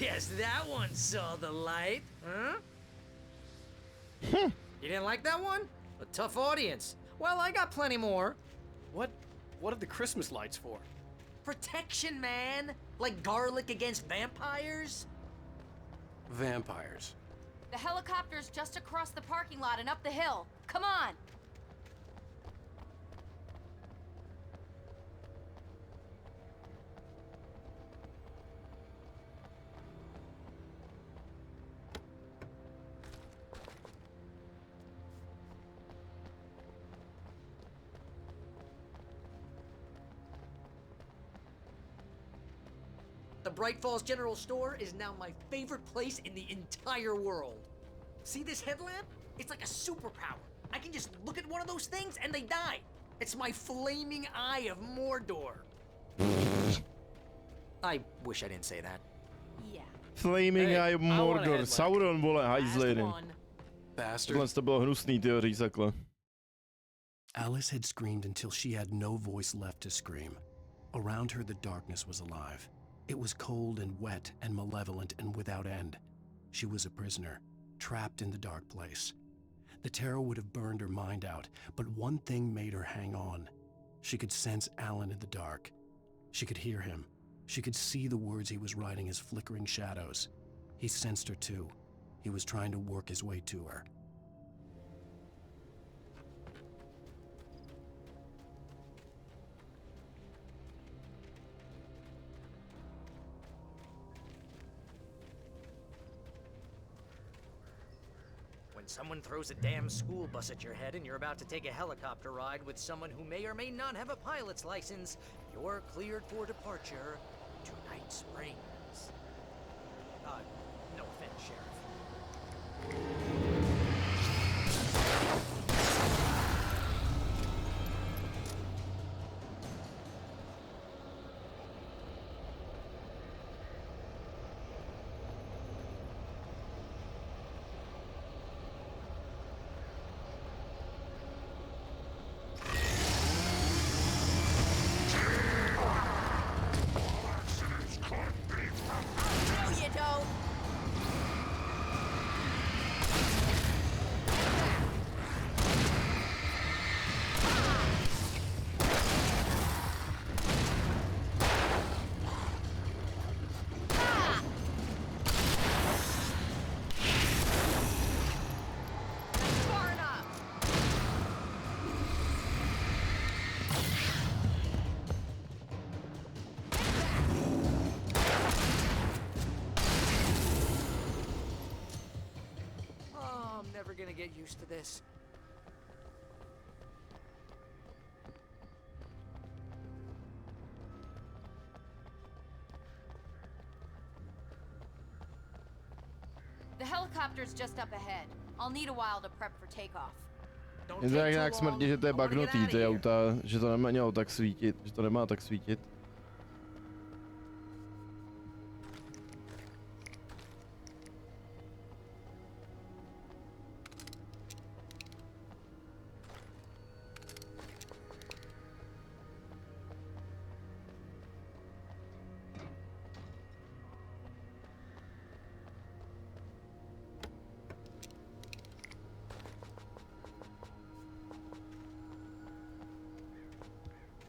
Guess that one saw the light, huh? You didn't like that one? A tough audience. Well, I got plenty more. What are the Christmas lights for? Protection, man. Like garlic against vampires. Vampires. The helicopter's just across the parking lot and up the hill. Come on! The Bright Falls General Store is now my favorite place in the entire world. See this headlamp? It's like a superpower. I can just look at one of those things and they die. It's my flaming eye of Mordor. I wish I didn't say that. Yeah. Flaming Eye of Mordor. Sauron, vole, hajzliny. Bastard. Tohle to bylo hnusný, tyjo, říct takhle. Alice had screamed until she had no voice left to scream. Around her, the darkness was alive. It was cold and wet and malevolent and without end. She was a prisoner, trapped in the dark place. The terror would have burned her mind out, but one thing made her hang on. She could sense Alan in the dark. She could hear him. She could see the words he was writing as flickering shadows. He sensed her too. He was trying to work his way to her. When someone throws a damn school bus at your head and you're about to take a helicopter ride with someone who may or may not have a pilot's license, you're cleared for departure to Night Springs. No offense, Sheriff. Gonna get used to this. The helicopter's just up ahead. I'll need a while to prep for takeoff. Jen to nějak smrdí, že to je bugnutý, ty auta, že to nemělo tak svítit, že to nemá tak svítit.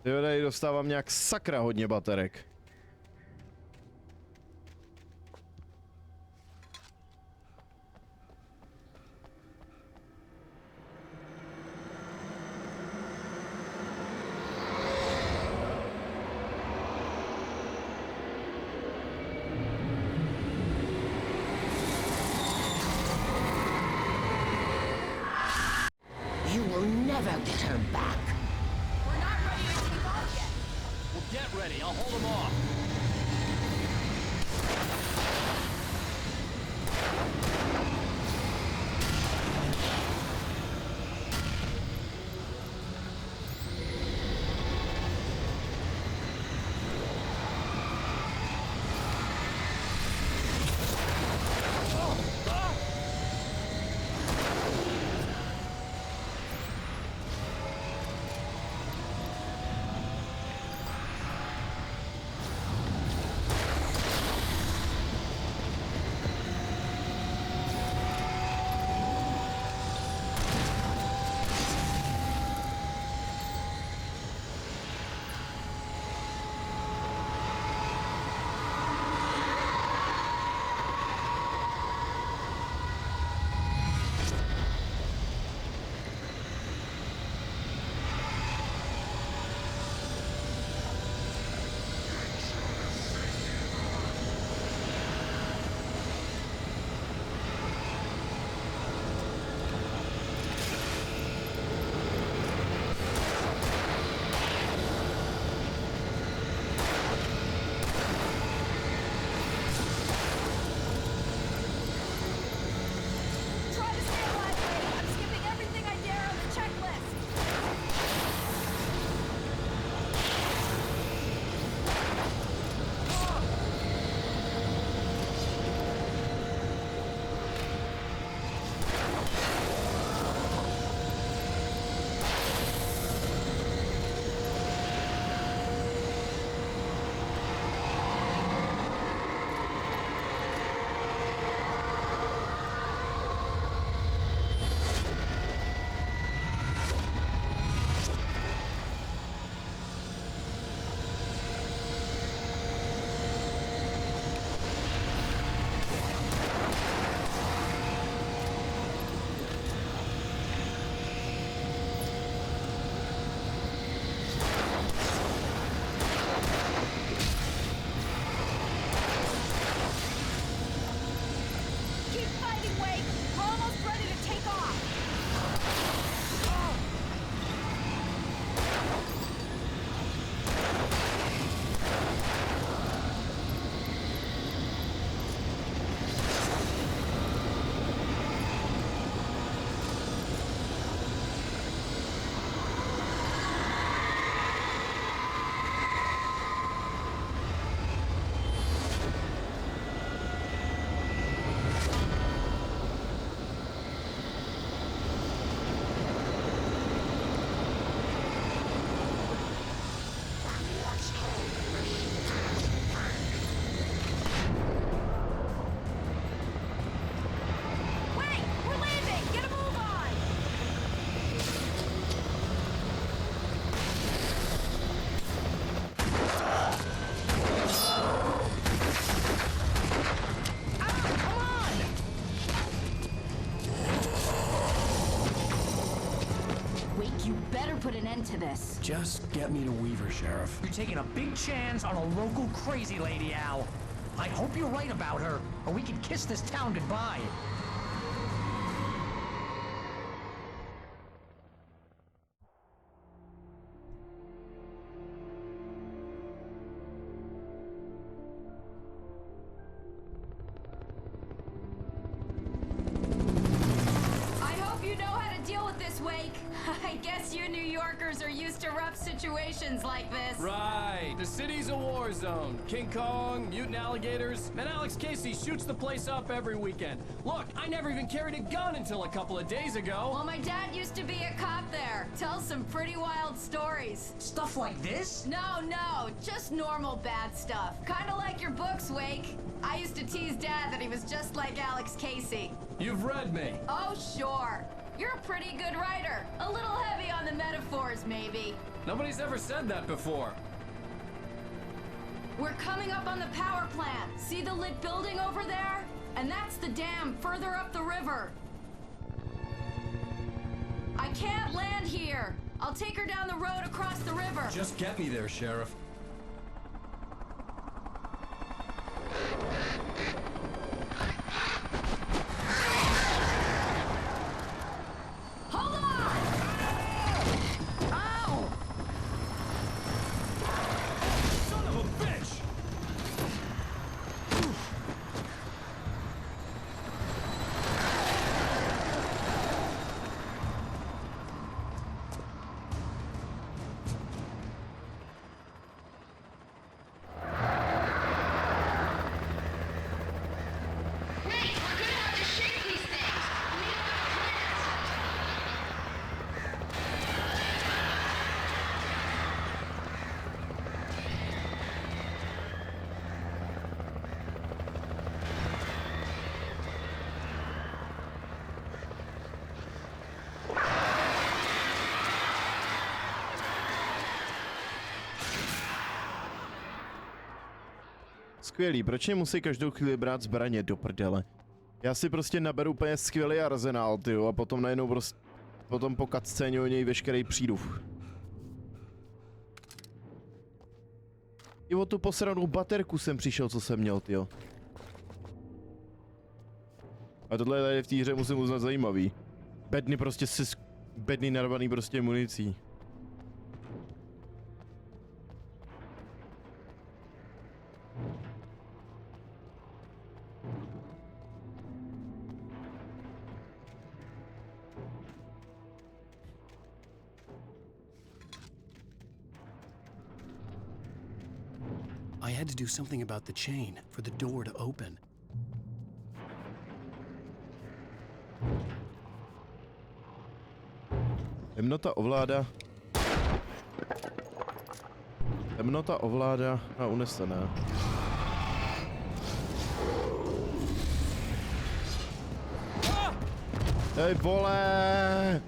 Jo, tady dostávám nějak sakra hodně baterek. You will never get her back. Get ready, I'll hold them off. end to this. Just get me to Weaver, Sheriff. You're taking a big chance on a local crazy lady, Al. I hope you're right about her, or we can kiss this town goodbye. Wake. I guess you New Yorkers are used to rough situations like this. Right. The city's a war zone. King Kong, mutant alligators, and Alex Casey shoots the place up every weekend. Look, I never even carried a gun until a couple of days ago. Well, my dad used to be a cop there. Tells some pretty wild stories. Stuff like this? No, just normal bad stuff. Kinda like your books, Wake. I used to tease Dad that he was just like Alex Casey. You've read me. Oh, sure. You're a pretty good writer. A little heavy on the metaphors, maybe. Nobody's ever said that before. We're coming up on the power plant. See the lit building over there? And that's the dam further up the river. I can't land here. I'll take her down the road across the river. Just get me there, Sheriff. Hold on! Ow! Son of a bitch! Skvělý, proč mě musí každou chvíli brát zbraně do prdele? Já si prostě naberu úplně skvělý arzenál, tyjo, a potom najednou prostě... Potom po cutscéně o něj veškerý přijdu. I o tu posranou baterku jsem přišel, co jsem měl, tyjo. A tohle je tady v té hře, musím uznat, zajímavý. Bedny prostě bedny narvaný prostě municí. I had to do something about the chain for the door to open. Temnota ovládá a unesená. Hej, vole!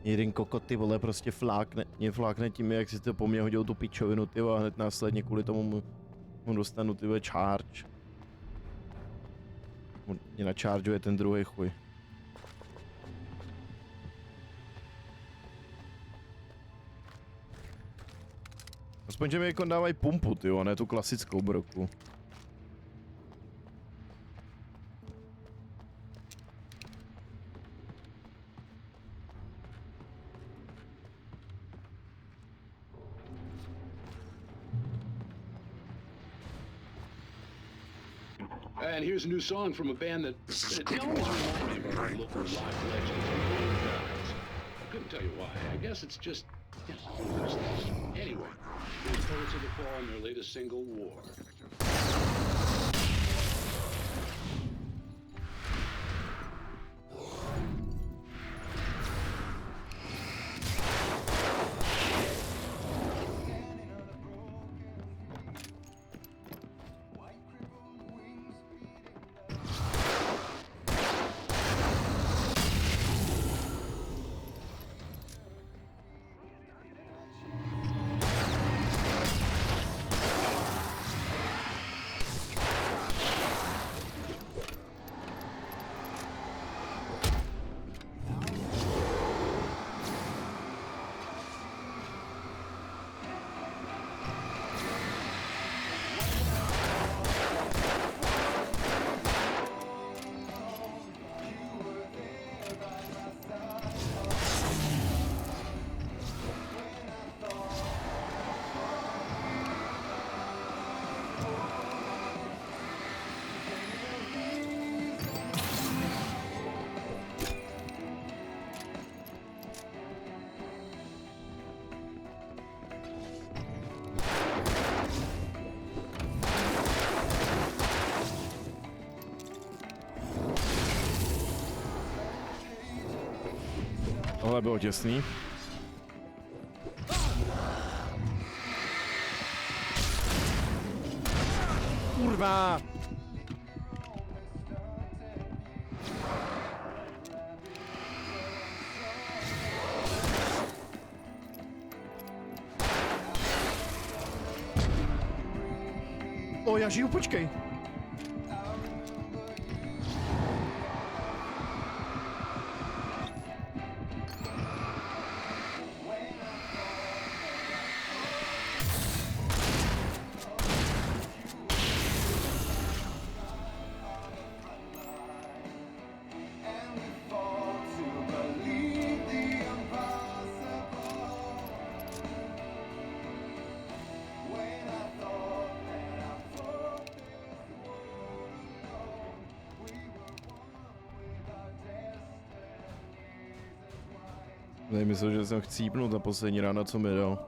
Jeden kokot, ty vole, prostě flákne tím, jak si to po mně hodil tu pičovinu, ty vole, a hned následně kvůli tomu mu dostanu, ty vole, charge. Mě načargeuje ten druhý chuj. Aspoň, že mi jako dávají pumpu, ty vole, ne tu klasickou broku. And here's a new song from a band that always reminds me of our local rock legends. Good tell you why. I guess it's just, you know, one of those things. Anyway, here's Poets of the Fall and their latest single, War. Tohle bylo těsný. Kurva! O, já žiju, počkej. Myslel, že jsem chcípnul ta poslední rána, co mi dal.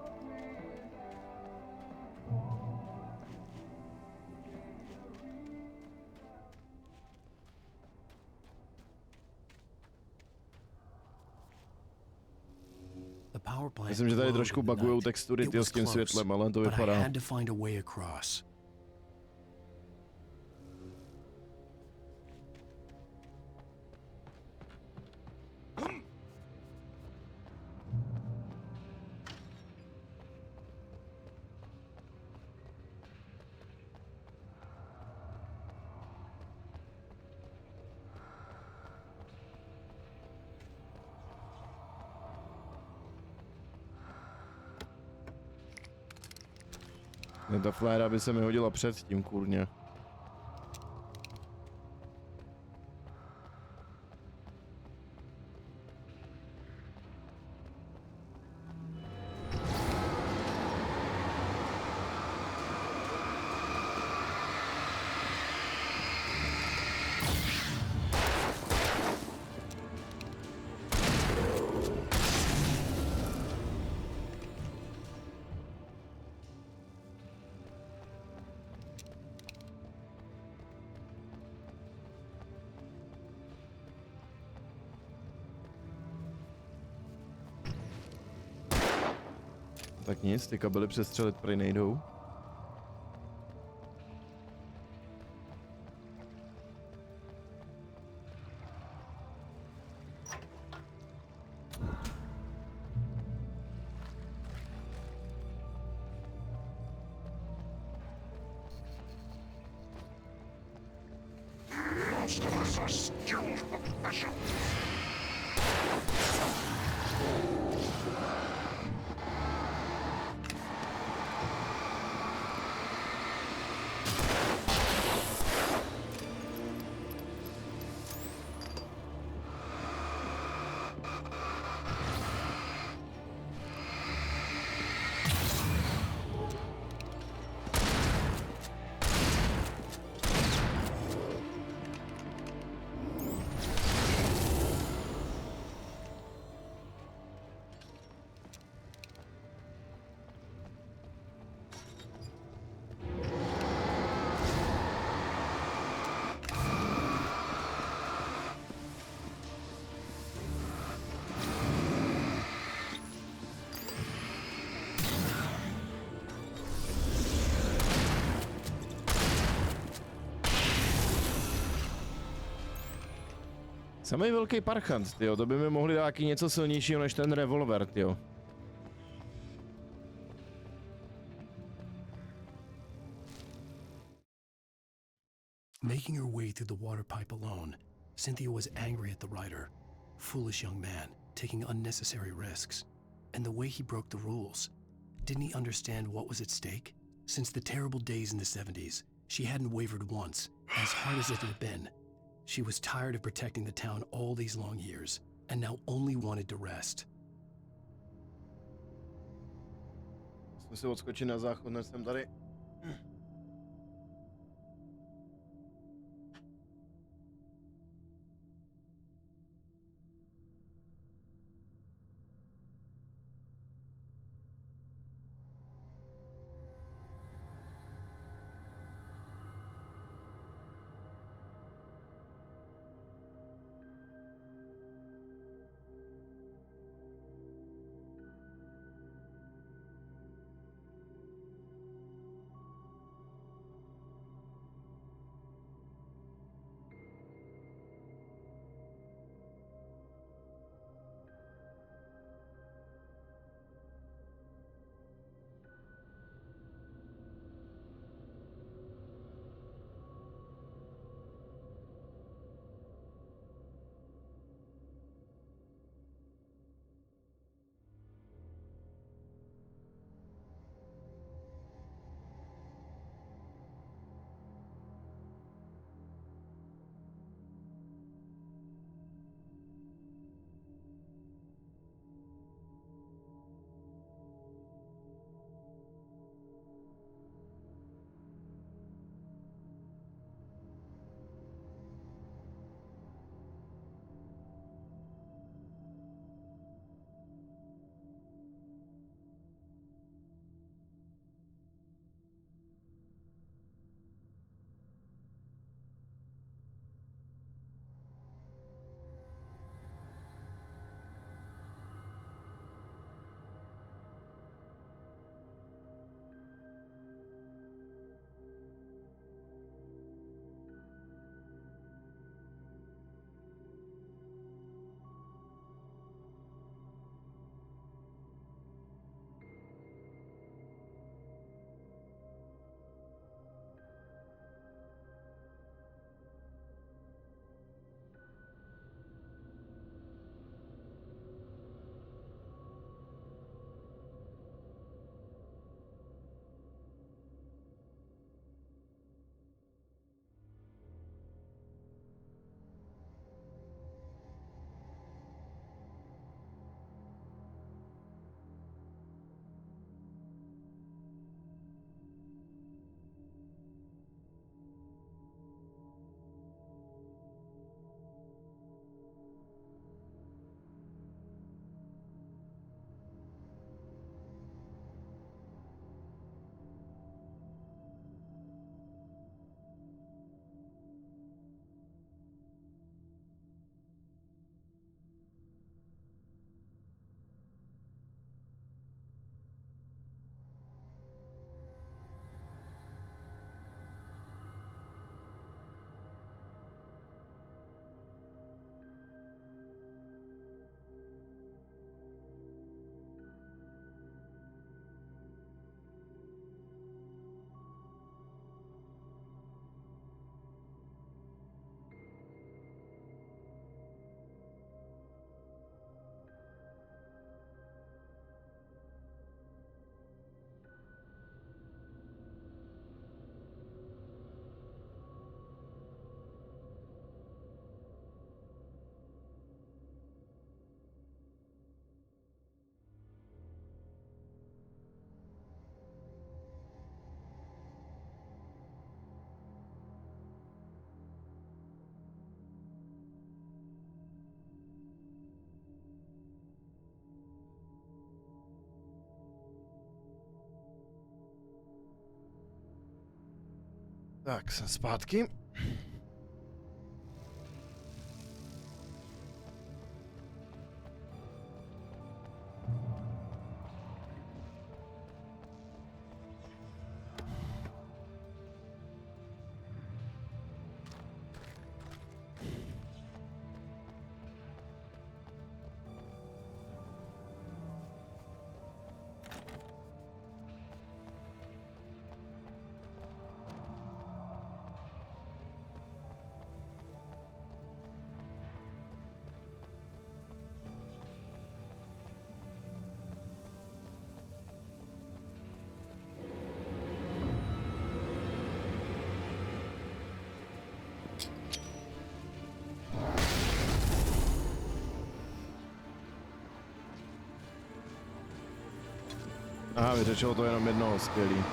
Myslím, že tady trošku bugujou textury s tím světlem, ale to vypadá. Ta fléra by se mi hodila předtím, kurně. Tak nic, ty kabely přestřelit prej nejdou. Samý velký parchant, tyjo, to by mi mohli dát taky něco silnějšího než ten revolver, tyjo. Making her way through the water pipe alone, Cynthia was angry at the writer. Foolish young man, taking unnecessary risks. And the way he broke the rules. Didn't he understand what was at stake? Since the terrible days in the 70s, she hadn't wavered once, as hard as it had been. She was tired of protecting the town all these long years, and now only wanted to rest. Jsme si odskočili na záchod, než jsem tady. Tak, jsem zpátky. Aha, vyřešilo to jenom jednoho, skvělý.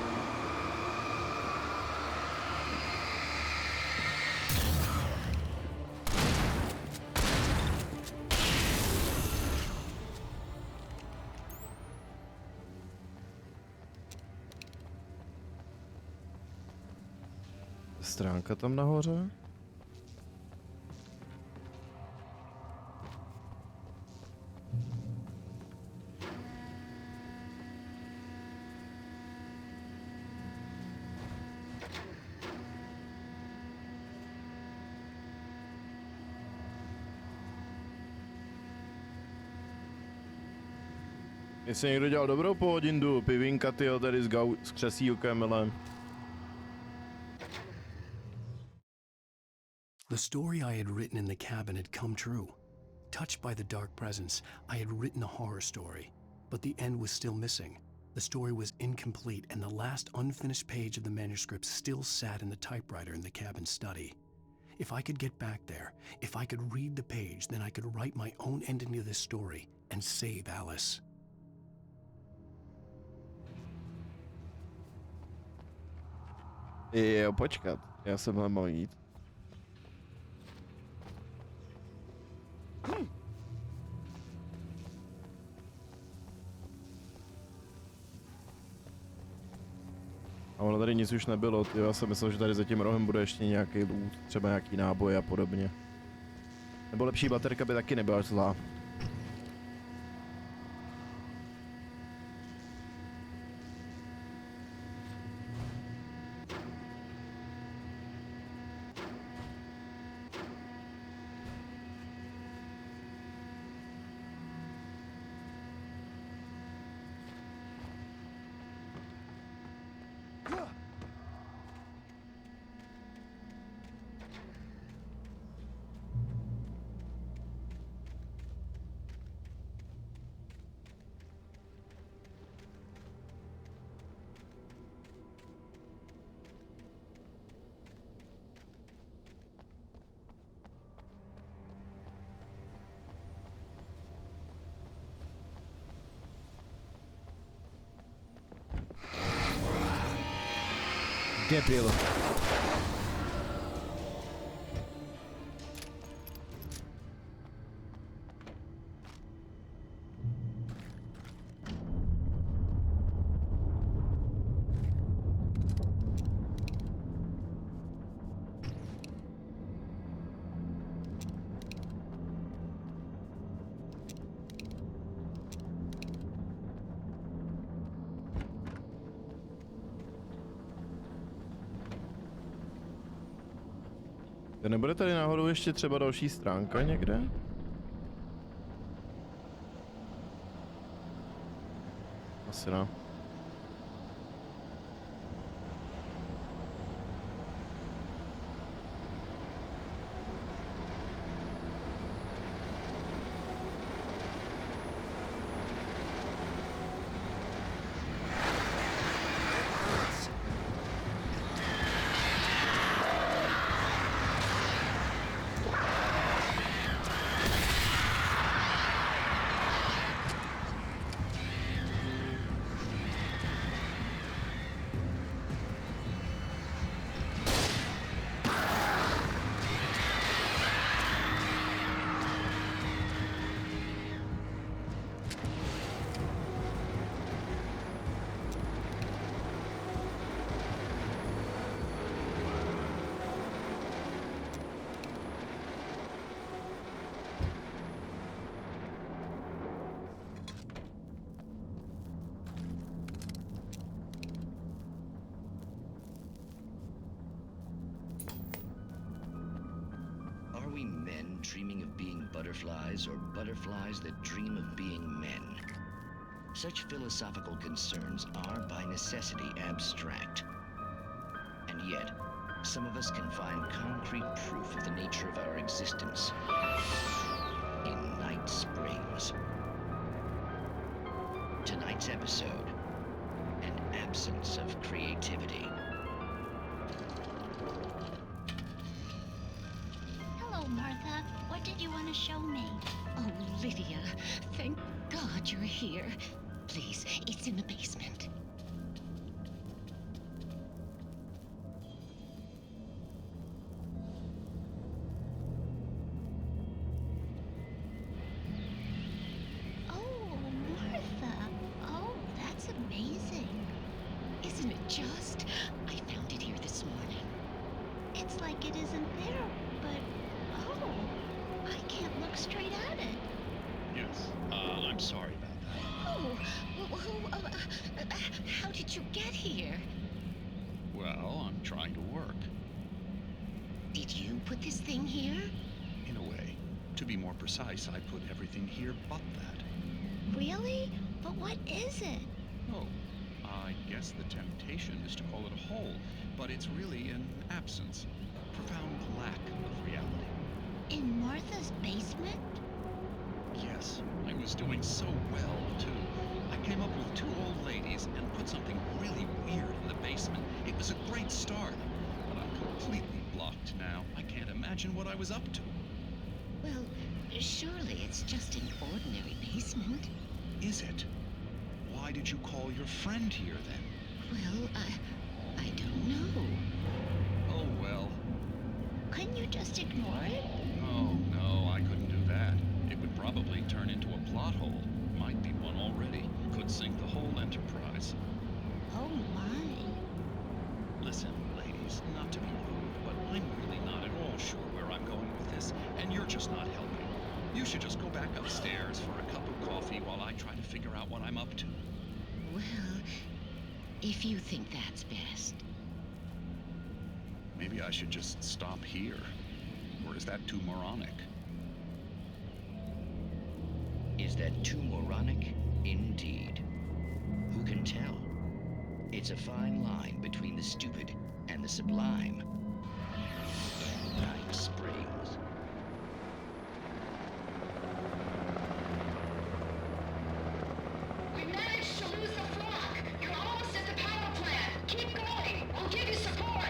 Stránka tam nahoře? Jestli někdo dělal dobrou pohodindu, pivínka tyjo, tady s křesílkem, ale... The story I had written in the cabin had come true. Touched by the dark presence, I had written a horror story, but the end was still missing. The story was incomplete, and the last unfinished page of the manuscript still sat in the typewriter in the cabin study. If I could get back there, if I could read the page, then I could write my own ending to this story and save Alice. Jo, počkat, já jsem mal jít. A ono tady nic už nebylo, tyjo, já jsem myslel, že tady za tím rohem bude ještě nějaký loot, třeba nějaký náboj a podobně. Nebo lepší baterka by taky nebyla zlá. Debil. Nebude tady náhodou ještě třeba další stránka někde? Asi ne. Dreaming of being butterflies, or butterflies that dream of being men. Such philosophical concerns are by necessity abstract. And yet, some of us can find concrete proof of the nature of our existence in Night Springs. Tonight's episode, an absence of creativity. Martha, what did you want to show me? Oh, Lydia, thank God you're here. Please, it's in the basement. Isn't it just? I found it here this morning. It's like it isn't there, but oh, I can't look straight at it. Yes, I'm sorry about that. Oh, how did you get here? Well, I'm trying to work. Did you put this thing here? In a way. To be more precise, I put everything here but that. Really? But what is it? Oh, I guess the temptation is to call it a hole, but it's really an absence. Profound lack of reality. In Martha's basement? Yes, I was doing so well, too. I came up with 2 old ladies and put something really weird in the basement. It was a great start, but I'm completely blocked now. I can't imagine what I was up to. Well, surely it's just an ordinary basement. Is it? Why did you call your friend here, then? Well, I don't know. Oh, well. Couldn't you just ignore it? Oh, no, I couldn't do that. It would probably turn into a plot hole. Might be one already. Could sink the whole enterprise. Oh, my. Listen, ladies, not to be rude, but I'm really not at all sure where I'm going with this, and you're just not helping. You should just go back upstairs for a cup of coffee while I try to figure out what I'm up to. Well, if you think that's best. Maybe I should just stop here. Or is that too moronic? Is that too moronic? Indeed. Who can tell? It's a fine line between the stupid and the sublime. Time springs. We managed to lose the flock. You're almost at the power plant. Keep going. We'll give you support.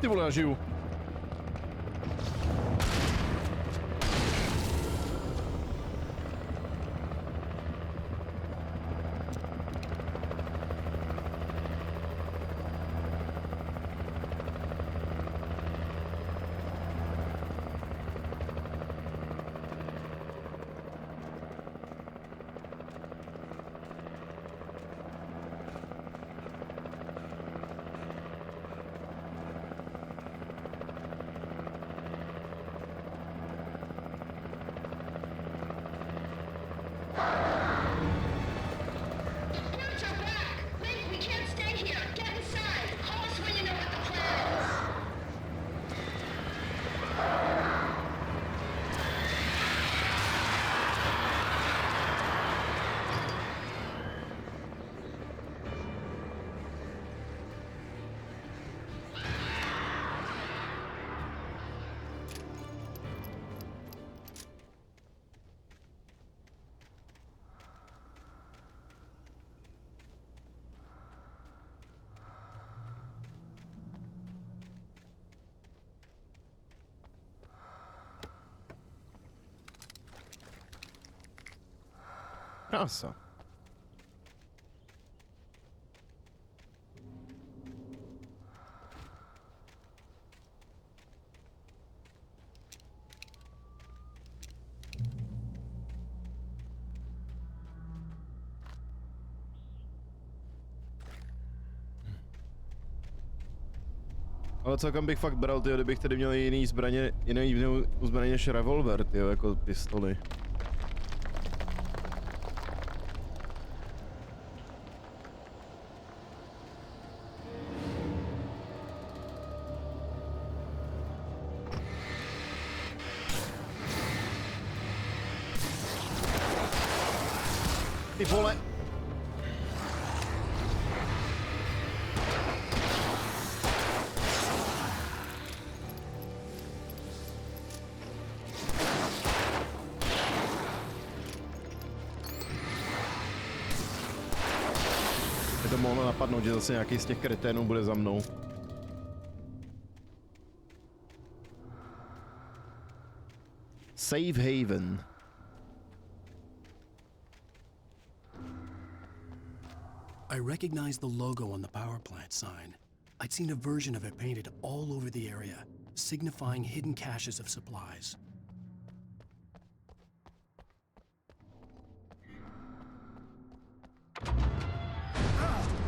Ty vole, já žiju. Krása. Ale celkem bych fakt bral, tyjo, kdybych tady měl jiný zbraně, jinou zbraně než revolver, tyjo, jako pistoli. Ty vole! To mohlo napadnout, že zase nějaký z těch kreténů bude za mnou. Safe Haven. I recognized the logo on the power plant sign. I'd seen a version of it painted all over the area, signifying hidden caches of supplies.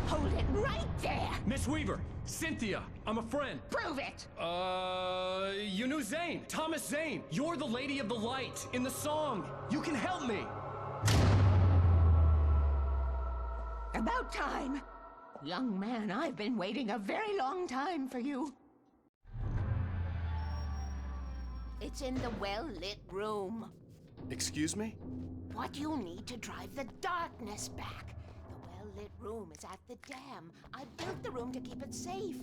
Hold it right there! Miss Weaver, Cynthia, I'm a friend. Prove it! You knew Zane, Thomas Zane. You're the Lady of the Light in the song. You can help me. About time! Young man, I've been waiting a very long time for you. It's in the well-lit room. Excuse me? What you need to drive the darkness back. The well-lit room is at the dam. I built the room to keep it safe.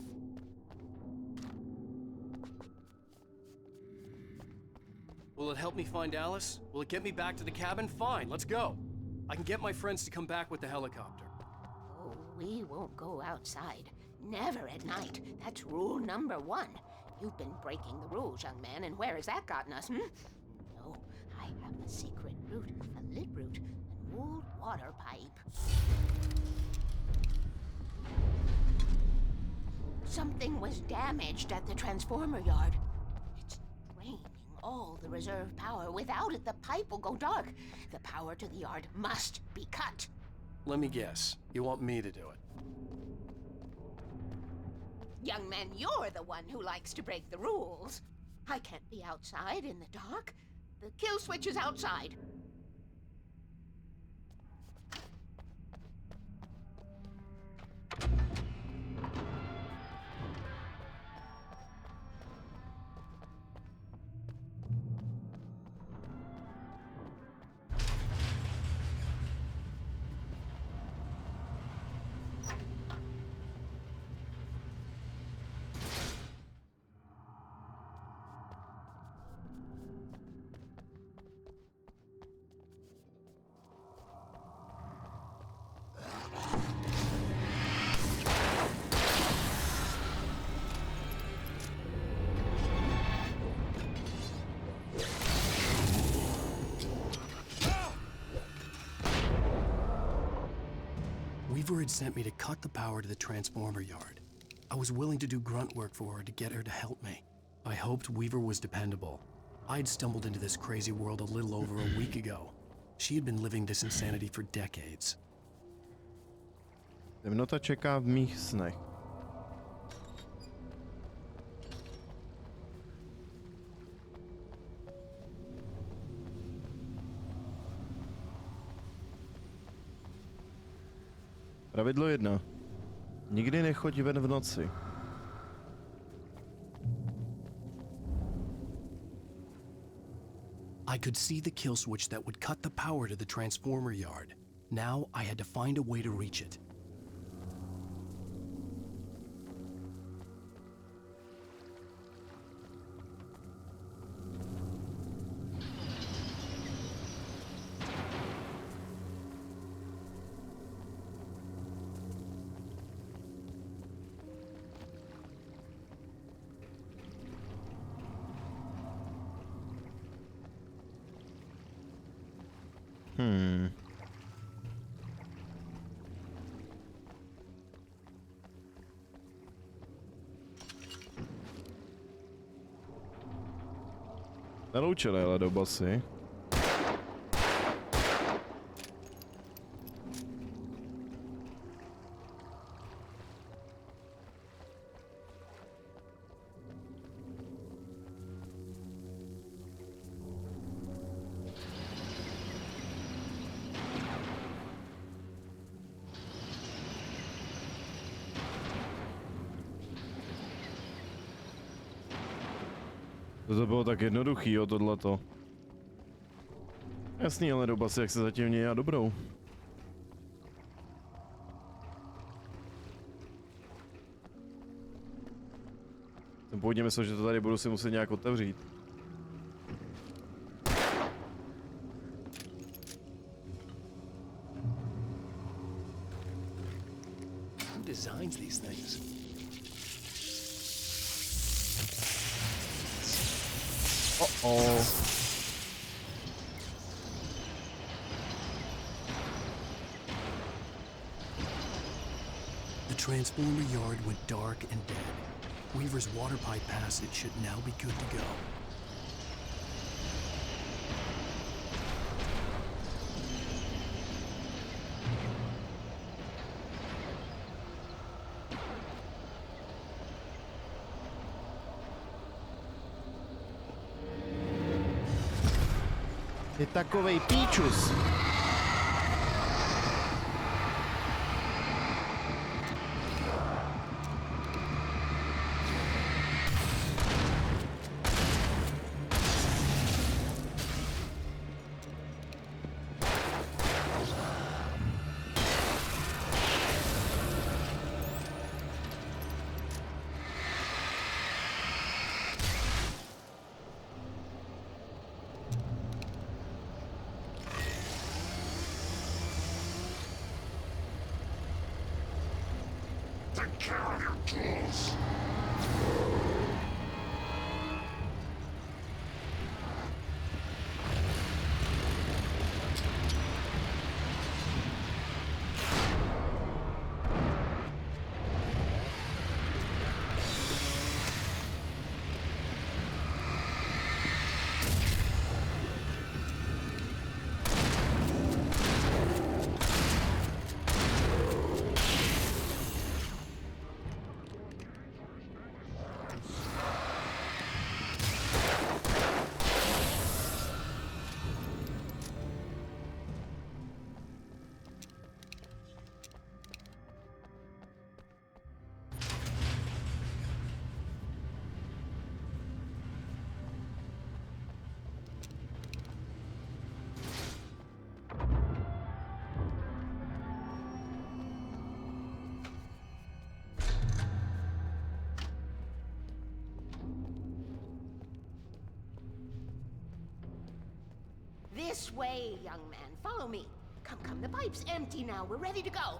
Will it help me find Alice? Will it get me back to the cabin? Fine, let's go. I can get my friends to come back with the helicopter. Oh, we won't go outside. Never at night. That's rule number 1. You've been breaking the rules, young man, and where has that gotten us, No, I have a secret route, a lit route, an old water pipe. Something was damaged at the transformer yard. It's draining all the reserve power. Without it, the pipe will go dark. The power to the yard must be cut. Let me guess. You want me to do it? Young man, you're the one who likes to break the rules. I can't be outside in the dark. The kill switch is outside. Weaver had sent me to cut the power to the transformer yard. I was willing to do grunt work for her to get her to help me. I hoped Weaver was dependable. I'd stumbled into this crazy world a little over a week ago. She had been living this insanity for decades. Temnota čeká v mých snech. Pravidlo 1. Nikdy nechoď ven v noci. I could see the kill switch that would cut the power to the transformer yard. Now I had to find a way to reach it. Neloučené, ale do basy. To bylo tak jednoduchý, jo, tohleto. Jasný, ale do basy, jak se zatím mějí a dobrou. Jsem původně myslel, že to tady budu si muset nějak otevřít. Who designs these things? Uh-oh. The transformer yard went dark and dead. Weaver's water pipe passage should now be good to go. Je takovej píčus. Take care of your tools. This way, young man. Follow me. Come, come. The pipe's empty now. We're ready to go.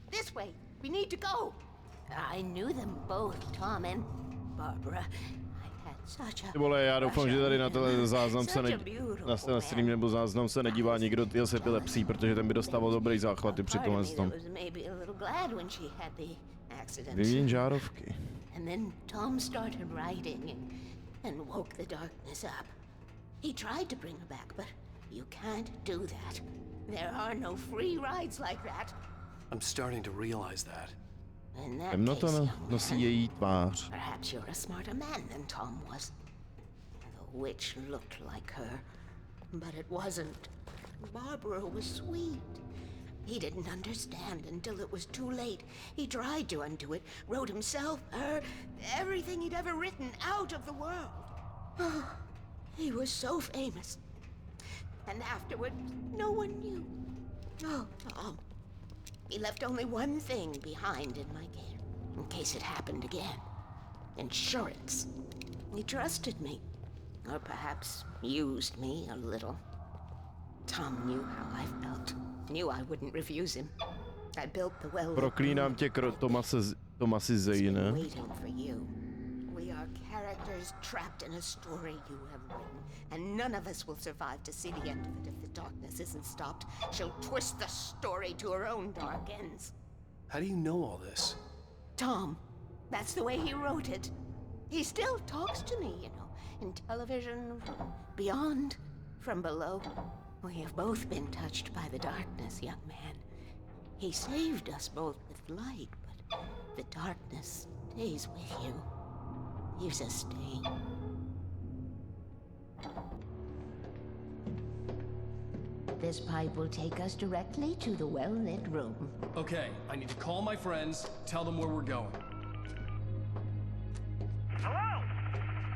This way. We need to go. I knew them both, Tom and Barbara. I had such a... Ty vole, já doufám, že tady na tenhle záznam se na stream nebo záznam se nedívá nikdo ty s epilepsí, protože ten by dostával dobrý záchvaty při tomhle tom. Vyměň žárovky. And then Tom started writing and woke the darkness up. He tried to bring her back, but you can't do that. There are no free rides like that. I'm starting to realize that. In that Temnota case, nosí její tvář. perhaps you're a smarter man than Tom was. The witch looked like her, but it wasn't. Barbara was sweet. He didn't understand until it was too late. He tried to undo it, wrote himself, her, everything he'd ever written out of the world. He was so famous. And afterward, no one knew. Oh, Tom. He left only one thing behind in my care, in case it happened again. Insurance. He trusted me. Or perhaps used me a little. Tom knew how I felt. Knew I wouldn't refuse him. I built the well. Proklínám tě, Tomasi Zane. Waiting for you. We are characters trapped in a story you have written, and none of us will survive to see the end of it if the darkness isn't stopped. She'll twist the story to her own dark ends. How do you know all this? Tom, that's the way he wrote it. He still talks to me, you know, in television, beyond, from below. We have both been touched by the darkness, young man. He saved us both with light, but the darkness stays with you. Leaves a stain. This pipe will take us directly to the well-lit room. Okay, I need to call my friends, tell them where we're going. Hello?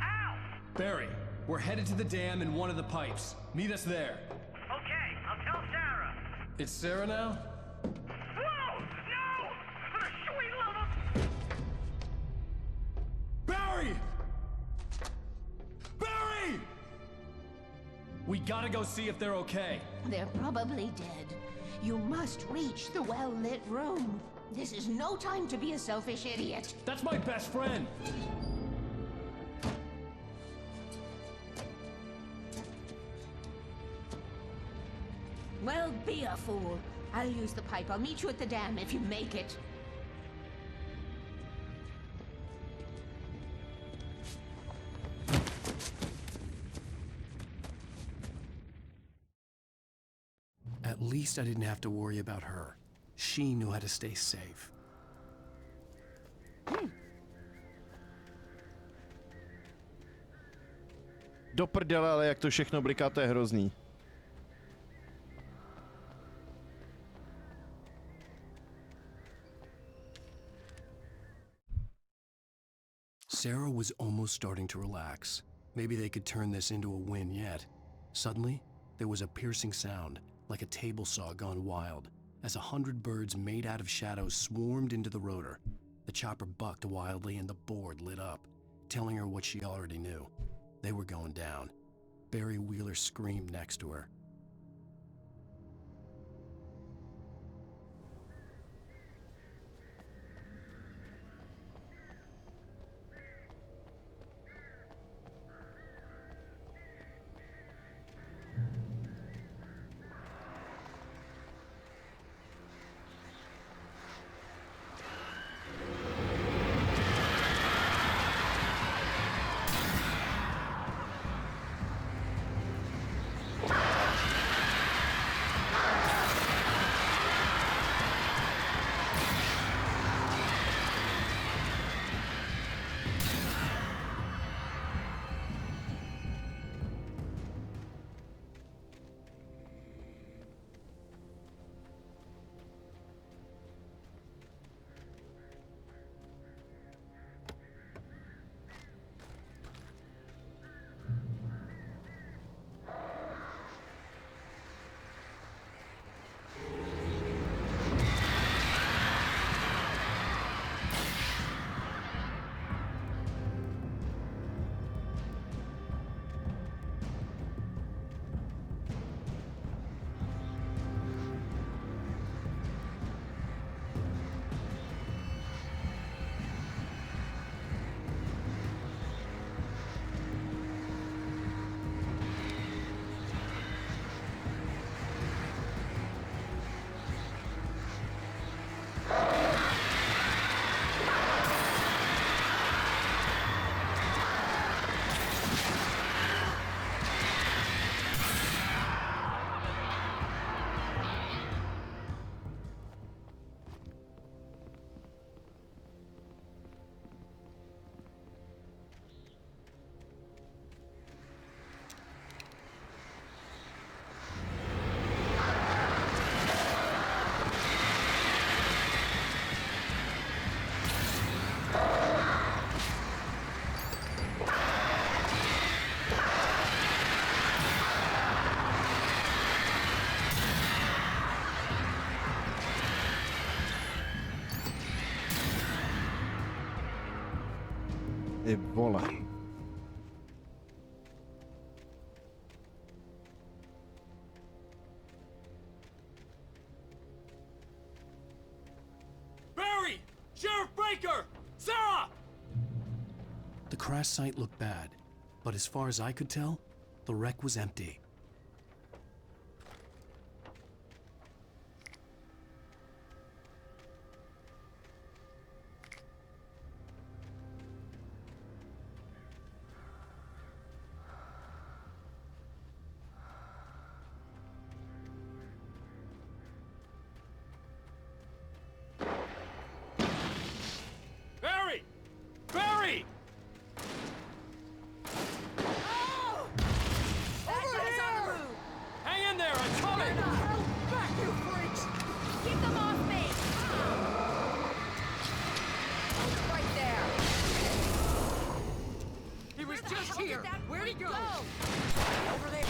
Al! Barry, we're headed to the dam in one of the pipes. Meet us there. Okay, I'll tell Sarah. It's Sarah now? Whoa! No! For the sweet love of... Barry! Barry! We gotta go see if they're okay. They're probably dead. You must reach the well-lit room. This is no time to be a selfish idiot. That's my best friend. Well, be a fool. I'll use the pipe. I'll meet you at the dam if you make it. At least I didn't have to worry about her. She knew how to stay safe. Do prdele, ale jak to všechno bliká, to je hrozný. Sarah was almost starting to relax. Maybe they could turn this into a win yet. Suddenly, there was a piercing sound, like a table saw gone wild, as 100 birds made out of shadows swarmed into the rotor. The chopper bucked wildly and the board lit up, telling her what she already knew. They were going down. Barry Wheeler screamed next to her. Ty vole. Barry! Sheriff Baker! Sarah! The crash site looked bad, but as far as I could tell, the wreck was empty. He's here! Where'd he go? Over there!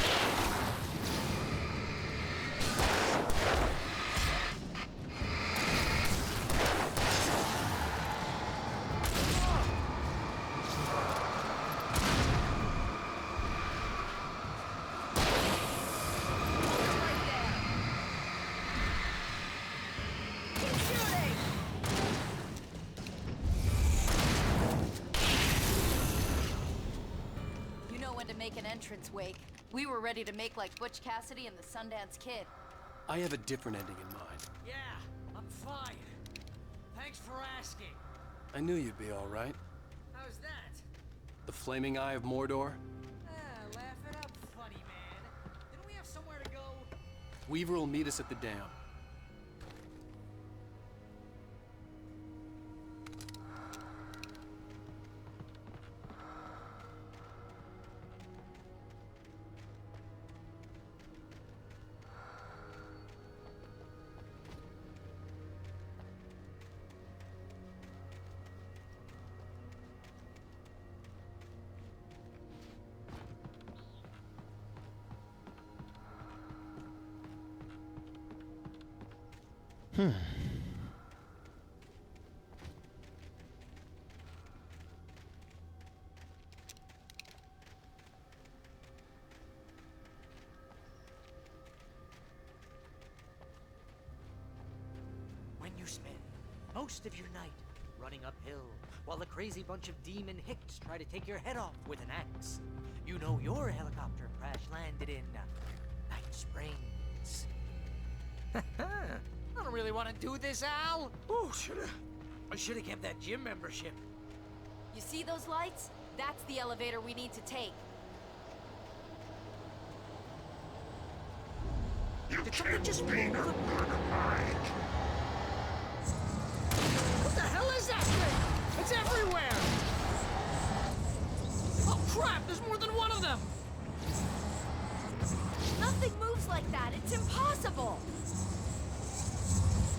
You know when to make an entrance, Wake. We were ready to make like Butch Cassidy and the Sundance Kid. I have a different ending in mind. Yeah, I'm fine. Thanks for asking. I knew you'd be all right. How's that? The flaming eye of Mordor? Laugh it up, funny man. Didn't we have somewhere to go? Weaver will meet us at the dam. When you spend most of your night running uphill while a crazy bunch of demon hicks try to take your head off with an axe, you know your helicopter crash landed in Night Springs. I don't really want to do this, Al. Oh, I should have kept that gym membership. You see those lights? That's the elevator we need to take. Did something just blow over? What the hell is that thing? It's everywhere! Oh crap, there's more than one of them! Nothing moves like that. It's impossible.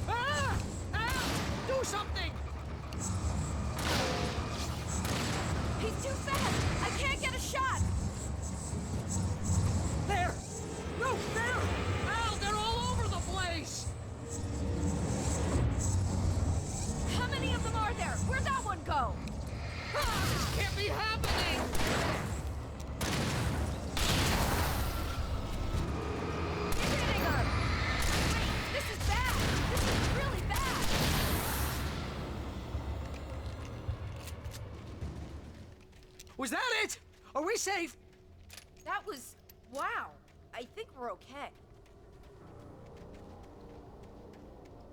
Ah! Ah! Do something! He's too fast. I can't get a shot. There! No, there! Al, they're all over the place! How many of them are there? Where'd that one go? Ah, this can't be happening! You're hitting her! Wait, this is bad! This is really bad! Was that it? Are we safe? That was... wow. I think we're okay.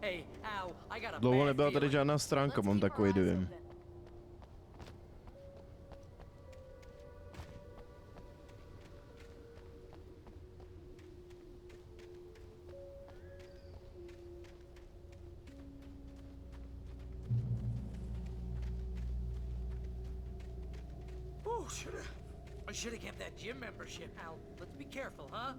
Hey, Al, I got a Dlouho bad nebyla tady feeling. žádná stránka, mám takový dojem. Oh, I should have kept that gym membership, Al. Let's be careful, huh?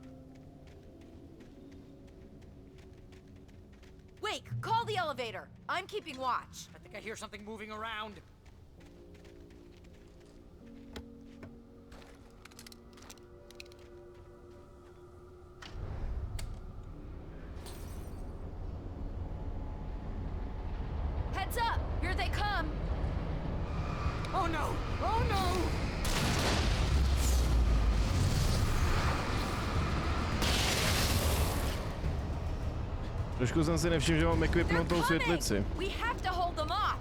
Wake, call the elevator. I'm keeping watch. I think I hear something moving around. Heads up! Here they come! Oh no! Oh no! Trošku jsem si nevšiml, že mám equipnutou světlici. We have to hold them off.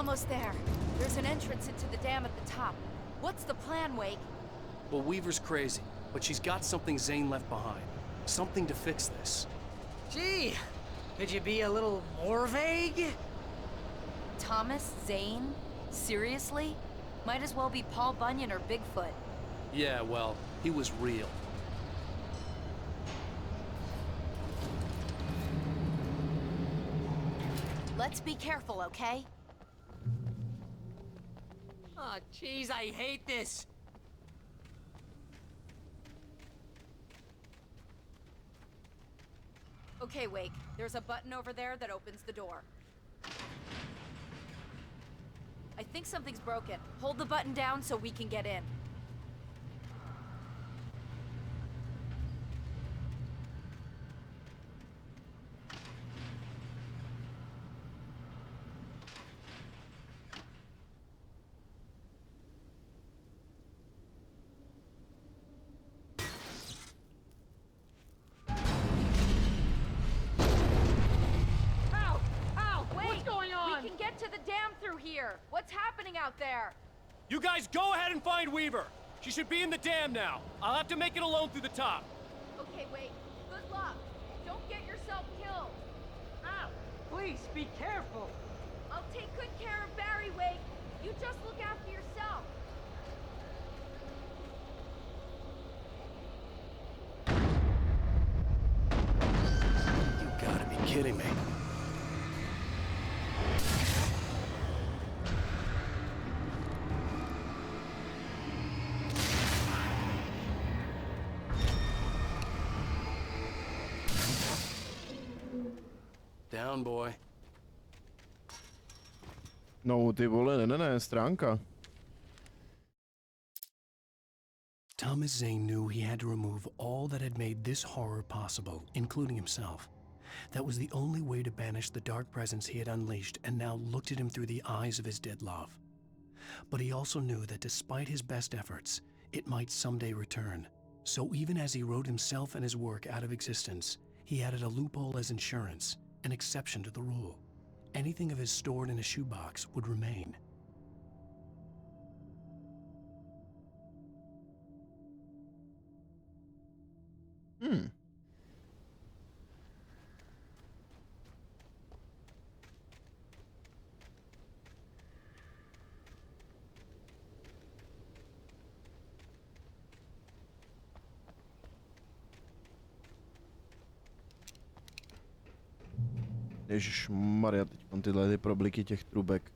almost there. There's an entrance into the dam at the top. What's the plan, Wake? Well, Weaver's crazy, but she's got something Zane left behind. Something to fix this. Gee, could you be a little more vague? Thomas Zane? Seriously? Might as well be Paul Bunyan or Bigfoot. Yeah, well, he was real. Let's be careful, okay? Oh, jeez, I hate this. Okay, Wake. There's a button over there that opens the door. I think something's broken. Hold the button down so we can get in. We can get to the dam through here. What's happening out there? You guys go ahead and find Weaver. She should be in the dam now. I'll have to make it alone through the top. Okay, wait. Good luck. Don't get yourself killed. Ow! Please, be careful. I'll take good care of Barry, Wake. You just look after yourself. You gotta be kidding me. Down, boy. No, ty vole, ne, stránka. Thomas Zane knew he had to remove all that had made this horror possible, including himself. That was the only way to banish the dark presence he had unleashed and now looked at him through the eyes of his dead love. But he also knew that despite his best efforts, it might someday return. So even as he wrote himself and his work out of existence, he added a loophole as insurance, an exception to the rule. Anything of his stored in a shoebox would remain. Ježišmarja, teď mám tyhle ty probliky těch trubek.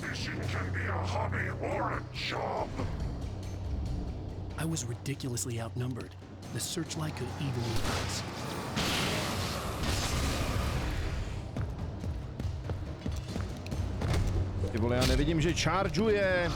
Fishing can be a hobby or a job. I was ridiculously outnumbered. The searchlight could evenly us. Ty vole, já nevidím, že chargeuje.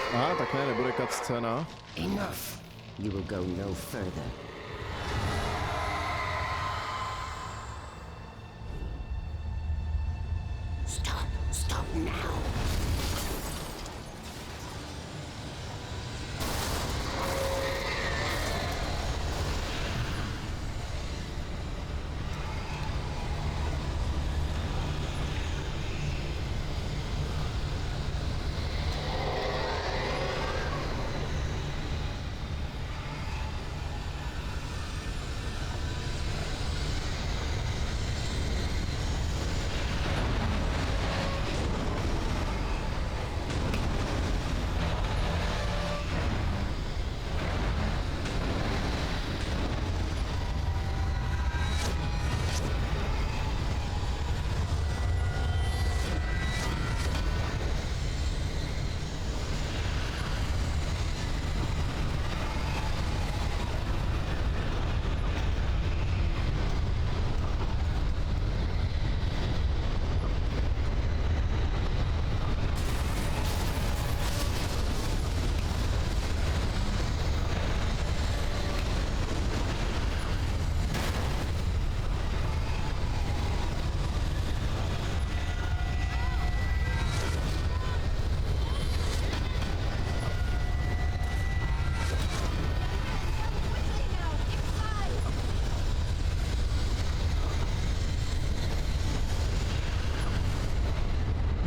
Aha, tak ne, nebude cutscéna. Enough. You will go no further. Stop. Stop now.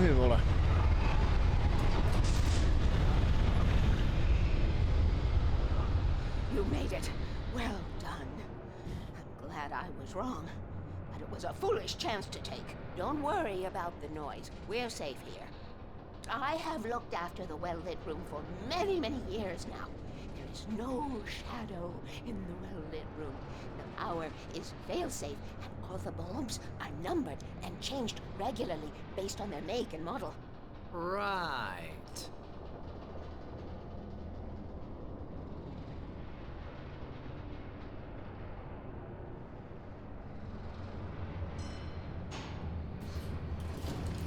Ty vole. You made it. Well done. I'm glad I was wrong. But it was a foolish chance to take. Don't worry about the noise. We're safe here. I have looked after the well-lit room for many, many years now. There is no shadow in the well-lit room. The power is fail-safe, and all the bulbs are numbered and changed regularly based on their make and model. Right.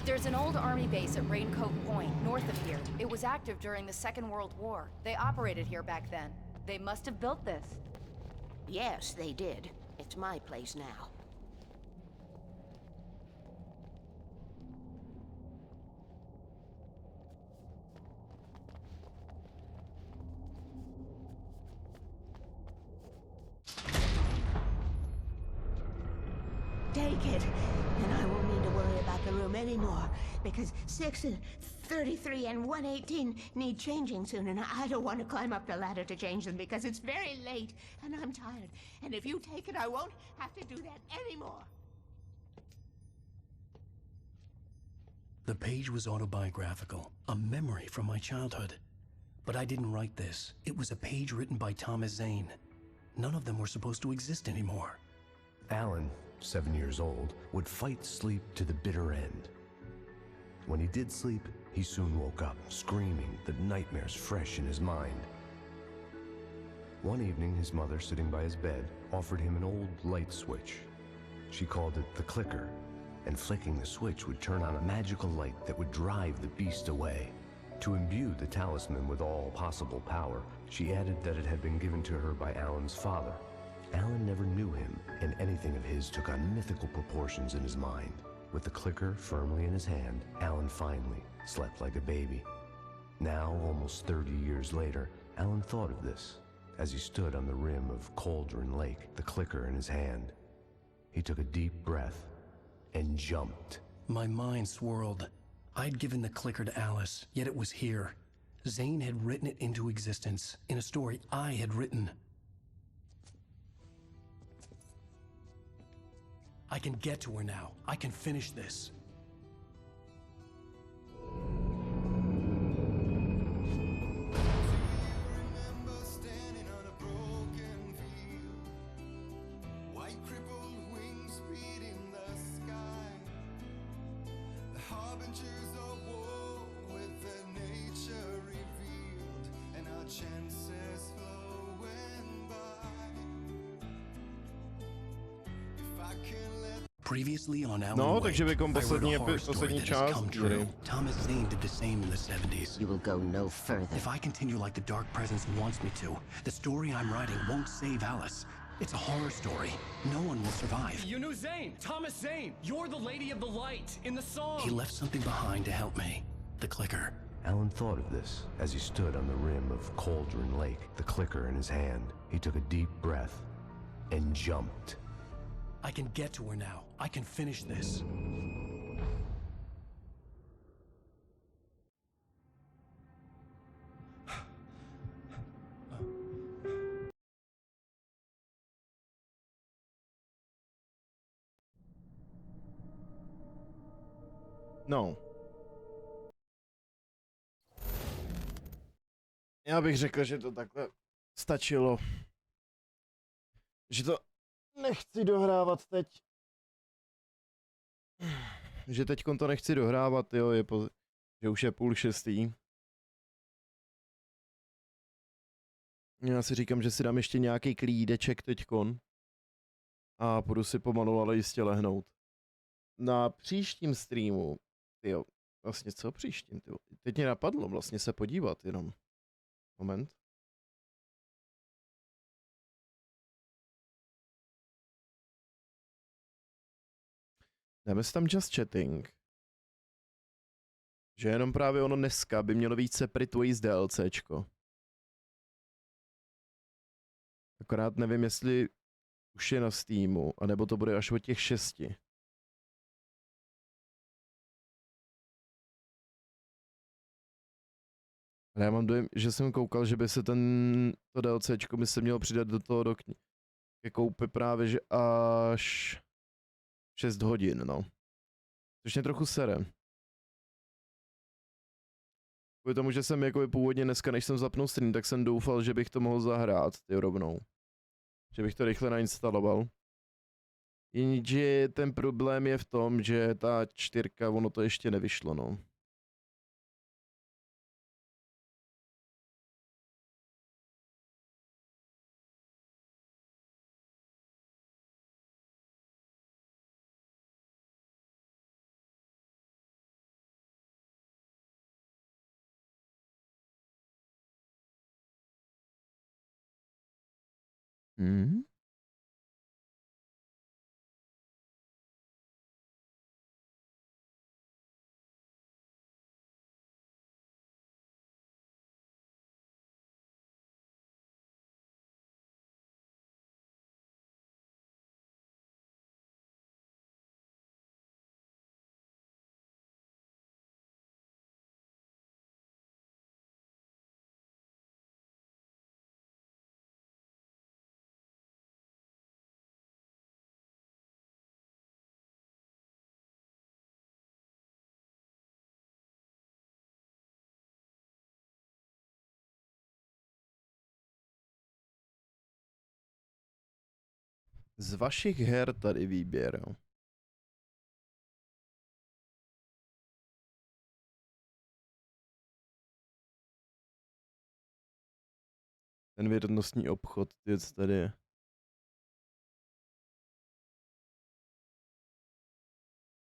There's an old army base at Raincoat Point, north of here. It was active during the Second World War. They operated here back then. They must have built this. Yes, they did. It's my place now. Take it, and I won't need to worry about the room anymore, because 6 and 33 and 118 need changing soon, and I don't want to climb up the ladder to change them because it's very late, and I'm tired. And if you take it, I won't have to do that anymore. The page was autobiographical, a memory from my childhood. But I didn't write this. It was a page written by Thomas Zane. None of them were supposed to exist anymore. Alan, 7 years old, would fight sleep to the bitter end. When he did sleep, he soon woke up, screaming, the nightmares fresh in his mind. One evening, his mother, sitting by his bed, offered him an old light switch. She called it the clicker, and flicking the switch would turn on a magical light that would drive the beast away. To imbue the talisman with all possible power, she added that it had been given to her by Alan's father. Alan never knew him, and anything of his took on mythical proportions in his mind. With the clicker firmly in his hand, Alan finally slept like a baby. Now, almost 30 years later, Alan thought of this as he stood on the rim of Cauldron Lake, the clicker in his hand. He took a deep breath and jumped. My mind swirled. I'd given the clicker to Alice, yet it was here. Zane had written it into existence, in a story I had written. I can get to her now. I can finish this. Previously on Alan No, Wake, takže bychom I wrote poslední, a horror story poslední that has část come díry. true. Thomas Zane did the same in the 70s. You will go no further. If I continue like the Dark Presence wants me to, the story I'm writing won't save Alice. It's a horror story. No one will survive. You knew Zane! Thomas Zane! You're the Lady of the Light in the song! He left something behind to help me. The clicker. Alan thought of this as he stood on the rim of Cauldron Lake, the clicker in his hand. He took a deep breath and jumped. I can get to her now. I can finish this. No. Já bych řekl, že to takhle stačilo. Že to nechci dohrávat teď. Že teďkon to nechci dohrávat, jo, že už je 5:30. Já si říkám, že si dám ještě nějaký klídeček teďkon. A půjdu si pomalu, ale jistě lehnout. Na příštím streamu, jo, vlastně co příštím, tyjo? Teď mě napadlo vlastně se podívat jenom. Moment. Dáme si tam just chatting. Že jenom právě ono dneska by mělo být Separate Ways DLCčko. Akorát nevím, jestli už je na Steamu, anebo to bude až od těch 6. Ale já mám dojem, že jsem koukal, že by se to DLCčko by se mělo přidat do toho ke koupi právě, že až 6 hodin, no. Což mě trochu sere. Kvůli tomu, že jsem jako původně dneska, než jsem zapnul stream, tak jsem doufal, že bych to mohl zahrát, ty rovnou. Že bych to rychle nainstaloval. Jenže ten problém je v tom, že ta 4, ono to ještě nevyšlo, no. Mhm. Z vašich her tady výběr, jo. Ten věrnostní obchod, ty co tady je.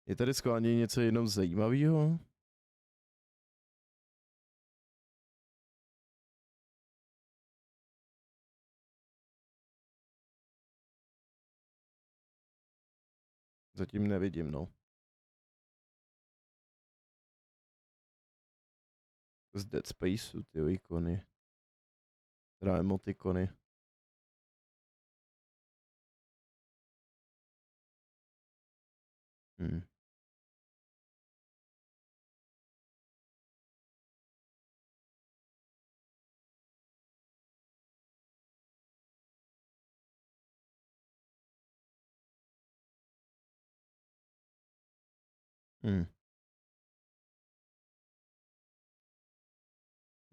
Je tady schválně něco jenom zajímavého? Zatím nevidím, no. Z Dead Spaceu, ty ikony. Teda emotikony.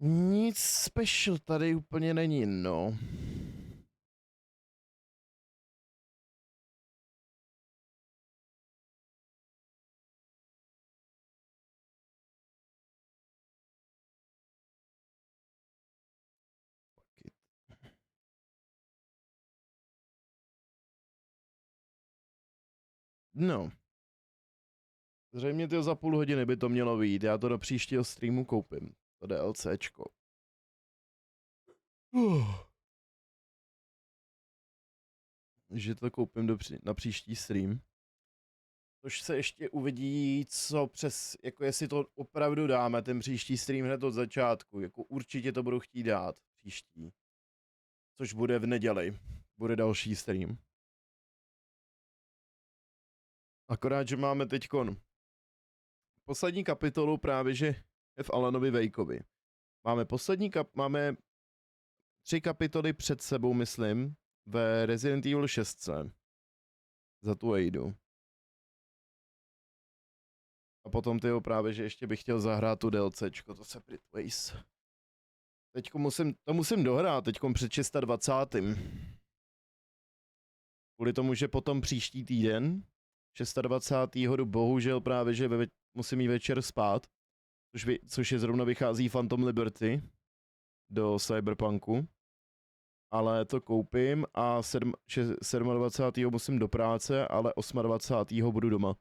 Nic special tady úplně není, no. No. Zřejmě to za půl hodiny by to mělo vyjít. Já to do příštího streamu koupím. To DLCčko. Že to koupím na příští stream. Což se ještě uvidí, co přes, jako jestli to opravdu dáme, ten příští stream hned od začátku. Jako určitě to budu chtít dát příští. Což bude v neděli. Bude další stream. Akorát, že máme teďkon poslední kapitolu právě, že je v Alanovi Wakeovi. Máme 3 kapitoly před sebou, myslím, ve Resident Evil 6. Za tu Aidu. A potom tyho právě, že ještě bych chtěl zahrát tu DLCčko, to Separate Ways. Teďko musím dohrát, teďkom před 26. Kvůli tomu, že potom příští týden, 26. jdu bohužel právě, že musím jít večer spát, což je zrovna vychází Phantom Liberty do Cyberpunku. Ale to koupím a 27. musím do práce, ale 28. budu doma.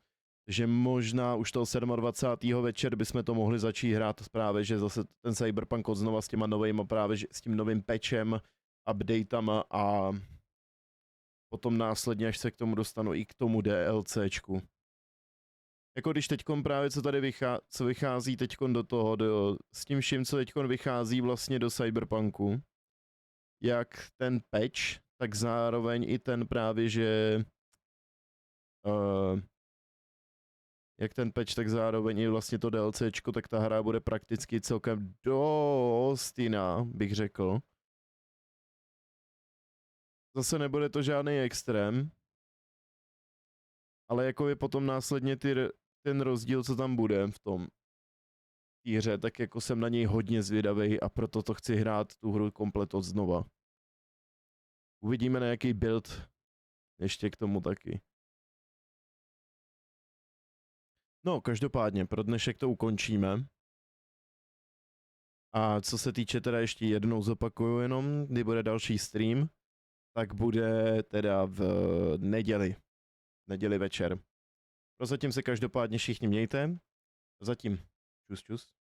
Takže možná už toho 27. večer bychom to mohli začít hrát právě, že zase ten Cyberpunk odznova s těma novejma právě, že s tím novým patchem, updatama a potom následně, až se k tomu dostanu i k tomu DLCčku. Jako když teďkon právě, co tady vychází teďkon do toho, s tím vším, co teďkon vychází vlastně do Cyberpunku, jak ten patch, tak zároveň i ten právě, že jak ten patch, tak zároveň i vlastně to DLCčko, tak ta hra bude prakticky celkem dost jiná, bych řekl. Zase nebude to žádný extrém, ale jako je potom následně ten rozdíl, co tam bude v tom hře, tak jako jsem na něj hodně zvědavý a proto to chci hrát tu hru komplet od znova. Uvidíme, na jaký build ještě k tomu taky. No, každopádně, pro dnešek to ukončíme. A co se týče teda ještě jednou zopakuju jenom, kdy bude další stream, tak bude teda v neděli večer. Prozatím se každopádně všichni mějte. Zatím čus čus.